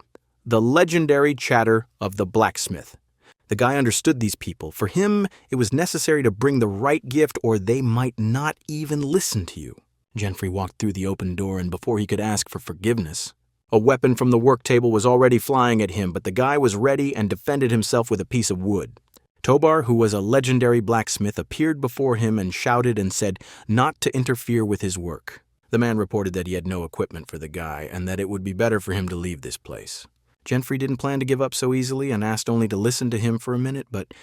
the legendary chatter of the blacksmith. The guy understood these people. For him, it was necessary to bring the right gift or they might not even listen to you. Genfrey walked through the open door, and before he could ask for forgiveness, a weapon from the work table was already flying at him, but the guy was ready and defended himself with a piece of wood. Tobar, who was a legendary blacksmith, appeared before him and shouted and said not to interfere with his work. The man reported that he had no equipment for the guy and that it would be better for him to leave this place. Genfrey didn't plan to give up so easily and asked only to listen to him for a minute, but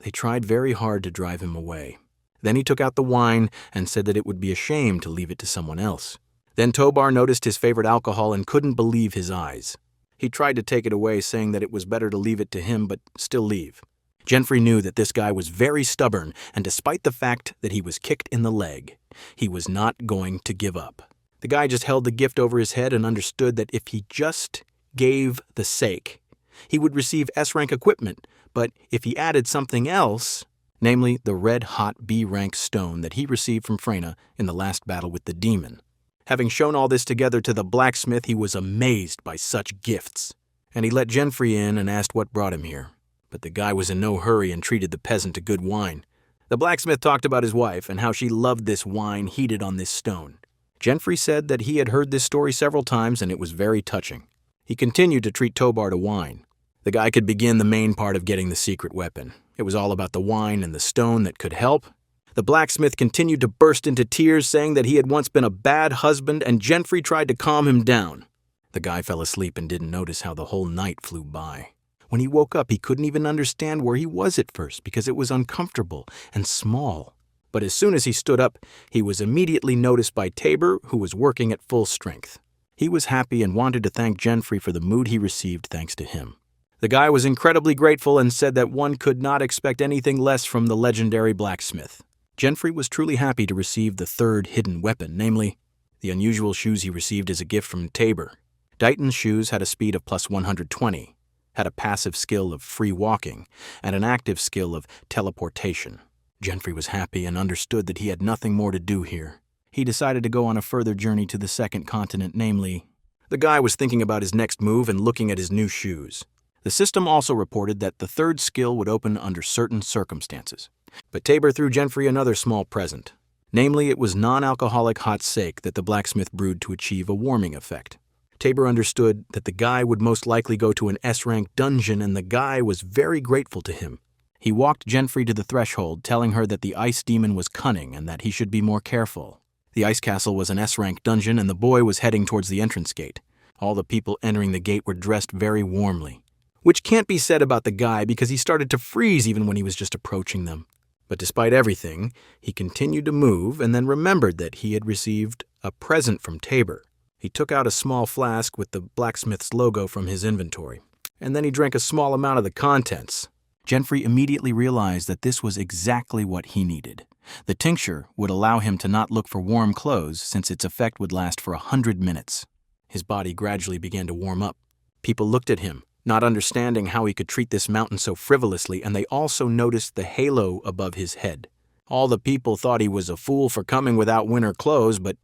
they tried very hard to drive him away. Then he took out the wine and said that it would be a shame to leave it to someone else. Then Tobar noticed his favorite alcohol and couldn't believe his eyes. He tried to take it away, saying that it was better to leave it to him, but still leave. Genfrey knew that this guy was very stubborn, and despite the fact that he was kicked in the leg, he was not going to give up. The guy just held the gift over his head and understood that if he just gave the sake, he would receive S-rank equipment, but if he added something else, namely the red-hot B-rank stone that he received from Freyna in the last battle with the demon. Having shown all this together to the blacksmith, he was amazed by such gifts, and he let Genfrey in and asked what brought him here. But the guy was in no hurry and treated the peasant to good wine. The blacksmith talked about his wife and how she loved this wine heated on this stone. Genfrey said that he had heard this story several times and it was very touching. He continued to treat Tobar to wine. The guy could begin the main part of getting the secret weapon. It was all about the wine and the stone that could help. The blacksmith continued to burst into tears, saying that he had once been a bad husband, and Genfrey tried to calm him down. The guy fell asleep and didn't notice how the whole night flew by. When he woke up, he couldn't even understand where he was at first because it was uncomfortable and small. But as soon as he stood up, he was immediately noticed by Tabor, who was working at full strength. He was happy and wanted to thank Genfrey for the mood he received thanks to him. The guy was incredibly grateful and said that one could not expect anything less from the legendary blacksmith. Genfrey was truly happy to receive the third hidden weapon, namely, the unusual shoes he received as a gift from Tabor. Dighton's shoes had a speed of plus 120, had a passive skill of free walking, and an active skill of teleportation. Genfrey was happy and understood that he had nothing more to do here. He decided to go on a further journey to the second continent, namely, the guy was thinking about his next move and looking at his new shoes. The system also reported that the third skill would open under certain circumstances. But Tabor threw Genfrey another small present. Namely, it was non-alcoholic hot sake that the blacksmith brewed to achieve a warming effect. Tabor understood that the guy would most likely go to an S-rank dungeon, and the guy was very grateful to him. He walked Jenfrey to the threshold, telling her that the ice demon was cunning and that he should be more careful. The ice castle was an S-rank dungeon, and the boy was heading towards the entrance gate. All the people entering the gate were dressed very warmly, which can't be said about the guy because he started to freeze even when he was just approaching them. But despite everything, he continued to move and then remembered that he had received a present from Tabor. He took out a small flask with the blacksmith's logo from his inventory, and then he drank a small amount of the contents. Jenfrey immediately realized that this was exactly what he needed. The tincture would allow him to not look for warm clothes since its effect would last for 100 minutes. His body gradually began to warm up. People looked at him, not understanding how he could treat this mountain so frivolously, and they also noticed the halo above his head. All the people thought he was a fool for coming without winter clothes, but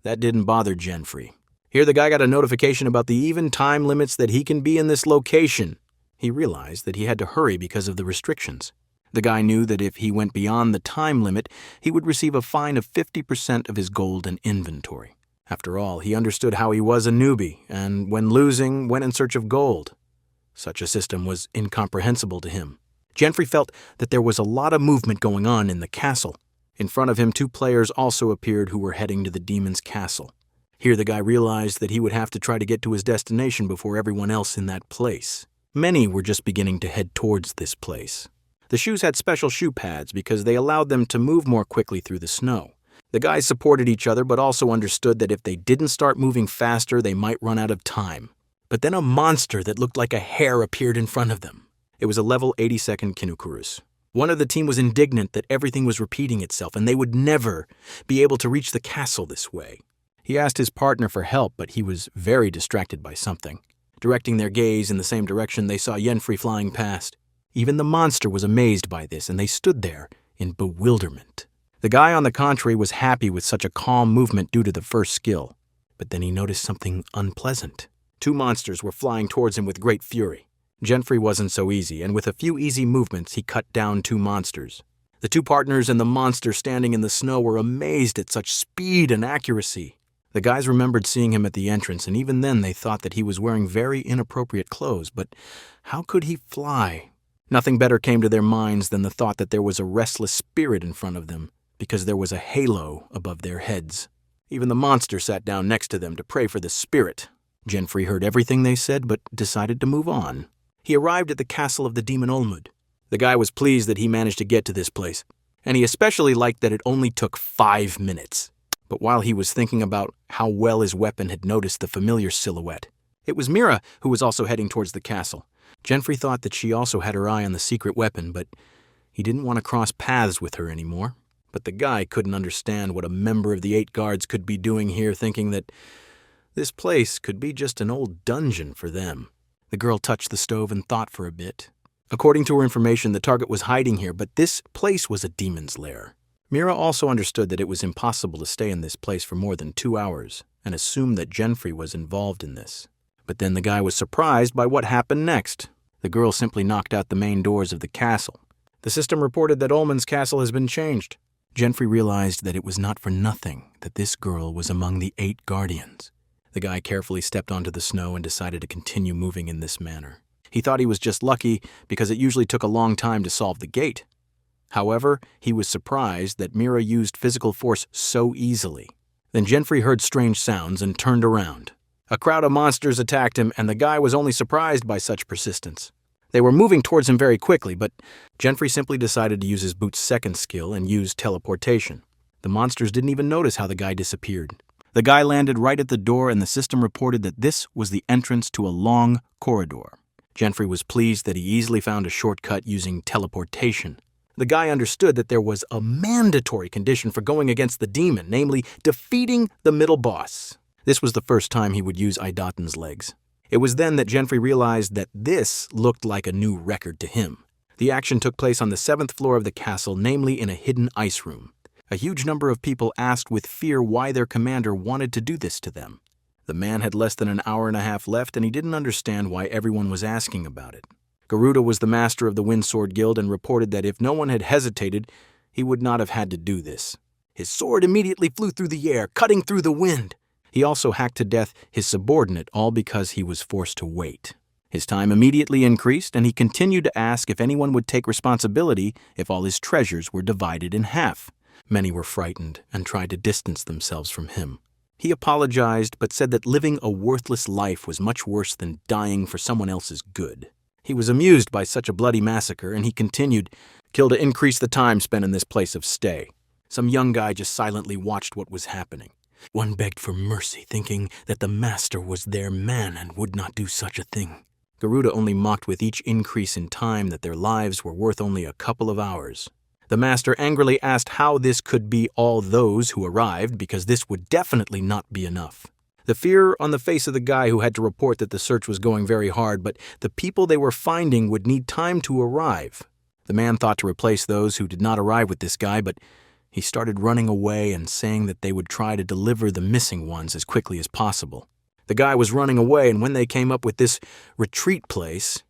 that didn't bother Jenfrey. Here the guy got a notification about the even time limits that he can be in this location. He realized that he had to hurry because of the restrictions. The guy knew that if he went beyond the time limit, he would receive a fine of 50% of his gold and inventory. After all, he understood how he was a newbie, and when losing, went in search of gold. Such a system was incomprehensible to him. Jenfrey felt that there was a lot of movement going on in the castle. In front of him, 2 players also appeared who were heading to the demon's castle. Here the guy realized that he would have to try to get to his destination before everyone else in that place. Many were just beginning to head towards this place. The shoes had special shoe pads because they allowed them to move more quickly through the snow. The guys supported each other but also understood that if they didn't start moving faster, they might run out of time. But then a monster that looked like a hare appeared in front of them. It was a level 82nd Kinukurus. One of the team was indignant that everything was repeating itself and they would never be able to reach the castle this way. He asked his partner for help, but he was very distracted by something. Directing their gaze in the same direction, they saw Jenfrey flying past. Even the monster was amazed by this, and they stood there in bewilderment. The guy, on the contrary, was happy with such a calm movement due to the first skill. But then he noticed something unpleasant. 2 monsters were flying towards him with great fury. Jenfrey wasn't so easy, and with a few easy movements, he cut down 2 monsters. The 2 partners and the monster standing in the snow were amazed at such speed and accuracy. The guys remembered seeing him at the entrance, and even then they thought that he was wearing very inappropriate clothes, but how could he fly? Nothing better came to their minds than the thought that there was a restless spirit in front of them, because there was a halo above their heads. Even the monster sat down next to them to pray for the spirit. Jenfrey heard everything they said, but decided to move on. He arrived at the castle of the demon Olmud. The guy was pleased that he managed to get to this place, and he especially liked that it only took 5 minutes. But while he was thinking about how well his weapon had noticed the familiar silhouette, it was Mira who was also heading towards the castle. Jenfrey thought that she also had her eye on the secret weapon, but he didn't want to cross paths with her anymore. But the guy couldn't understand what a member of the 8 guards could be doing here, thinking that this place could be just an old dungeon for them. The girl touched the stove and thought for a bit. According to her information, the target was hiding here, but this place was a demon's lair. Mira also understood that it was impossible to stay in this place for more than 2 hours, and assumed that Jenfrey was involved in this. But then the guy was surprised by what happened next. The girl simply knocked out the main doors of the castle. The system reported that Ullman's castle has been changed. Jenfrey realized that it was not for nothing that this girl was among the 8 guardians. The guy carefully stepped onto the snow and decided to continue moving in this manner. He thought he was just lucky because it usually took a long time to solve the gate. However, he was surprised that Mira used physical force so easily. Then Jenfrey heard strange sounds and turned around. A crowd of monsters attacked him, and the guy was only surprised by such persistence. They were moving towards him very quickly, but Jenfrey simply decided to use his boot's second skill and use teleportation. The monsters didn't even notice how the guy disappeared. The guy landed right at the door, and the system reported that this was the entrance to a long corridor. Jenfrey was pleased that he easily found a shortcut using teleportation. The guy understood that there was a mandatory condition for going against the demon, namely defeating the middle boss. This was the first time he would use Idotan's legs. It was then that Jenfrey realized that this looked like a new record to him. The action took place on the 7th floor of the castle, namely in a hidden ice room. A huge number of people asked with fear why their commander wanted to do this to them. The man had less than an hour and a half left, and he didn't understand why everyone was asking about it. Garuda was the master of the Windsword Guild and reported that if no one had hesitated, he would not have had to do this. His sword immediately flew through the air, cutting through the wind. He also hacked to death his subordinate, all because he was forced to wait. His time immediately increased, and he continued to ask if anyone would take responsibility if all his treasures were divided in half. Many were frightened and tried to distance themselves from him. He apologized, but said that living a worthless life was much worse than dying for someone else's good. He was amused by such a bloody massacre, and he continued, "Kill to increase the time spent in this place of stay." Some young guy just silently watched what was happening. One begged for mercy, thinking that the master was their man and would not do such a thing. Garuda only mocked with each increase in time that their lives were worth only a couple of hours. The master angrily asked how this could be all those who arrived, because this would definitely not be enough. The fear on the face of the guy who had to report that the search was going very hard, but the people they were finding would need time to arrive. The man thought to replace those who did not arrive with this guy, but he started running away and saying that they would try to deliver the missing ones as quickly as possible. The guy was running away, and when they came up with this retreat place,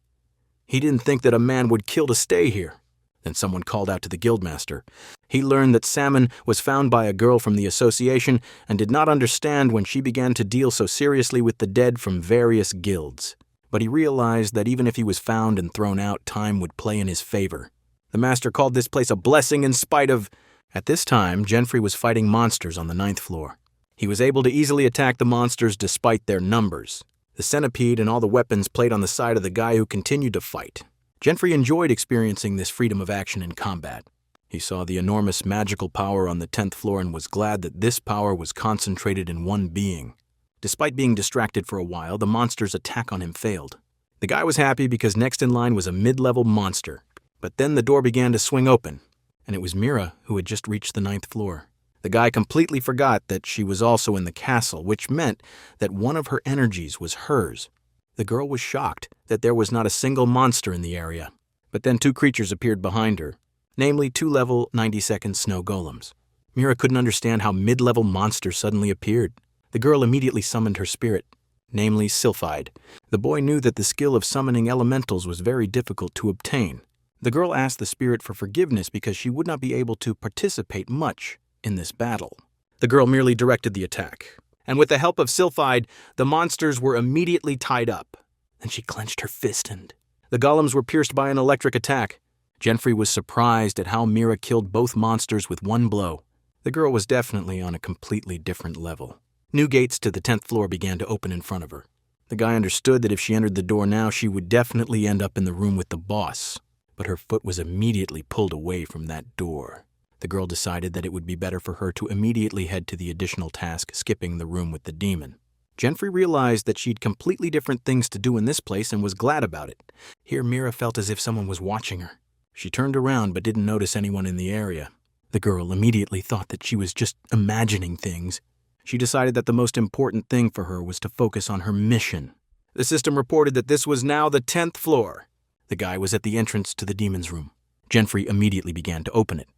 he didn't think that a man would kill to stay here. Then someone called out to the guildmaster. He learned that Salmon was found by a girl from the association and did not understand when she began to deal so seriously with the dead from various guilds. But he realized that even if he was found and thrown out, time would play in his favor. The master called this place a blessing in spite of... At this time, Genfrey was fighting monsters on the 9th floor. He was able to easily attack the monsters despite their numbers. The centipede and all the weapons played on the side of the guy who continued to fight. Genfrey enjoyed experiencing this freedom of action in combat. He saw the enormous magical power on the 10th floor and was glad that this power was concentrated in one being. Despite being distracted for a while, the monster's attack on him failed. The guy was happy because next in line was a mid-level monster. But then the door began to swing open, and it was Mira who had just reached the 9th floor. The guy completely forgot that she was also in the castle, which meant that one of her energies was hers. The girl was shocked that there was not a single monster in the area. But then 2 creatures appeared behind her, namely 2-level 90-second snow golems. Mira couldn't understand how mid-level monsters suddenly appeared. The girl immediately summoned her spirit, namely Sylphide. The boy knew that the skill of summoning elementals was very difficult to obtain. The girl asked the spirit for forgiveness because she would not be able to participate much in this battle. The girl merely directed the attack, and with the help of Sylphide, the monsters were immediately tied up. Then she clenched her fist and the golems were pierced by an electric attack. Genfrey was surprised at how Mira killed both monsters with one blow. The girl was definitely on a completely different level. New gates to the 10th floor began to open in front of her. The guy understood that if she entered the door now, she would definitely end up in the room with the boss, but her foot was immediately pulled away from that door. The girl decided that it would be better for her to immediately head to the additional task, skipping the room with the demon. Genfrey realized that she'd completely different things to do in this place and was glad about it. Here Mira felt as if someone was watching her. She turned around but didn't notice anyone in the area. The girl immediately thought that she was just imagining things. She decided that the most important thing for her was to focus on her mission. The system reported that this was now the 10th floor. The guy was at the entrance to the demon's room. Genfrey immediately began to open it.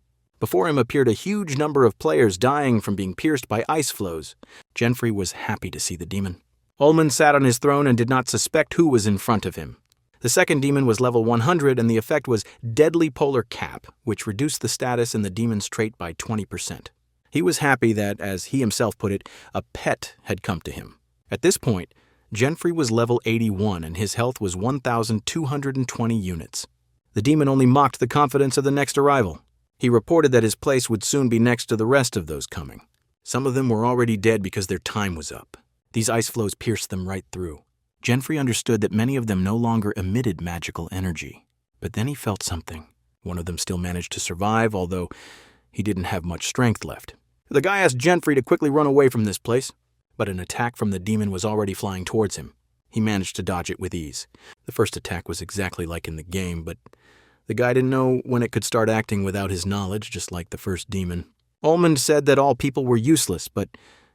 Before him appeared a huge number of players dying from being pierced by ice flows. Genfrey was happy to see the demon. Ullman sat on his throne and did not suspect who was in front of him. The second demon was level 100, and the effect was Deadly Polar Cap, which reduced the status in the demon's trait by 20%. He was happy that, as he himself put it, a pet had come to him. At this point, Genfrey was level 81, and his health was 1,220 units. The demon only mocked the confidence of the next arrival. He reported that his place would soon be next to the rest of those coming. Some of them were already dead because their time was up. These ice flows pierced them right through. Genfrey understood that many of them no longer emitted magical energy. But then he felt something. One of them still managed to survive, although he didn't have much strength left. The guy asked Genfrey to quickly run away from this place, but an attack from the demon was already flying towards him. He managed to dodge it with ease. The first attack was exactly like in the game, but the guy didn't know when it could start acting without his knowledge, just like the first demon. Ullman said that all people were useless, but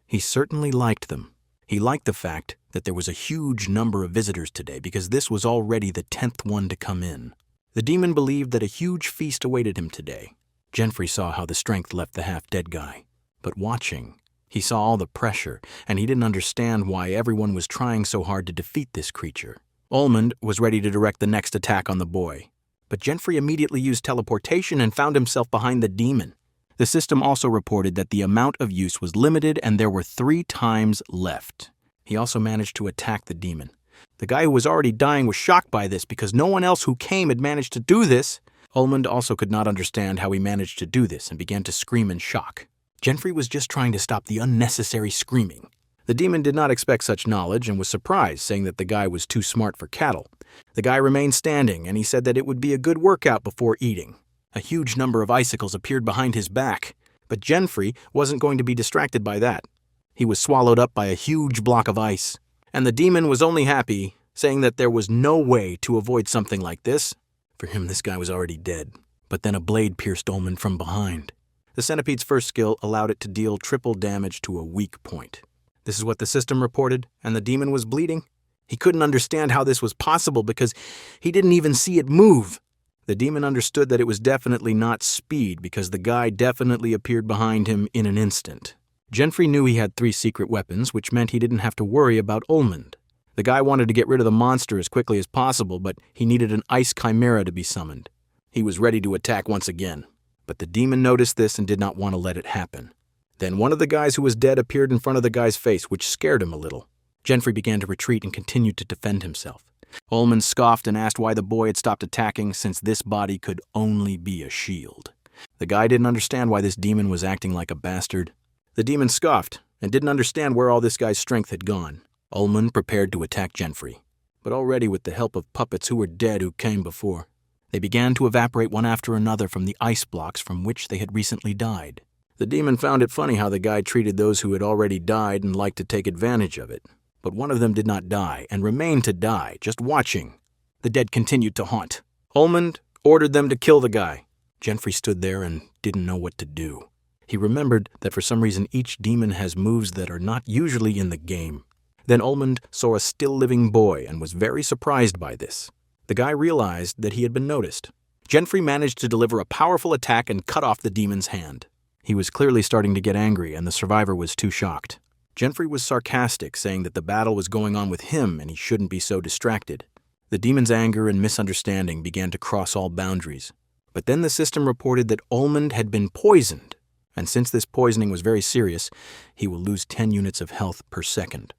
he certainly liked them. He liked the fact that there was a huge number of visitors today because this was already the 10th one to come in. The demon believed that a huge feast awaited him today. Genfrey saw how the strength left the half-dead guy. But watching, he saw all the pressure, and he didn't understand why everyone was trying so hard to defeat this creature. Ullman was ready to direct the next attack on the boy. But Genfrey immediately used teleportation and found himself behind the demon. The system also reported that the amount of use was limited and there were 3 times left. He also managed to attack the demon. The guy who was already dying was shocked by this because no one else who came had managed to do this. Ullmund also could not understand how he managed to do this and began to scream in shock. Jenfrey was just trying to stop the unnecessary screaming. The demon did not expect such knowledge and was surprised, saying that the guy was too smart for cattle. The guy remained standing, and he said that it would be a good workout before eating. A huge number of icicles appeared behind his back, but Jenfrey wasn't going to be distracted by that. He was swallowed up by a huge block of ice, and the demon was only happy, saying that there was no way to avoid something like this. For him, this guy was already dead. But then a blade pierced Ullmund from behind. The centipede's first skill allowed it to deal triple damage to a weak point. This is what the system reported, and the demon was bleeding. He couldn't understand how this was possible because he didn't even see it move. The demon understood that it was definitely not speed because the guy definitely appeared behind him in an instant. Jenfrey knew he had 3 secret weapons, which meant he didn't have to worry about Ullmund. The guy wanted to get rid of the monster as quickly as possible, but he needed an ice chimera to be summoned. He was ready to attack once again, but the demon noticed this and did not want to let it happen. Then one of the guys who was dead appeared in front of the guy's face, which scared him a little. Jenfrey began to retreat and continued to defend himself. Ullmund scoffed and asked why the boy had stopped attacking, since this body could only be a shield. The guy didn't understand why this demon was acting like a bastard. The demon scoffed and didn't understand where all this guy's strength had gone. Ullmund prepared to attack Jenfrey, but already with the help of puppets who were dead who came before. They began to evaporate one after another from the ice blocks from which they had recently died. The demon found it funny how the guy treated those who had already died and liked to take advantage of it. But one of them did not die and remained to die, just watching. The dead continued to haunt. Ullmund ordered them to kill the guy. Jenfrey stood there and didn't know what to do. He remembered that for some reason each demon has moves that are not usually in the game. Then Ullmund saw a still-living boy and was very surprised by this. The guy realized that he had been noticed. Jenfrey managed to deliver a powerful attack and cut off the demon's hand. He was clearly starting to get angry, and the survivor was too shocked. Jenfrey was sarcastic, saying that the battle was going on with him and he shouldn't be so distracted. The demon's anger and misunderstanding began to cross all boundaries. But then the system reported that Ullmund had been poisoned, and since this poisoning was very serious, he will lose 10 units of health per second.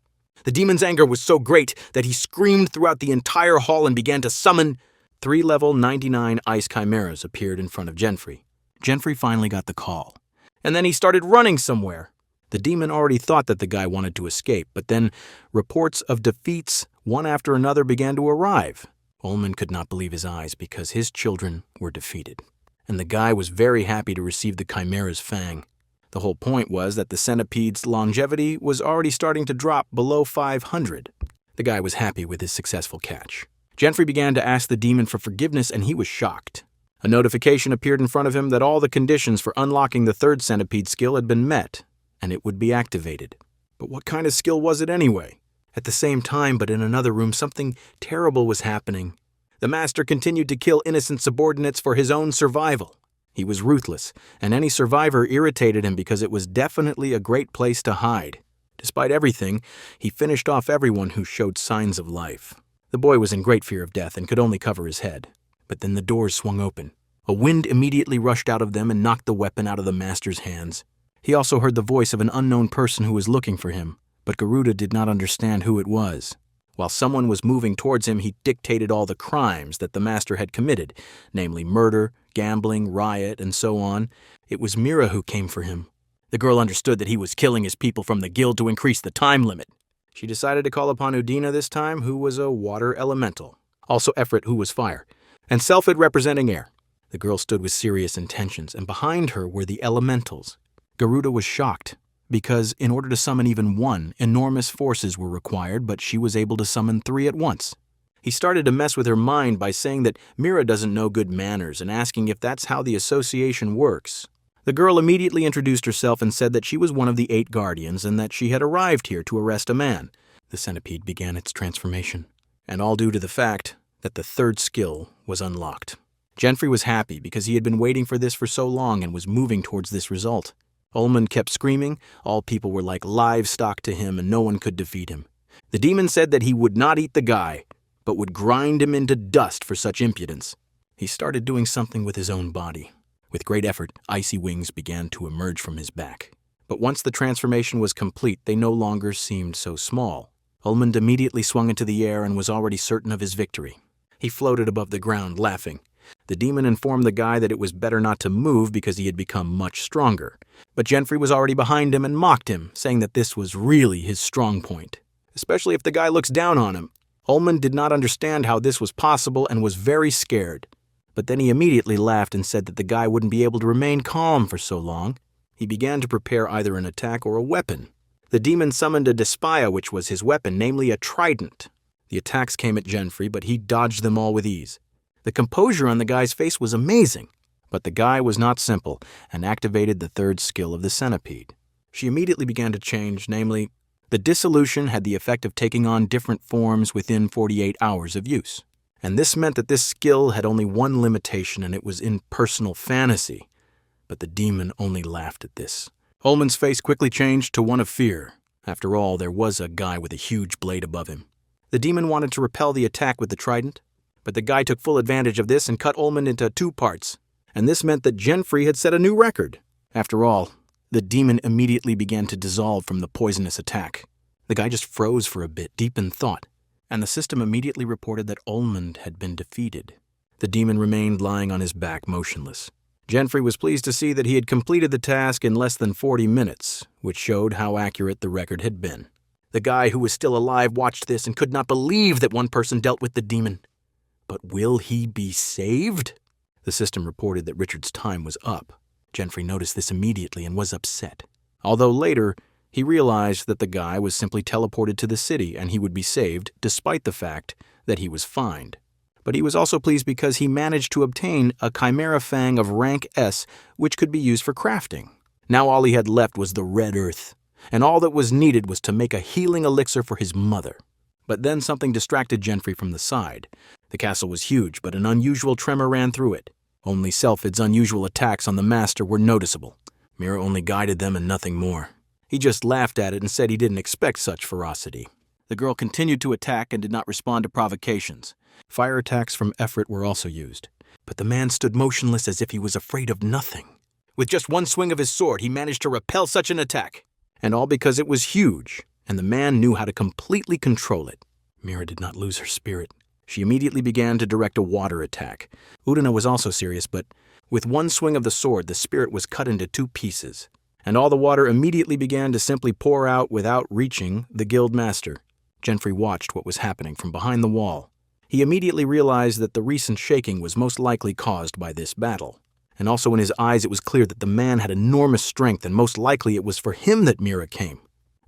The demon's anger was so great that he screamed throughout the entire hall and began to summon. 3 level 99 ice chimeras appeared in front of Jenfrey. Jenfrey finally got the call. And then he started running somewhere. The demon already thought that the guy wanted to escape, but then reports of defeats, one after another, began to arrive. Ullmund could not believe his eyes because his children were defeated. And the guy was very happy to receive the chimera's fang. The whole point was that the centipede's longevity was already starting to drop below 500. The guy was happy with his successful catch. Jenfrey began to ask the demon for forgiveness, and he was shocked. A notification appeared in front of him that all the conditions for unlocking the 3rd centipede skill had been met, and it would be activated. But what kind of skill was it anyway? At the same time, but in another room, something terrible was happening. The master continued to kill innocent subordinates for his own survival. He was ruthless, and any survivor irritated him because it was definitely a great place to hide. Despite everything, he finished off everyone who showed signs of life. The boy was in great fear of death and could only cover his head. But then the doors swung open. A wind immediately rushed out of them and knocked the weapon out of the master's hands. He also heard the voice of an unknown person who was looking for him, but Garuda did not understand who it was. While someone was moving towards him, he dictated all the crimes that the master had committed, namely murder, gambling, riot, and so on. It was Mira who came for him. The girl understood that he was killing his people from the guild to increase the time limit. She decided to call upon Udina this time, who was a water elemental. Also Efrit, who was fire, and Selphid representing air. The girl stood with serious intentions, and behind her were the elementals. Garuda was shocked, because in order to summon even one, enormous forces were required, but she was able to summon 3 at once. He started to mess with her mind by saying that Mira doesn't know good manners and asking if that's how the association works. The girl immediately introduced herself and said that she was one of the 8 guardians and that she had arrived here to arrest a man. The centipede began its transformation, and all due to the fact that the 3rd skill was unlocked. Jenfrey was happy because he had been waiting for this for so long and was moving towards this result. Ullmund kept screaming. All people were like livestock to him and no one could defeat him. The demon said that he would not eat the guy, but would grind him into dust for such impudence. He started doing something with his own body. With great effort, icy wings began to emerge from his back. But once the transformation was complete, they no longer seemed so small. Ullmund immediately swung into the air and was already certain of his victory. He floated above the ground, laughing. The demon informed the guy that it was better not to move because he had become much stronger. But Genfrey was already behind him and mocked him, saying that this was really his strong point, especially if the guy looks down on him. Ullmund did not understand how this was possible and was very scared. But then he immediately laughed and said that the guy wouldn't be able to remain calm for so long. He began to prepare either an attack or a weapon. The demon summoned a despia, which was his weapon, namely a trident. The attacks came at Genfrey, but he dodged them all with ease. The composure on the guy's face was amazing. But the guy was not simple and activated the third skill of the centipede. She immediately began to change, namely, the dissolution had the effect of taking on different forms within 48 hours of use. And this meant that this skill had only one limitation, and it was in personal fantasy. But the demon only laughed at this. Ullmund's face quickly changed to one of fear. After all, there was a guy with a huge blade above him. The demon wanted to repel the attack with the trident, but the guy took full advantage of this and cut Ullmund into 2 parts. And this meant that Genfrey had set a new record. After all, the demon immediately began to dissolve from the poisonous attack. The guy just froze for a bit, deep in thought, and the system immediately reported that Ullmund had been defeated. The demon remained lying on his back, motionless. Genfrey was pleased to see that he had completed the task in less than 40 minutes, which showed how accurate the record had been. The guy who was still alive watched this and could not believe that one person dealt with the demon. But will he be saved? The system reported that Richard's time was up. Genfrey noticed this immediately and was upset. Although later, he realized that the guy was simply teleported to the city and he would be saved, despite the fact that he was fined. But he was also pleased because he managed to obtain a chimera fang of rank S, which could be used for crafting. Now all he had left was the red earth, and all that was needed was to make a healing elixir for his mother. But then something distracted Genfrey from the side. The castle was huge, but an unusual tremor ran through it. Only Selphid's unusual attacks on the master were noticeable. Mira only guided them and nothing more. He just laughed at it and said he didn't expect such ferocity. The girl continued to attack and did not respond to provocations. Fire attacks from Efrit were also used. But the man stood motionless as if he was afraid of nothing. With just one swing of his sword, he managed to repel such an attack. And all because it was huge, and the man knew how to completely control it. Mira did not lose her spirit. She immediately began to direct a water attack. Udina was also serious, but with one swing of the sword, the spirit was cut into 2 pieces. And all the water immediately began to simply pour out without reaching the guild master. Genfrey watched what was happening from behind the wall. He immediately realized that the recent shaking was most likely caused by this battle. And also in his eyes it was clear that the man had enormous strength and most likely it was for him that Mira came.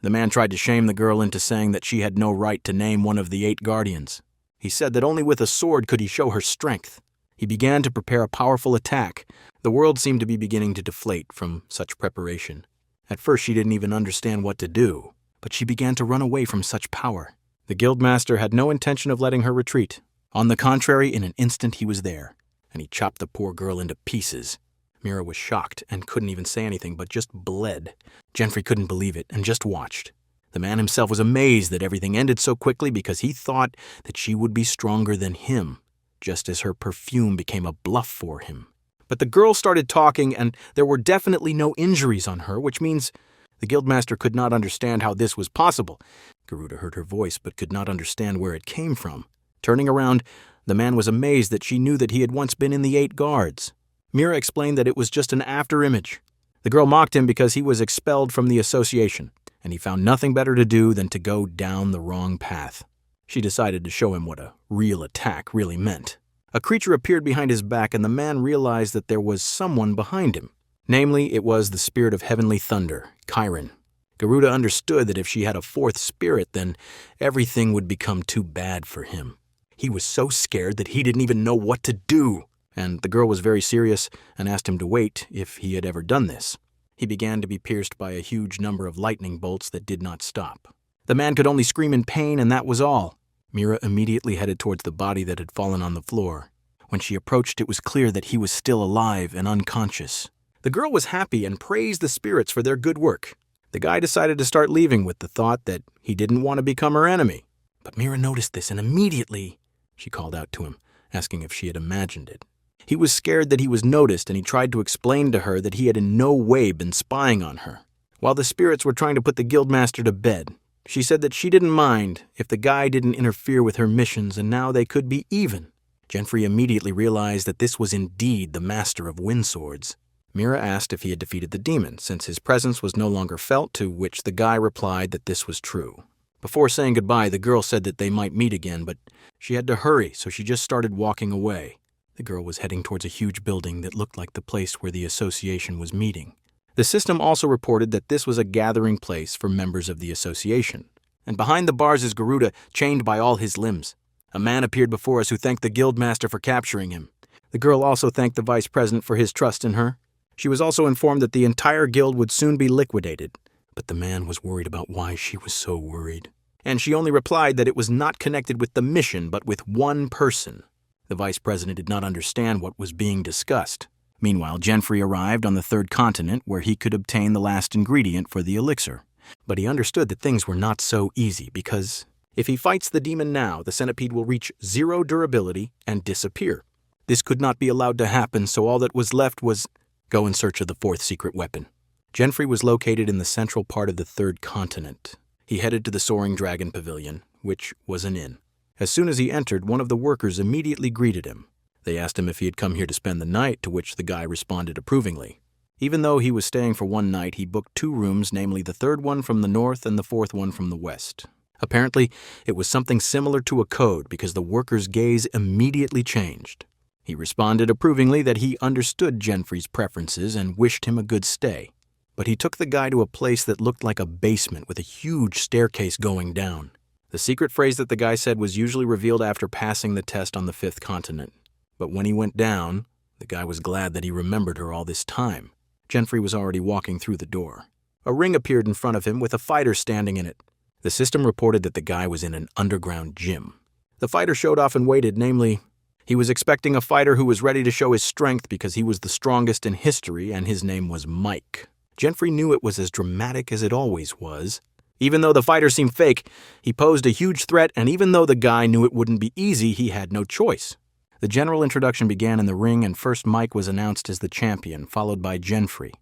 The man tried to shame the girl into saying that she had no right to name one of the 8 guardians. He said that only with a sword could he show her strength. He began to prepare a powerful attack. The world seemed to be beginning to deflate from such preparation. At first she didn't even understand what to do, but she began to run away from such power. The guildmaster had no intention of letting her retreat. On the contrary, in an instant he was there, and he chopped the poor girl into pieces. Mira was shocked and couldn't even say anything, but just bled. Genfrey couldn't believe it and just watched. The man himself was amazed that everything ended so quickly because he thought that she would be stronger than him, just as her perfume became a bluff for him. But the girl started talking, and there were definitely no injuries on her, which means the guildmaster could not understand how this was possible. Garuda heard her voice but could not understand where it came from. Turning around, the man was amazed that she knew that he had once been in the 8 guards. Mira explained that it was just an afterimage. The girl mocked him because he was expelled from the association, and he found nothing better to do than to go down the wrong path. She decided to show him what a real attack really meant. A creature appeared behind his back, and the man realized that there was someone behind him. Namely, it was the spirit of heavenly thunder, Chiron. Garuda understood that if she had a 4th spirit, then everything would become too bad for him. He was so scared that he didn't even know what to do. And the girl was very serious and asked him to wait if he had ever done this. He began to be pierced by a huge number of lightning bolts that did not stop. The man could only scream in pain, and that was all. Mira immediately headed towards the body that had fallen on the floor. When she approached, it was clear that he was still alive and unconscious. The girl was happy and praised the spirits for their good work. The guy decided to start leaving with the thought that he didn't want to become her enemy. But Mira noticed this, and immediately she called out to him, asking if she had imagined it. He was scared that he was noticed, and he tried to explain to her that he had in no way been spying on her. While the spirits were trying to put the guildmaster to bed, she said that she didn't mind if the guy didn't interfere with her missions, and now they could be even. Jenfrey immediately realized that this was indeed the master of wind swords. Mira asked if he had defeated the demon, since his presence was no longer felt, to which the guy replied that this was true. Before saying goodbye, the girl said that they might meet again, but she had to hurry, so she just started walking away. The girl was heading towards a huge building that looked like the place where the association was meeting. The system also reported that this was a gathering place for members of the association. And behind the bars is Garuda, chained by all his limbs. A man appeared before us who thanked the guildmaster for capturing him. The girl also thanked the vice president for his trust in her. She was also informed that the entire guild would soon be liquidated. But the man was worried about why she was so worried. And she only replied that it was not connected with the mission, but with one person. The vice president did not understand what was being discussed. Meanwhile, Jenfrey arrived on the third continent where he could obtain the last ingredient for the elixir. But he understood that things were not so easy because if he fights the demon now, the centipede will reach 0 durability and disappear. This could not be allowed to happen, so all that was left was go in search of the fourth secret weapon. Jenfrey was located in the central part of the third continent. He headed to the Soaring Dragon Pavilion, which was an inn. As soon as he entered, one of the workers immediately greeted him. They asked him if he had come here to spend the night, to which the guy responded approvingly. Even though he was staying for one night, he booked 2 rooms, namely the third one from the north and the fourth one from the west. Apparently, it was something similar to a code because the worker's gaze immediately changed. He responded approvingly that he understood Jenfrey's preferences and wished him a good stay. But he took the guy to a place that looked like a basement with a huge staircase going down. The secret phrase that the guy said was usually revealed after passing the test on the 5th continent. But when he went down, the guy was glad that he remembered her all this time. Jenfrey was already walking through the door. A ring appeared in front of him with a fighter standing in it. The system reported that the guy was in an underground gym. The fighter showed off and waited, namely, he was expecting a fighter who was ready to show his strength because he was the strongest in history, and his name was Mike. Jenfrey knew it was as dramatic as it always was. Even though the fighter seemed fake, he posed a huge threat, and even though the guy knew it wouldn't be easy, he had no choice. The general introduction began in the ring, and first Mike was announced as the champion, followed by Jenfrey.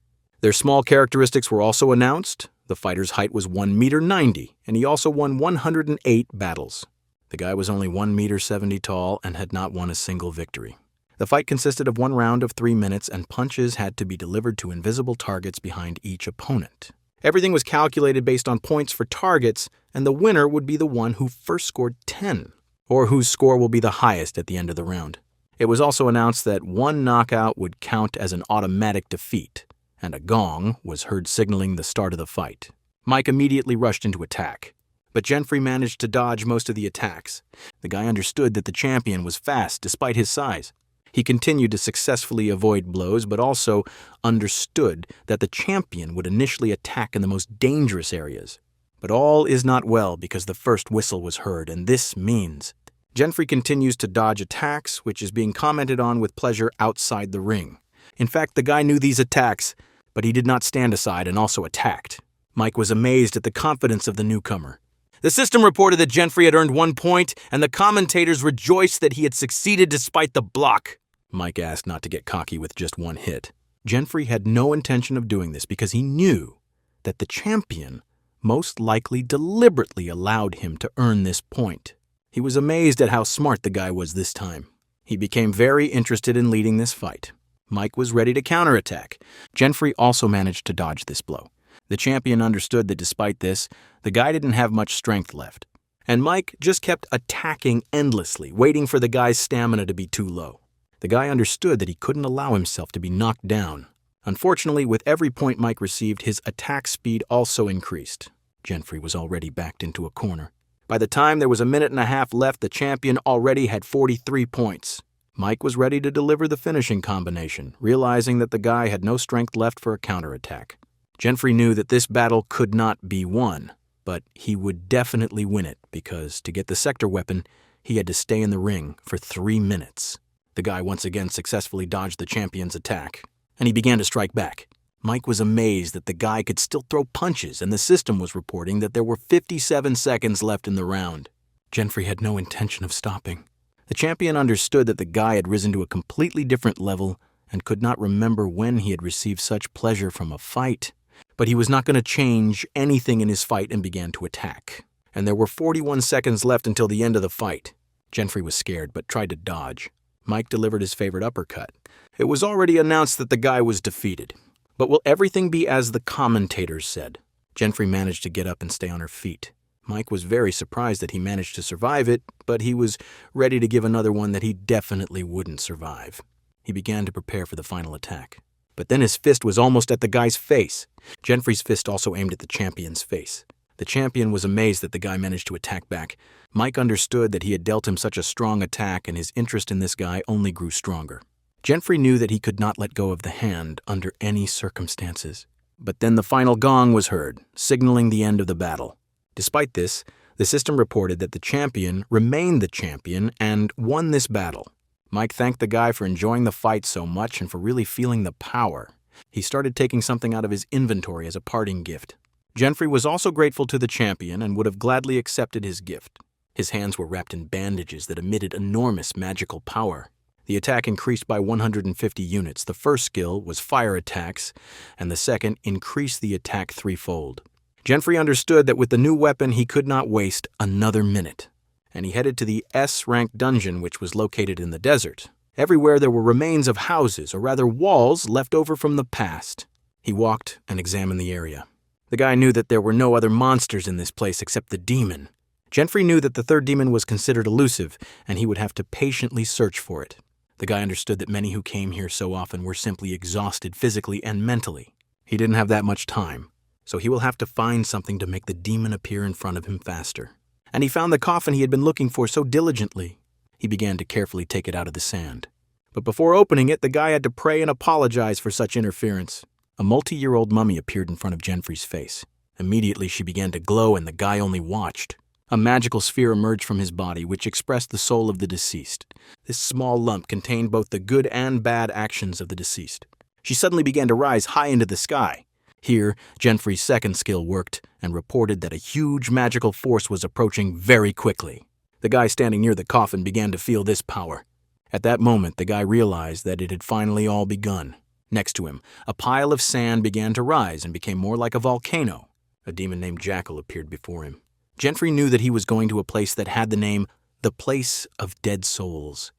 Their small characteristics were also announced. The fighter's height was 1.90 meters, and he also won 108 battles. The guy was only 1.70 meters tall and had not won a single victory. The fight consisted of 1 round of 3 minutes, and punches had to be delivered to invisible targets behind each opponent. Everything was calculated based on points for targets, and the winner would be the one who first scored 10, or whose score will be the highest at the end of the round. It was also announced that 1 knockout would count as an automatic defeat, and a gong was heard signaling the start of the fight. Mike immediately rushed into attack, but Jenfrey managed to dodge most of the attacks. The guy understood that the champion was fast despite his size. He continued to successfully avoid blows, but also understood that the champion would initially attack in the most dangerous areas. But all is not well because the first whistle was heard, and this means Jenfrey continues to dodge attacks, which is being commented on with pleasure outside the ring. In fact, the guy knew these attacks, but he did not stand aside and also attacked. Mike was amazed at the confidence of the newcomer. The system reported that Jenfrey had earned 1 point, and the commentators rejoiced that he had succeeded despite the block. Mike asked not to get cocky with just 1 hit. Jenfrey had no intention of doing this because he knew that the champion most likely deliberately allowed him to earn this point. He was amazed at how smart the guy was this time. He became very interested in leading this fight. Mike was ready to counterattack. Jenfrey also managed to dodge this blow. The champion understood that despite this, the guy didn't have much strength left. And Mike just kept attacking endlessly, waiting for the guy's stamina to be too low. The guy understood that he couldn't allow himself to be knocked down. Unfortunately, with every point Mike received, his attack speed also increased. Jenfrey was already backed into a corner. By the time there was 1.5 minutes left, the champion already had 43 points. Mike was ready to deliver the finishing combination, realizing that the guy had no strength left for a counterattack. Jenfrey knew that this battle could not be won, but he would definitely win it because to get the sector weapon, he had to stay in the ring for 3 minutes. The guy once again successfully dodged the champion's attack, and he began to strike back. Mike was amazed that the guy could still throw punches, and the system was reporting that there were 57 seconds left in the round. Jenfrey had no intention of stopping. The champion understood that the guy had risen to a completely different level and could not remember when he had received such pleasure from a fight. But he was not going to change anything in his fight and began to attack. And there were 41 seconds left until the end of the fight. Jenfrey was scared but tried to dodge. Mike delivered his favorite uppercut. It was already announced that the guy was defeated. But will everything be as the commentators said? Jenfrey managed to get up and stay on her feet. Mike was very surprised that he managed to survive it, but he was ready to give another one that he definitely wouldn't survive. He began to prepare for the final attack. But then his fist was almost at the guy's face. Jenfrey's fist also aimed at the champion's face. The champion was amazed that the guy managed to attack back. Mike understood that he had dealt him such a strong attack, and his interest in this guy only grew stronger. Jenfrey knew that he could not let go of the hand under any circumstances. But then the final gong was heard, signaling the end of the battle. Despite this, the system reported that the champion remained the champion and won this battle. Mike thanked the guy for enjoying the fight so much and for really feeling the power. He started taking something out of his inventory as a parting gift. Jenfrey was also grateful to the champion and would have gladly accepted his gift. His hands were wrapped in bandages that emitted enormous magical power. The attack increased by 150 units. The first skill was fire attacks, and the second increased the attack threefold. Jenfrey understood that with the new weapon he could not waste another minute, and he headed to the S-rank dungeon which was located in the desert. Everywhere there were remains of houses, or rather walls, left over from the past. He walked and examined the area. The guy knew that there were no other monsters in this place except the demon. Jenfrey knew that the third demon was considered elusive, and he would have to patiently search for it. The guy understood that many who came here so often were simply exhausted physically and mentally. He didn't have that much time, so he will have to find something to make the demon appear in front of him faster. And he found the coffin he had been looking for so diligently. He began to carefully take it out of the sand. But before opening it, the guy had to pray and apologize for such interference. A multi-year-old mummy appeared in front of Jenfrey's face. Immediately she began to glow and the guy only watched. A magical sphere emerged from his body which expressed the soul of the deceased. This small lump contained both the good and bad actions of the deceased. She suddenly began to rise high into the sky. Here, Jenfrey's second skill worked and reported that a huge magical force was approaching very quickly. The guy standing near the coffin began to feel this power. At that moment, the guy realized that it had finally all begun. Next to him, a pile of sand began to rise and became more like a volcano. A demon named Jackal appeared before him. Jenfrey knew that he was going to a place that had the name, the Place of Dead Souls,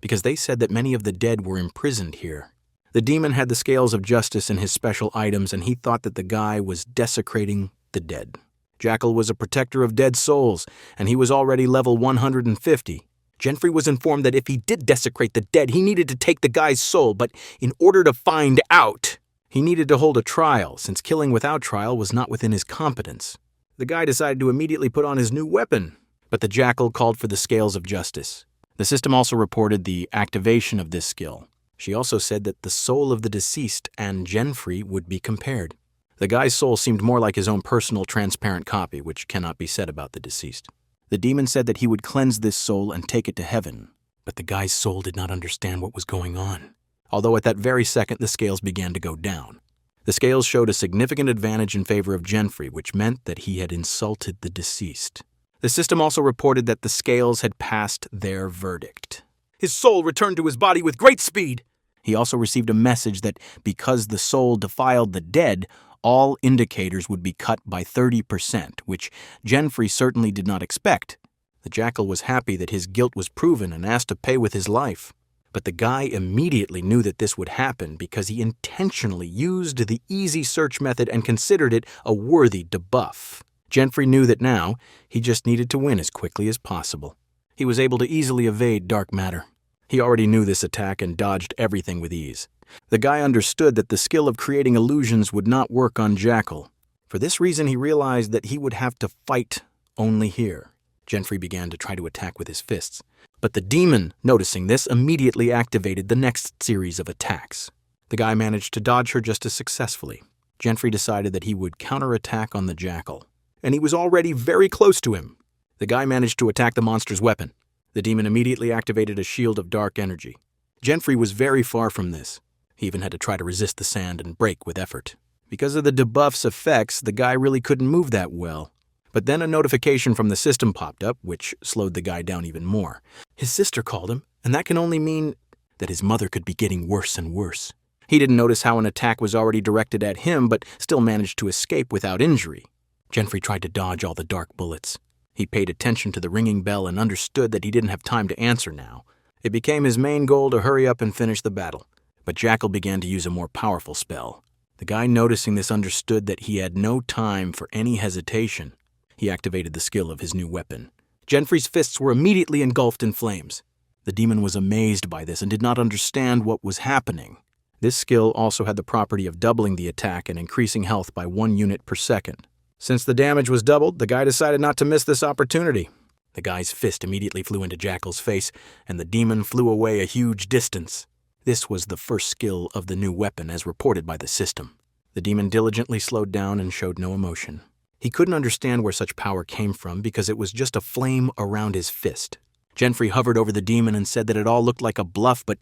because they said that many of the dead were imprisoned here. The demon had the scales of justice in his special items, and he thought that the guy was desecrating the dead. Jackal was a protector of dead souls, and he was already level 150. Jenfrey was informed that if he did desecrate the dead, he needed to take the guy's soul, but in order to find out, he needed to hold a trial, since killing without trial was not within his competence. The guy decided to immediately put on his new weapon, but the Jackal called for the scales of justice. The system also reported the activation of this skill. She also said that the soul of the deceased and Jenfrey would be compared. The guy's soul seemed more like his own personal transparent copy, which cannot be said about the deceased. The demon said that he would cleanse this soul and take it to heaven, but the guy's soul did not understand what was going on. Although at that very second the scales began to go down. The scales showed a significant advantage in favor of Jenfrey, which meant that he had insulted the deceased. The system also reported that the scales had passed their verdict. His soul returned to his body with great speed. He also received a message that because the soul defiled the dead, all indicators would be cut by 30%, which Jenfrey certainly did not expect. The Jackal was happy that his guilt was proven and asked to pay with his life. But the guy immediately knew that this would happen because he intentionally used the easy search method and considered it a worthy debuff. Jenfrey knew that now he just needed to win as quickly as possible. He was able to easily evade dark matter. He already knew this attack and dodged everything with ease. The guy understood that the skill of creating illusions would not work on Jackal. For this reason, he realized that he would have to fight only here. Jenfrey began to try to attack with his fists. But the demon, noticing this, immediately activated the next series of attacks. The guy managed to dodge her just as successfully. Jenfrey decided that he would counterattack on the Jackal. And he was already very close to him. The guy managed to attack the monster's weapon. The demon immediately activated a shield of dark energy. Jenfrey was very far from this. He even had to try to resist the sand and break with effort. Because of the debuff's effects, the guy really couldn't move that well. But then a notification from the system popped up, which slowed the guy down even more. His sister called him, and that can only mean that his mother could be getting worse and worse. He didn't notice how an attack was already directed at him, but still managed to escape without injury. Genfrey tried to dodge all the dark bullets. He paid attention to the ringing bell and understood that he didn't have time to answer now. It became his main goal to hurry up and finish the battle. But Jackal began to use a more powerful spell. The guy noticing this understood that he had no time for any hesitation. He activated the skill of his new weapon. Genfrey's fists were immediately engulfed in flames. The demon was amazed by this and did not understand what was happening. This skill also had the property of doubling the attack and increasing health by 1 unit per second. Since the damage was doubled, the guy decided not to miss this opportunity. The guy's fist immediately flew into Jackal's face, and the demon flew away a huge distance. This was the first skill of the new weapon as reported by the system. The demon diligently slowed down and showed no emotion. He couldn't understand where such power came from because it was just a flame around his fist. Genfrey hovered over the demon and said that it all looked like a bluff, but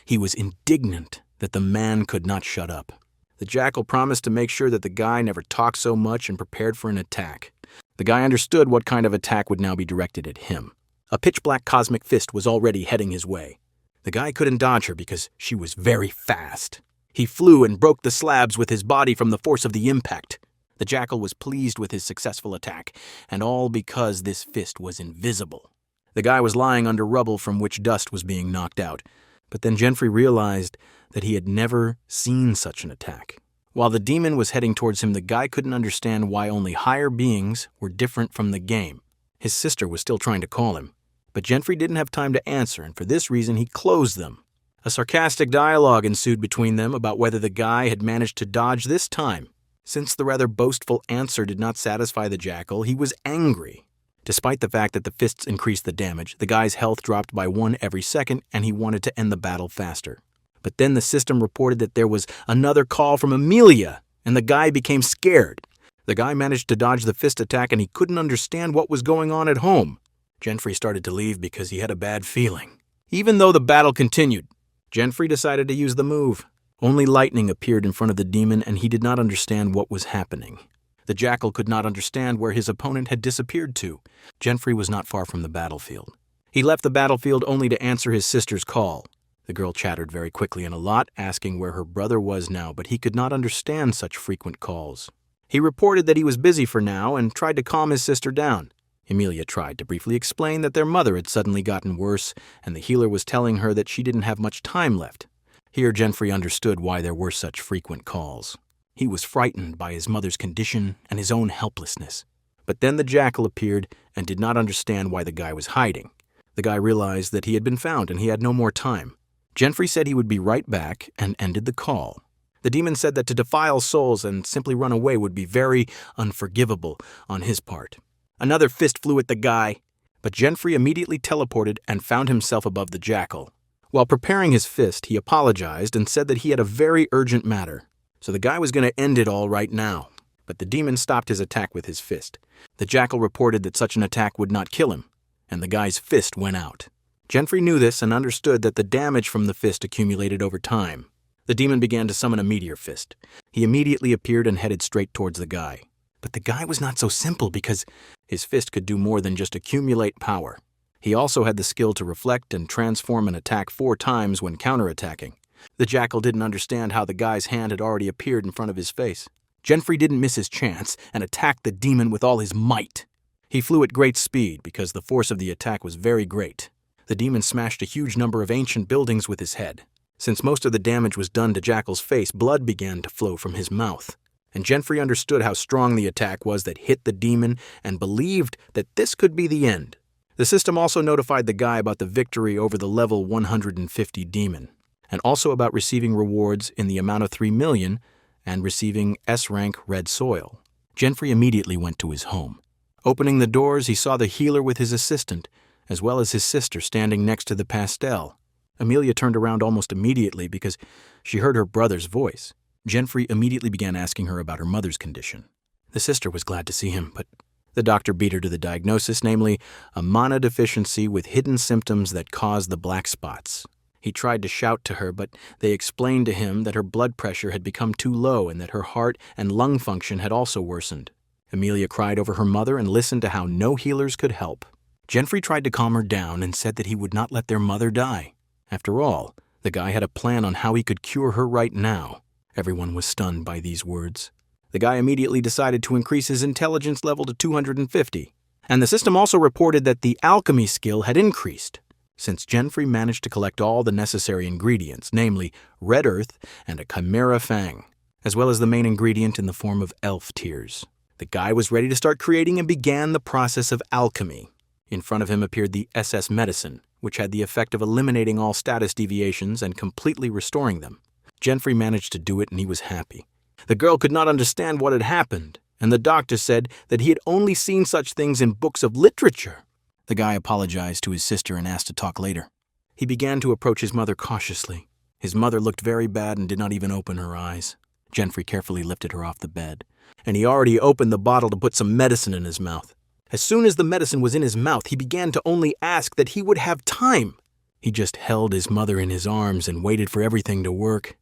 he was indignant that the man could not shut up. The Jackal promised to make sure that the guy never talked so much and prepared for an attack. The guy understood what kind of attack would now be directed at him. A pitch-black cosmic fist was already heading his way. The guy couldn't dodge her because she was very fast. He flew and broke the slabs with his body from the force of the impact. The Jackal was pleased with his successful attack, and all because this fist was invisible. The guy was lying under rubble from which dust was being knocked out, but then Genfrey realized that he had never seen such an attack. While the demon was heading towards him, the guy couldn't understand why only higher beings were different from the game. His sister was still trying to call him, but Genfrey didn't have time to answer, and for this reason he closed them. A sarcastic dialogue ensued between them about whether the guy had managed to dodge this time. Since the rather boastful answer did not satisfy the Jackal, he was angry. Despite the fact that the fists increased the damage, the guy's health dropped by 1 every second, and he wanted to end the battle faster. But then the system reported that there was another call from Amelia, and the guy became scared. The guy managed to dodge the fist attack, and he couldn't understand what was going on at home. Genfrey started to leave because he had a bad feeling. Even though the battle continued, Genfrey decided to use the move. Only lightning appeared in front of the demon, and he did not understand what was happening. The Jackal could not understand where his opponent had disappeared to. Genfrey was not far from the battlefield. He left the battlefield only to answer his sister's call. The girl chattered very quickly and a lot, asking where her brother was now, but he could not understand such frequent calls. He reported that he was busy for now and tried to calm his sister down. Amelia tried to briefly explain that their mother had suddenly gotten worse, and the healer was telling her that she didn't have much time left. Here Genfrey understood why there were such frequent calls. He was frightened by his mother's condition and his own helplessness. But then the Jackal appeared and did not understand why the guy was hiding. The guy realized that he had been found and he had no more time. Genfrey said he would be right back and ended the call. The demon said that to defile souls and simply run away would be very unforgivable on his part. Another fist flew at the guy, but Genfrey immediately teleported and found himself above the Jackal. While preparing his fist, he apologized and said that he had a very urgent matter. So the guy was going to end it all right now. But the demon stopped his attack with his fist. The Jackal reported that such an attack would not kill him, and the guy's fist went out. Genfrey knew this and understood that the damage from the fist accumulated over time. The demon began to summon a meteor fist. He immediately appeared and headed straight towards the guy. But the guy was not so simple because his fist could do more than just accumulate power. He also had the skill to reflect and transform an attack 4 times when counterattacking. The Jackal didn't understand how the guy's hand had already appeared in front of his face. Genfrey didn't miss his chance and attacked the demon with all his might. He flew at great speed because the force of the attack was very great. The demon smashed a huge number of ancient buildings with his head. Since most of the damage was done to Jackal's face, blood began to flow from his mouth. And Genfrey understood how strong the attack was that hit the demon and believed that this could be the end. The system also notified the guy about the victory over the level 150 demon, and also about receiving rewards in the amount of 3 million and receiving S-rank red soil. Genfrey immediately went to his home. Opening the doors, he saw the healer with his assistant, as well as his sister standing next to the pastel. Amelia turned around almost immediately because she heard her brother's voice. Genfrey immediately began asking her about her mother's condition. The sister was glad to see him, but the doctor beat her to the diagnosis, namely a mana deficiency with hidden symptoms that caused the black spots. He tried to shout to her, but they explained to him that her blood pressure had become too low and that her heart and lung function had also worsened. Amelia cried over her mother and listened to how no healers could help. Jenfrey tried to calm her down and said that he would not let their mother die. After all, the guy had a plan on how he could cure her right now. Everyone was stunned by these words. The guy immediately decided to increase his intelligence level to 250. And the system also reported that the alchemy skill had increased, since Jenfrey managed to collect all the necessary ingredients, namely red earth and a chimera fang, as well as the main ingredient in the form of elf tears. The guy was ready to start creating and began the process of alchemy. In front of him appeared the SS medicine, which had the effect of eliminating all status deviations and completely restoring them. Jenfrey managed to do it and he was happy. The girl could not understand what had happened, and the doctor said that he had only seen such things in books of literature. The guy apologized to his sister and asked to talk later. He began to approach his mother cautiously. His mother looked very bad and did not even open her eyes. Jenfrey carefully lifted her off the bed, and he already opened the bottle to put some medicine in his mouth. As soon as the medicine was in his mouth, he began to only ask that he would have time. He just held his mother in his arms and waited for everything to work,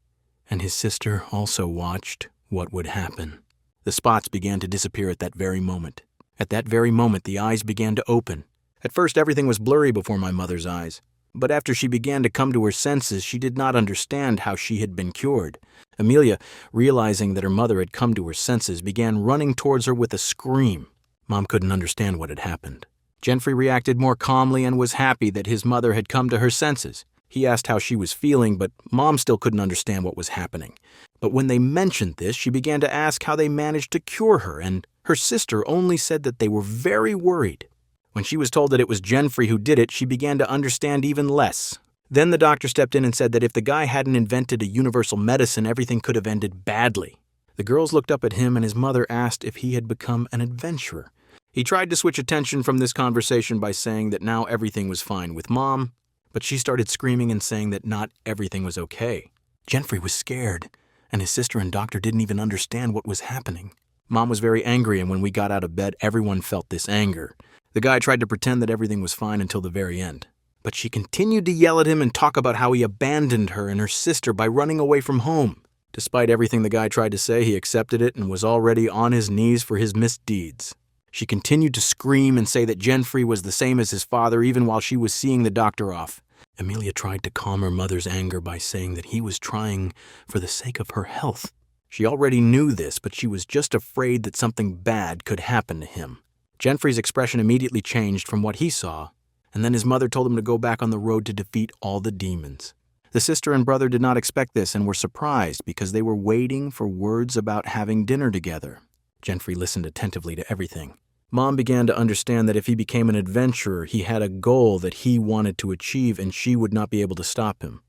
and his sister also watched what would happen. The spots began to disappear at that very moment. At that very moment, the eyes began to open. At first, everything was blurry before my mother's eyes, but after she began to come to her senses, she did not understand how she had been cured. Amelia, realizing that her mother had come to her senses, began running towards her with a scream. Mom couldn't understand what had happened. Jenfrey reacted more calmly and was happy that his mother had come to her senses. He asked how she was feeling, but Mom still couldn't understand what was happening. But when they mentioned this, she began to ask how they managed to cure her, and her sister only said that they were very worried. When she was told that it was Jenfrey who did it, she began to understand even less. Then the doctor stepped in and said that if the guy hadn't invented a universal medicine, everything could have ended badly. The girls looked up at him, and his mother asked if he had become an adventurer. He tried to switch attention from this conversation by saying that now everything was fine with Mom, but she started screaming and saying that not everything was okay. Jenfrey was scared, and his sister and doctor didn't even understand what was happening. Mom was very angry, and when we got out of bed, everyone felt this anger. The guy tried to pretend that everything was fine until the very end, but she continued to yell at him and talk about how he abandoned her and her sister by running away from home. Despite everything the guy tried to say, he accepted it and was already on his knees for his misdeeds. She continued to scream and say that Jenfrey was the same as his father even while she was seeing the doctor off. Amelia tried to calm her mother's anger by saying that he was trying for the sake of her health. She already knew this, but she was just afraid that something bad could happen to him. Jenfrey's expression immediately changed from what he saw, and then his mother told him to go back on the road to defeat all the demons. The sister and brother did not expect this and were surprised because they were waiting for words about having dinner together. Jenfrey listened attentively to everything. Mom began to understand that if he became an adventurer, he had a goal that he wanted to achieve and she would not be able to stop him.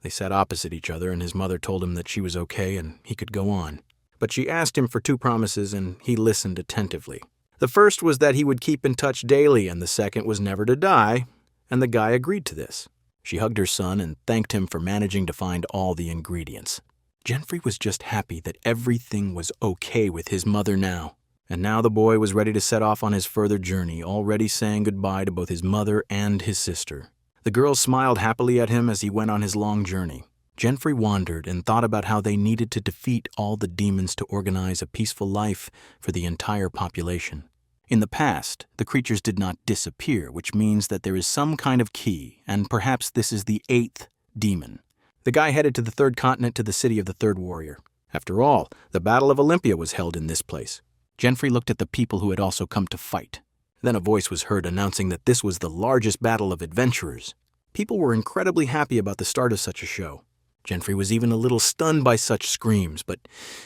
They sat opposite each other and his mother told him that she was okay and he could go on. But she asked him for 2 promises and he listened attentively. The first was that he would keep in touch daily and the second was never to die, and the guy agreed to this. She hugged her son and thanked him for managing to find all the ingredients. Jenfrey was just happy that everything was okay with his mother now. And now the boy was ready to set off on his further journey, already saying goodbye to both his mother and his sister. The girls smiled happily at him as he went on his long journey. Jenfrey wandered and thought about how they needed to defeat all the demons to organize a peaceful life for the entire population. In the past, the creatures did not disappear, which means that there is some kind of key, and perhaps this is the 8th demon. The guy headed to the 3rd continent to the city of the 3rd warrior. After all, the Battle of Olympia was held in this place. Jenfrey looked at the people who had also come to fight. Then a voice was heard announcing that this was the largest battle of adventurers. People were incredibly happy about the start of such a show. Jenfrey was even a little stunned by such screams, but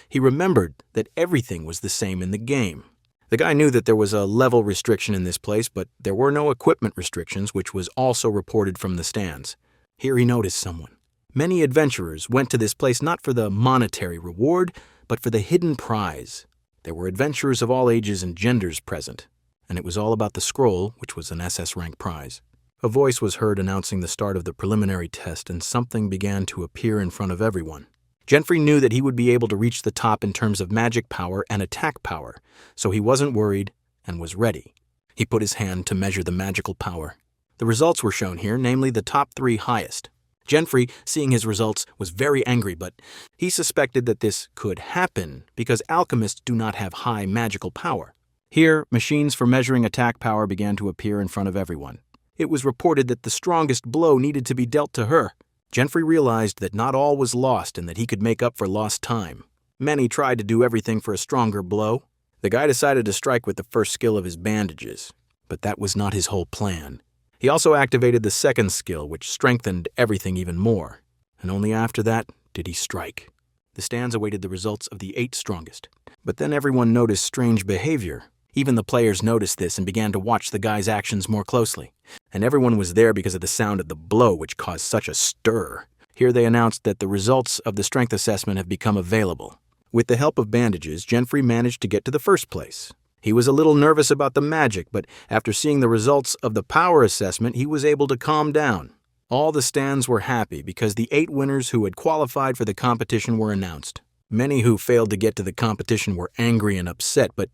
he remembered that everything was the same in the game. The guy knew that there was a level restriction in this place, but there were no equipment restrictions, which was also reported from the stands. Here he noticed someone. Many adventurers went to this place not for the monetary reward, but for the hidden prize. There were adventurers of all ages and genders present, and it was all about the scroll, which was an SS rank prize. A voice was heard announcing the start of the preliminary test, and something began to appear in front of everyone. Jenfrey knew that he would be able to reach the top in terms of magic power and attack power, so he wasn't worried and was ready. He put his hand to measure the magical power. The results were shown here, namely the top 3 highest. Jenfrey, seeing his results, was very angry, but he suspected that this could happen because alchemists do not have high magical power. Here, machines for measuring attack power began to appear in front of everyone. It was reported that the strongest blow needed to be dealt to her. Jenfrey realized that not all was lost and that he could make up for lost time. Many tried to do everything for a stronger blow. The guy decided to strike with the first skill of his bandages, but that was not his whole plan. He also activated the second skill, which strengthened everything even more, and only after that did he strike. The stands awaited the results of the 8 strongest, but then everyone noticed strange behavior. Even the players noticed this and began to watch the guy's actions more closely, and everyone was there because of the sound of the blow, which caused such a stir. Here they announced that the results of the strength assessment have become available. With the help of bandages, Jenfrey managed to get to the first place. He was a little nervous about the magic, but after seeing the results of the power assessment, he was able to calm down. All the stands were happy because the 8 winners who had qualified for the competition were announced. Many who failed to get to the competition were angry and upset, but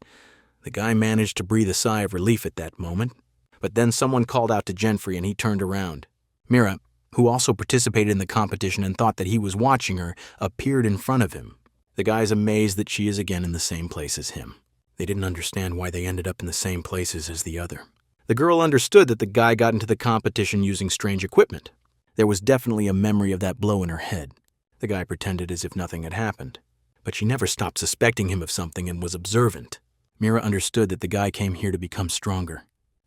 the guy managed to breathe a sigh of relief at that moment. But then someone called out to Jenfrey and he turned around. Mira, who also participated in the competition and thought that he was watching her, appeared in front of him. The guy's amazed that she is again in the same place as him. They didn't understand why they ended up in the same places as the other. The girl understood that the guy got into the competition using strange equipment. There was definitely a memory of that blow in her head. The guy pretended as if nothing had happened. But she never stopped suspecting him of something and was observant. Mira understood that the guy came here to become stronger.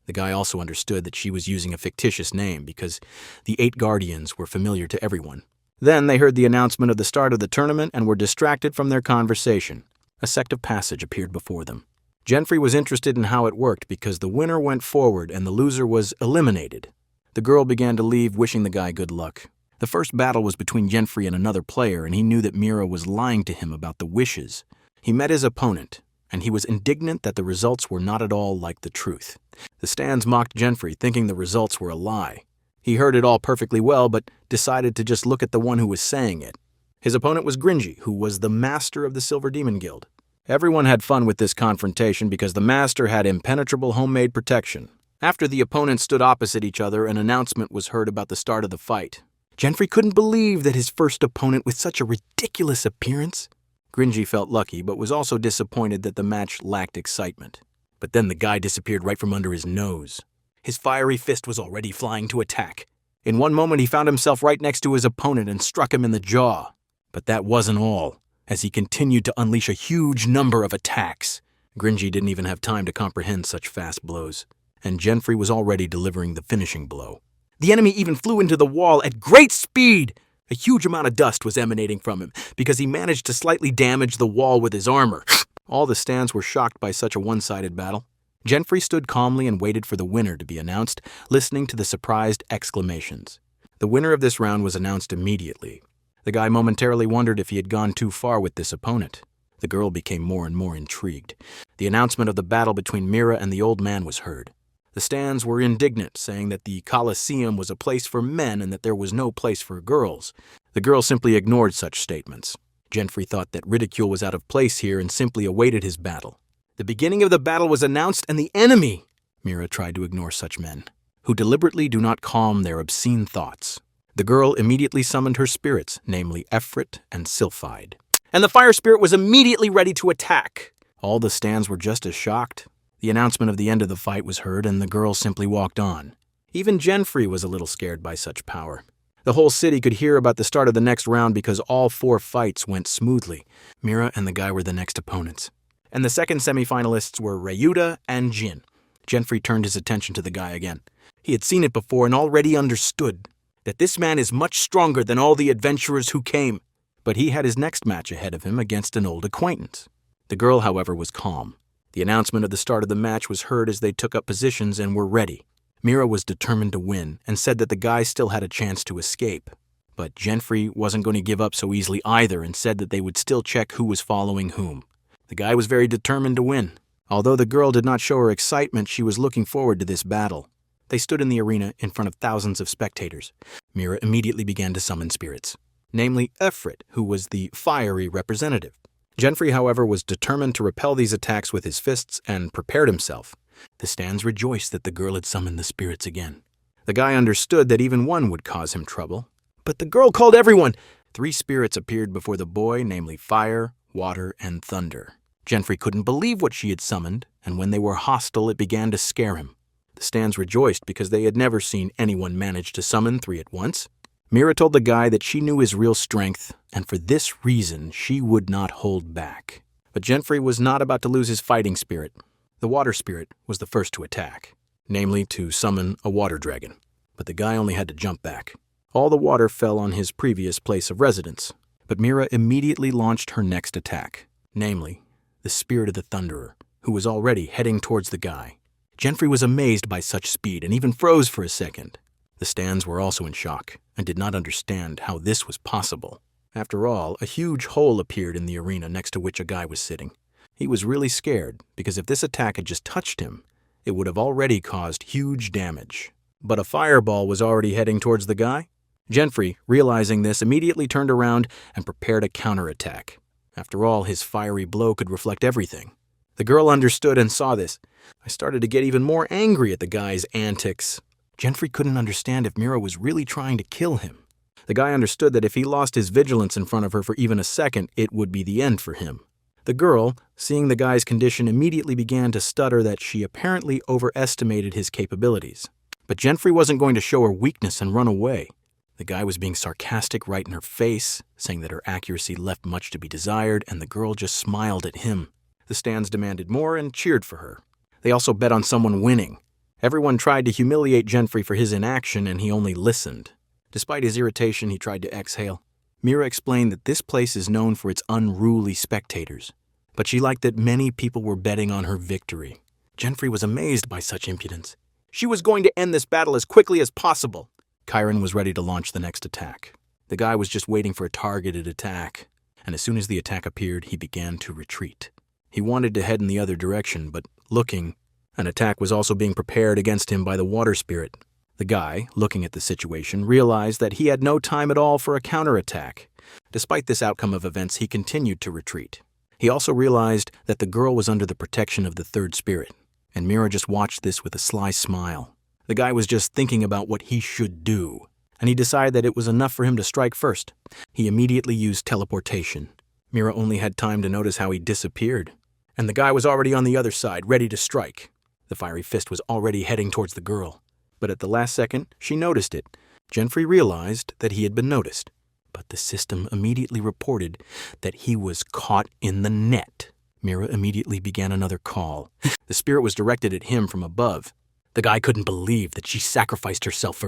The guy also understood that she was using a fictitious name because the 8 guardians were familiar to everyone. Then they heard the announcement of the start of the tournament and were distracted from their conversation. A sect of passage appeared before them. Jenfrey was interested in how it worked because the winner went forward and the loser was eliminated. The girl began to leave, wishing the guy good luck. The first battle was between Jenfrey and another player, and he knew that Mira was lying to him about the wishes. He met his opponent, and he was indignant that the results were not at all like the truth. The stands mocked Jenfrey, thinking the results were a lie. He heard it all perfectly well, but decided to just look at the one who was saying it. His opponent was Gringy, who was the master of the Silver Demon Guild. Everyone had fun with this confrontation because the master had impenetrable homemade protection. After the opponents stood opposite each other, an announcement was heard about the start of the fight. Jenfrey couldn't believe that his first opponent with such a ridiculous appearance. Gringy felt lucky, but was also disappointed that the match lacked excitement. But then the guy disappeared right from under his nose. His fiery fist was already flying to attack. In one moment, he found himself right next to his opponent and struck him in the jaw. But that wasn't all, as he continued to unleash a huge number of attacks. Gringy didn't even have time to comprehend such fast blows, and Jenfrey was already delivering the finishing blow. The enemy even flew into the wall at great speed. A huge amount of dust was emanating from him because he managed to slightly damage the wall with his armor. All the stands were shocked by such a one-sided battle. Jenfrey stood calmly and waited for the winner to be announced, listening to the surprised exclamations. The winner of this round was announced immediately. The guy momentarily wondered if he had gone too far with this opponent. The girl became more and more intrigued. The announcement of the battle between Mira and the old man was heard. The stands were indignant, saying that the Colosseum was a place for men and that there was no place for girls. The girl simply ignored such statements. Jenfrey thought that ridicule was out of place here and simply awaited his battle. The beginning of the battle was announced, and the enemy! Mira tried to ignore such men, who deliberately do not calm their obscene thoughts. The girl immediately summoned her spirits, namely Efrit and Sylphide. And the fire spirit was immediately ready to attack. All the stands were just as shocked. The announcement of the end of the fight was heard, and the girl simply walked on. Even Jenfrey was a little scared by such power. The whole city could hear about the start of the next round because all 4 fights went smoothly. Mira and the guy were the next opponents. And the second semifinalists were Ryuta and Jin. Jenfrey turned his attention to the guy again. He had seen it before and already understood that this man is much stronger than all the adventurers who came. But he had his next match ahead of him against an old acquaintance. The girl, however, was calm. The announcement of the start of the match was heard as they took up positions and were ready. Mira was determined to win and said that the guy still had a chance to escape. But Jenfrey wasn't going to give up so easily either and said that they would still check who was following whom. The guy was very determined to win. Although the girl did not show her excitement, she was looking forward to this battle. They stood in the arena in front of thousands of spectators. Mira immediately began to summon spirits, namely Efrit, who was the fiery representative. Jenfrey, however, was determined to repel these attacks with his fists and prepared himself. The stands rejoiced that the girl had summoned the spirits again. The guy understood that even one would cause him trouble. But the girl called everyone. 3 spirits appeared before the boy, namely fire, water, and thunder. Genfrey couldn't believe what she had summoned, and when they were hostile, it began to scare him. The stands rejoiced because they had never seen anyone manage to summon 3 at once. Mira told the guy that she knew his real strength, and for this reason, she would not hold back. But Genfrey was not about to lose his fighting spirit. The water spirit was the first to attack, namely to summon a water dragon. But the guy only had to jump back. All the water fell on his previous place of residence, but Mira immediately launched her next attack, namely the spirit of the Thunderer, who was already heading towards the guy. Genfrey was amazed by such speed and even froze for a second. The stands were also in shock and did not understand how this was possible. After all, a huge hole appeared in the arena next to which a guy was sitting. He was really scared because if this attack had just touched him, it would have already caused huge damage. But a fireball was already heading towards the guy. Genfrey, realizing this, immediately turned around and prepared a counterattack. After all, his fiery blow could reflect everything. The girl understood and saw this. I started to get even more angry at the guy's antics. Genfrey couldn't understand if Mira was really trying to kill him. The guy understood that if he lost his vigilance in front of her for even a second, it would be the end for him. The girl, seeing the guy's condition, immediately began to stutter that she apparently overestimated his capabilities. But Genfrey wasn't going to show her weakness and run away. The guy was being sarcastic right in her face, saying that her accuracy left much to be desired, and the girl just smiled at him. The stands demanded more and cheered for her. They also bet on someone winning. Everyone tried to humiliate Genfrey for his inaction, and he only listened. Despite his irritation, he tried to exhale. Mira explained that this place is known for its unruly spectators, but she liked that many people were betting on her victory. Genfrey was amazed by such impudence. She was going to end this battle as quickly as possible. Chiron was ready to launch the next attack. The guy was just waiting for a targeted attack, and as soon as the attack appeared, he began to retreat. He wanted to head in the other direction, but looking, an attack was also being prepared against him by the water spirit. The guy, looking at the situation, realized that he had no time at all for a counterattack. Despite this outcome of events, he continued to retreat. He also realized that the girl was under the protection of the third spirit, and Mira just watched this with a sly smile. The guy was just thinking about what he should do, and he decided that it was enough for him to strike first. He immediately used teleportation. Mira only had time to notice how he disappeared, and the guy was already on the other side, ready to strike. The fiery fist was already heading towards the girl, but at the last second, she noticed it. Genfrey realized that he had been noticed, but the system immediately reported that he was caught in the net. Mira immediately began another call. The spirit was directed at him from above. The guy couldn't believe that she sacrificed herself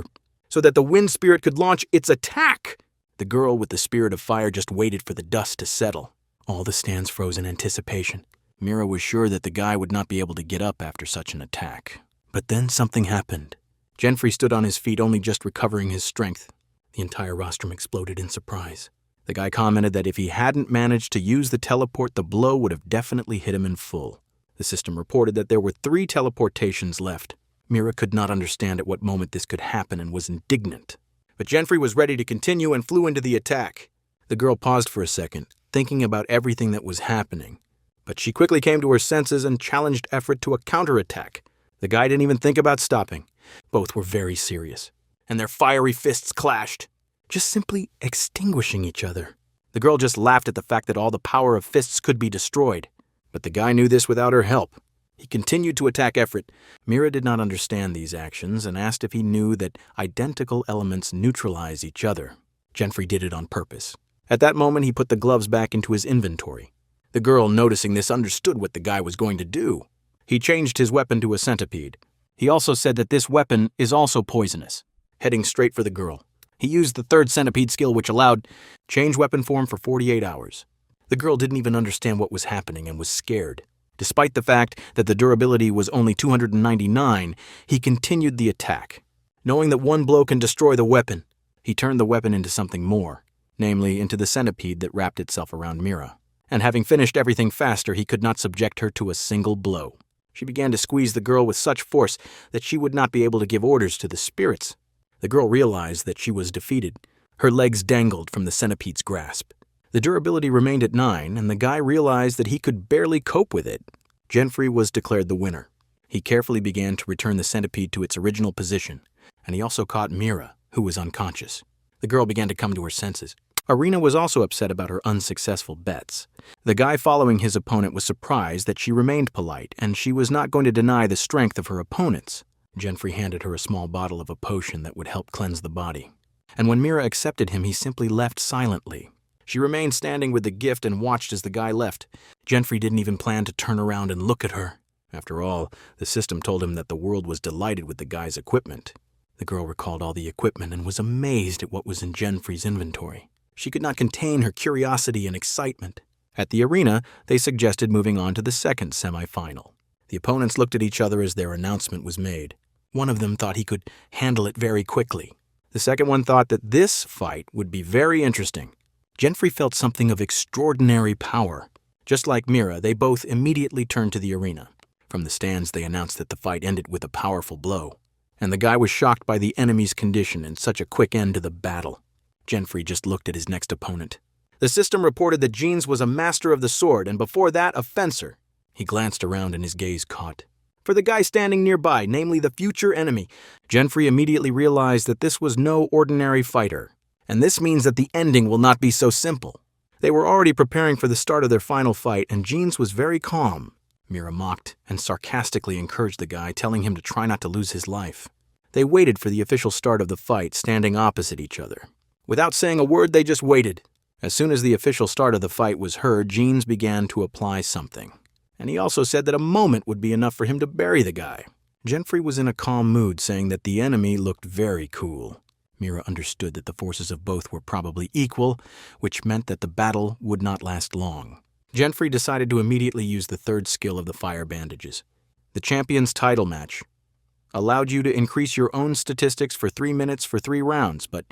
so that the wind spirit could launch its attack. The girl with the spirit of fire just waited for the dust to settle. All the stands froze in anticipation. Mira was sure that the guy would not be able to get up after such an attack. But then something happened. Genfrey stood on his feet, only just recovering his strength. The entire rostrum exploded in surprise. The guy commented that if he hadn't managed to use the teleport, the blow would have definitely hit him in full. The system reported that there were 3 teleportations left. Mira could not understand at what moment this could happen and was indignant. But Genfrey was ready to continue and flew into the attack. The girl paused for a second, thinking about everything that was happening. But she quickly came to her senses and challenged effort to a counterattack. The guy didn't even think about stopping. Both were very serious, and their fiery fists clashed, just simply extinguishing each other. The girl just laughed at the fact that all the power of fists could be destroyed. But the guy knew this without her help. He continued to attack Efrit. Mira did not understand these actions and asked if he knew that identical elements neutralize each other. Genfrey did it on purpose. At that moment, he put the gloves back into his inventory. The girl, noticing this, understood what the guy was going to do. He changed his weapon to a centipede. He also said that this weapon is also poisonous, heading straight for the girl. He used the third centipede skill, which allowed change weapon form for 48 hours. The girl didn't even understand what was happening and was scared. Despite the fact that the durability was only 299, he continued the attack. Knowing that one blow can destroy the weapon, he turned the weapon into something more, namely into the centipede that wrapped itself around Mira. And having finished everything faster, he could not subject her to a single blow. She began to squeeze the girl with such force that she would not be able to give orders to the spirits. The girl realized that she was defeated. Her legs dangled from the centipede's grasp. The durability remained at 9, and the guy realized that he could barely cope with it. Genfrey was declared the winner. He carefully began to return the centipede to its original position, and he also caught Mira, who was unconscious. The girl began to come to her senses. Arena was also upset about her unsuccessful bets. The guy following his opponent was surprised that she remained polite, and she was not going to deny the strength of her opponents. Genfrey handed her a small bottle of a potion that would help cleanse the body. And when Mira accepted him, he simply left silently. She remained standing with the gift and watched as the guy left. Genfrey didn't even plan to turn around and look at her. After all, the system told him that the world was delighted with the guy's equipment. The girl recalled all the equipment and was amazed at what was in Genfrey's inventory. She could not contain her curiosity and excitement. At the arena, they suggested moving on to the second semifinal. The opponents looked at each other as their announcement was made. One of them thought he could handle it very quickly. The second one thought that this fight would be very interesting. Genfrey felt something of extraordinary power. Just like Mira, they both immediately turned to the arena. From the stands, they announced that the fight ended with a powerful blow. And the guy was shocked by the enemy's condition and such a quick end to the battle. Genfrey just looked at his next opponent. The system reported that Jeans was a master of the sword, and before that, a fencer. He glanced around and his gaze caught. For the guy standing nearby, namely the future enemy, Genfrey immediately realized that this was no ordinary fighter. And this means that the ending will not be so simple. They were already preparing for the start of their final fight, and Jeans was very calm. Mira mocked and sarcastically encouraged the guy, telling him to try not to lose his life. They waited for the official start of the fight, standing opposite each other. Without saying a word, they just waited. As soon as the official start of the fight was heard, Jeans began to apply something. And he also said that a moment would be enough for him to bury the guy. Genfrey was in a calm mood, saying that the enemy looked very cool. Mira understood that the forces of both were probably equal, which meant that the battle would not last long. Genfrey decided to immediately use the third skill of the fire bandages. The champion's title match allowed you to increase your own statistics for 3 minutes for 3 rounds, but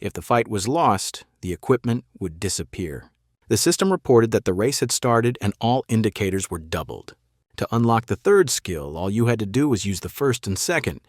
if the fight was lost, the equipment would disappear. The system reported that the race had started and all indicators were doubled. To unlock the third skill, all you had to do was use the first and second,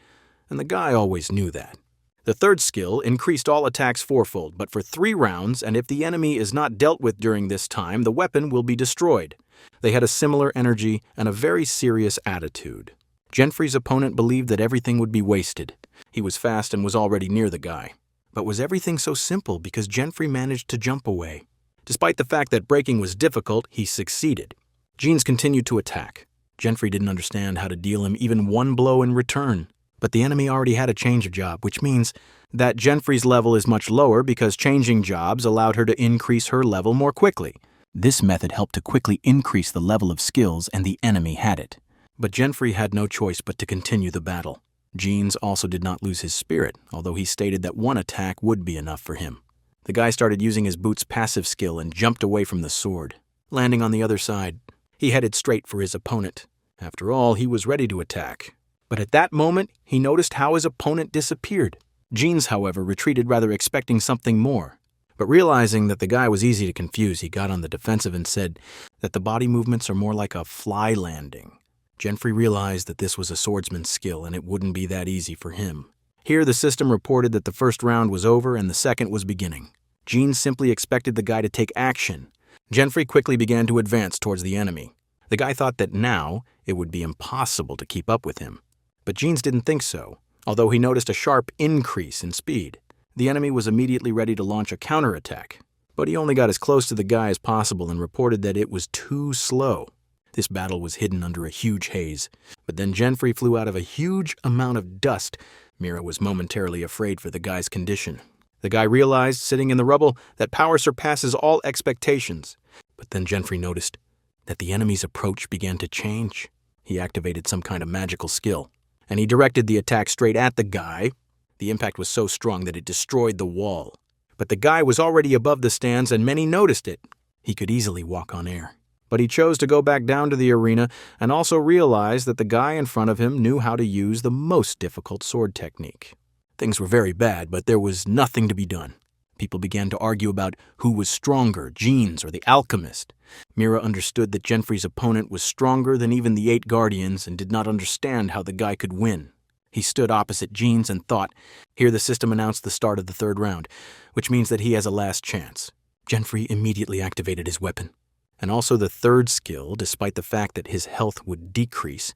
and the guy always knew that. The third skill increased all attacks 4-fold, but for 3 rounds, and if the enemy is not dealt with during this time, the weapon will be destroyed. They had a similar energy and a very serious attitude. Genfrey's opponent believed that everything would be wasted. He was fast and was already near the guy. But was everything so simple because Genfrey managed to jump away? Despite the fact that breaking was difficult, he succeeded. Jeans continued to attack. Genfrey didn't understand how to deal him even one blow in return. But the enemy already had a change of job, which means that Genfrey's level is much lower because changing jobs allowed her to increase her level more quickly. This method helped to quickly increase the level of skills, and the enemy had it. But Genfrey had no choice but to continue the battle. Jeans also did not lose his spirit, although he stated that one attack would be enough for him. The guy started using his boot's passive skill and jumped away from the sword. Landing on the other side, he headed straight for his opponent. After all, he was ready to attack. But at that moment, he noticed how his opponent disappeared. Jeans, however, retreated rather expecting something more. But realizing that the guy was easy to confuse, he got on the defensive and said that the body movements are more like a fly landing. Genfrey realized that this was a swordsman's skill and it wouldn't be that easy for him. Here, the system reported that the first round was over and the second was beginning. Jeans simply expected the guy to take action. Genfrey quickly began to advance towards the enemy. The guy thought that now it would be impossible to keep up with him. But Jeans didn't think so, although he noticed a sharp increase in speed. The enemy was immediately ready to launch a counterattack, but he only got as close to the guy as possible and reported that it was too slow. This battle was hidden under a huge haze, but then Genfrey flew out of a huge amount of dust. Mira was momentarily afraid for the guy's condition. The guy realized, sitting in the rubble, that power surpasses all expectations. But then Genfrey noticed that the enemy's approach began to change. He activated some kind of magical skill, and he directed the attack straight at the guy. The impact was so strong that it destroyed the wall. But the guy was already above the stands, and many noticed it. He could easily walk on air. But he chose to go back down to the arena and also realized that the guy in front of him knew how to use the most difficult sword technique. Things were very bad, but there was nothing to be done. People began to argue about who was stronger, Jeans or the alchemist. Mira understood that Genfrey's opponent was stronger than even the 8 guardians and did not understand how the guy could win. He stood opposite Jeans and thought. Here the system announced the start of the third round, which means that he has a last chance. Genfrey immediately activated his weapon. And also the third skill, despite the fact that his health would decrease,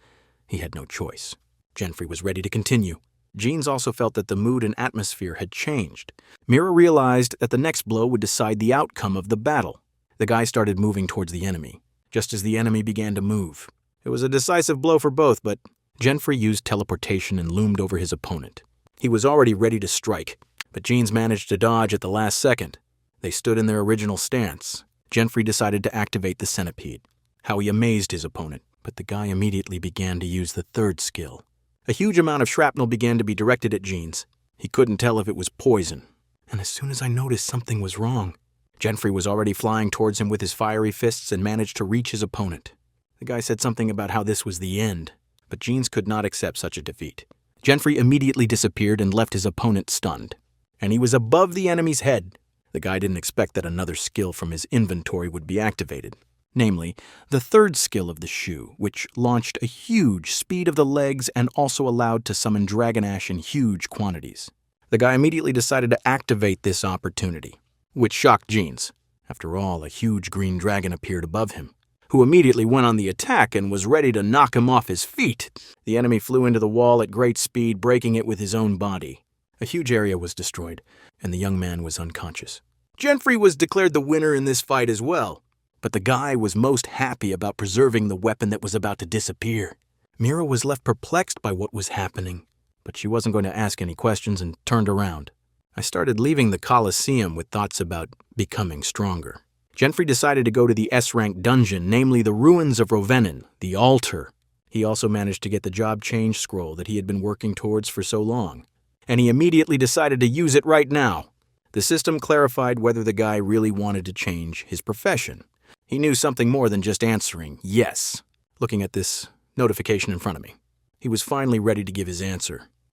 he had no choice. Genfrey was ready to continue. Jeans also felt that the mood and atmosphere had changed. Mira realized that the next blow would decide the outcome of the battle. The guy started moving towards the enemy, just as the enemy began to move. It was a decisive blow for both, but Jenfrey used teleportation and loomed over his opponent. He was already ready to strike, but Jeans managed to dodge at the last second. They stood in their original stance. Jenfrey decided to activate the centipede. How he amazed his opponent, but the guy immediately began to use the third skill. A huge amount of shrapnel began to be directed at Jeans. He couldn't tell if it was poison. And as soon as I noticed something was wrong, Jenfrey was already flying towards him with his fiery fists and managed to reach his opponent. The guy said something about how this was the end, but Jeans could not accept such a defeat. Jenfrey immediately disappeared and left his opponent stunned. And he was above the enemy's head. The guy didn't expect that another skill from his inventory would be activated. Namely, the third skill of the shoe, which launched a huge speed of the legs and also allowed to summon dragon ash in huge quantities. The guy immediately decided to activate this opportunity, which shocked Jeans. After all, a huge green dragon appeared above him, who immediately went on the attack and was ready to knock him off his feet. The enemy flew into the wall at great speed, breaking it with his own body. A huge area was destroyed, and the young man was unconscious. Jenfrey was declared the winner in this fight as well, but the guy was most happy about preserving the weapon that was about to disappear. Mira was left perplexed by what was happening, but she wasn't going to ask any questions and turned around. I started leaving the Colosseum with thoughts about becoming stronger. Jenfrey decided to go to the S-rank dungeon, namely the ruins of Rovenin, the altar. He also managed to get the job change scroll that he had been working towards for so long, and he immediately decided to use it right now. The system clarified whether the guy really wanted to change his profession. He knew something more than just answering yes. Looking at this notification in front of me, he was finally ready to give his answer.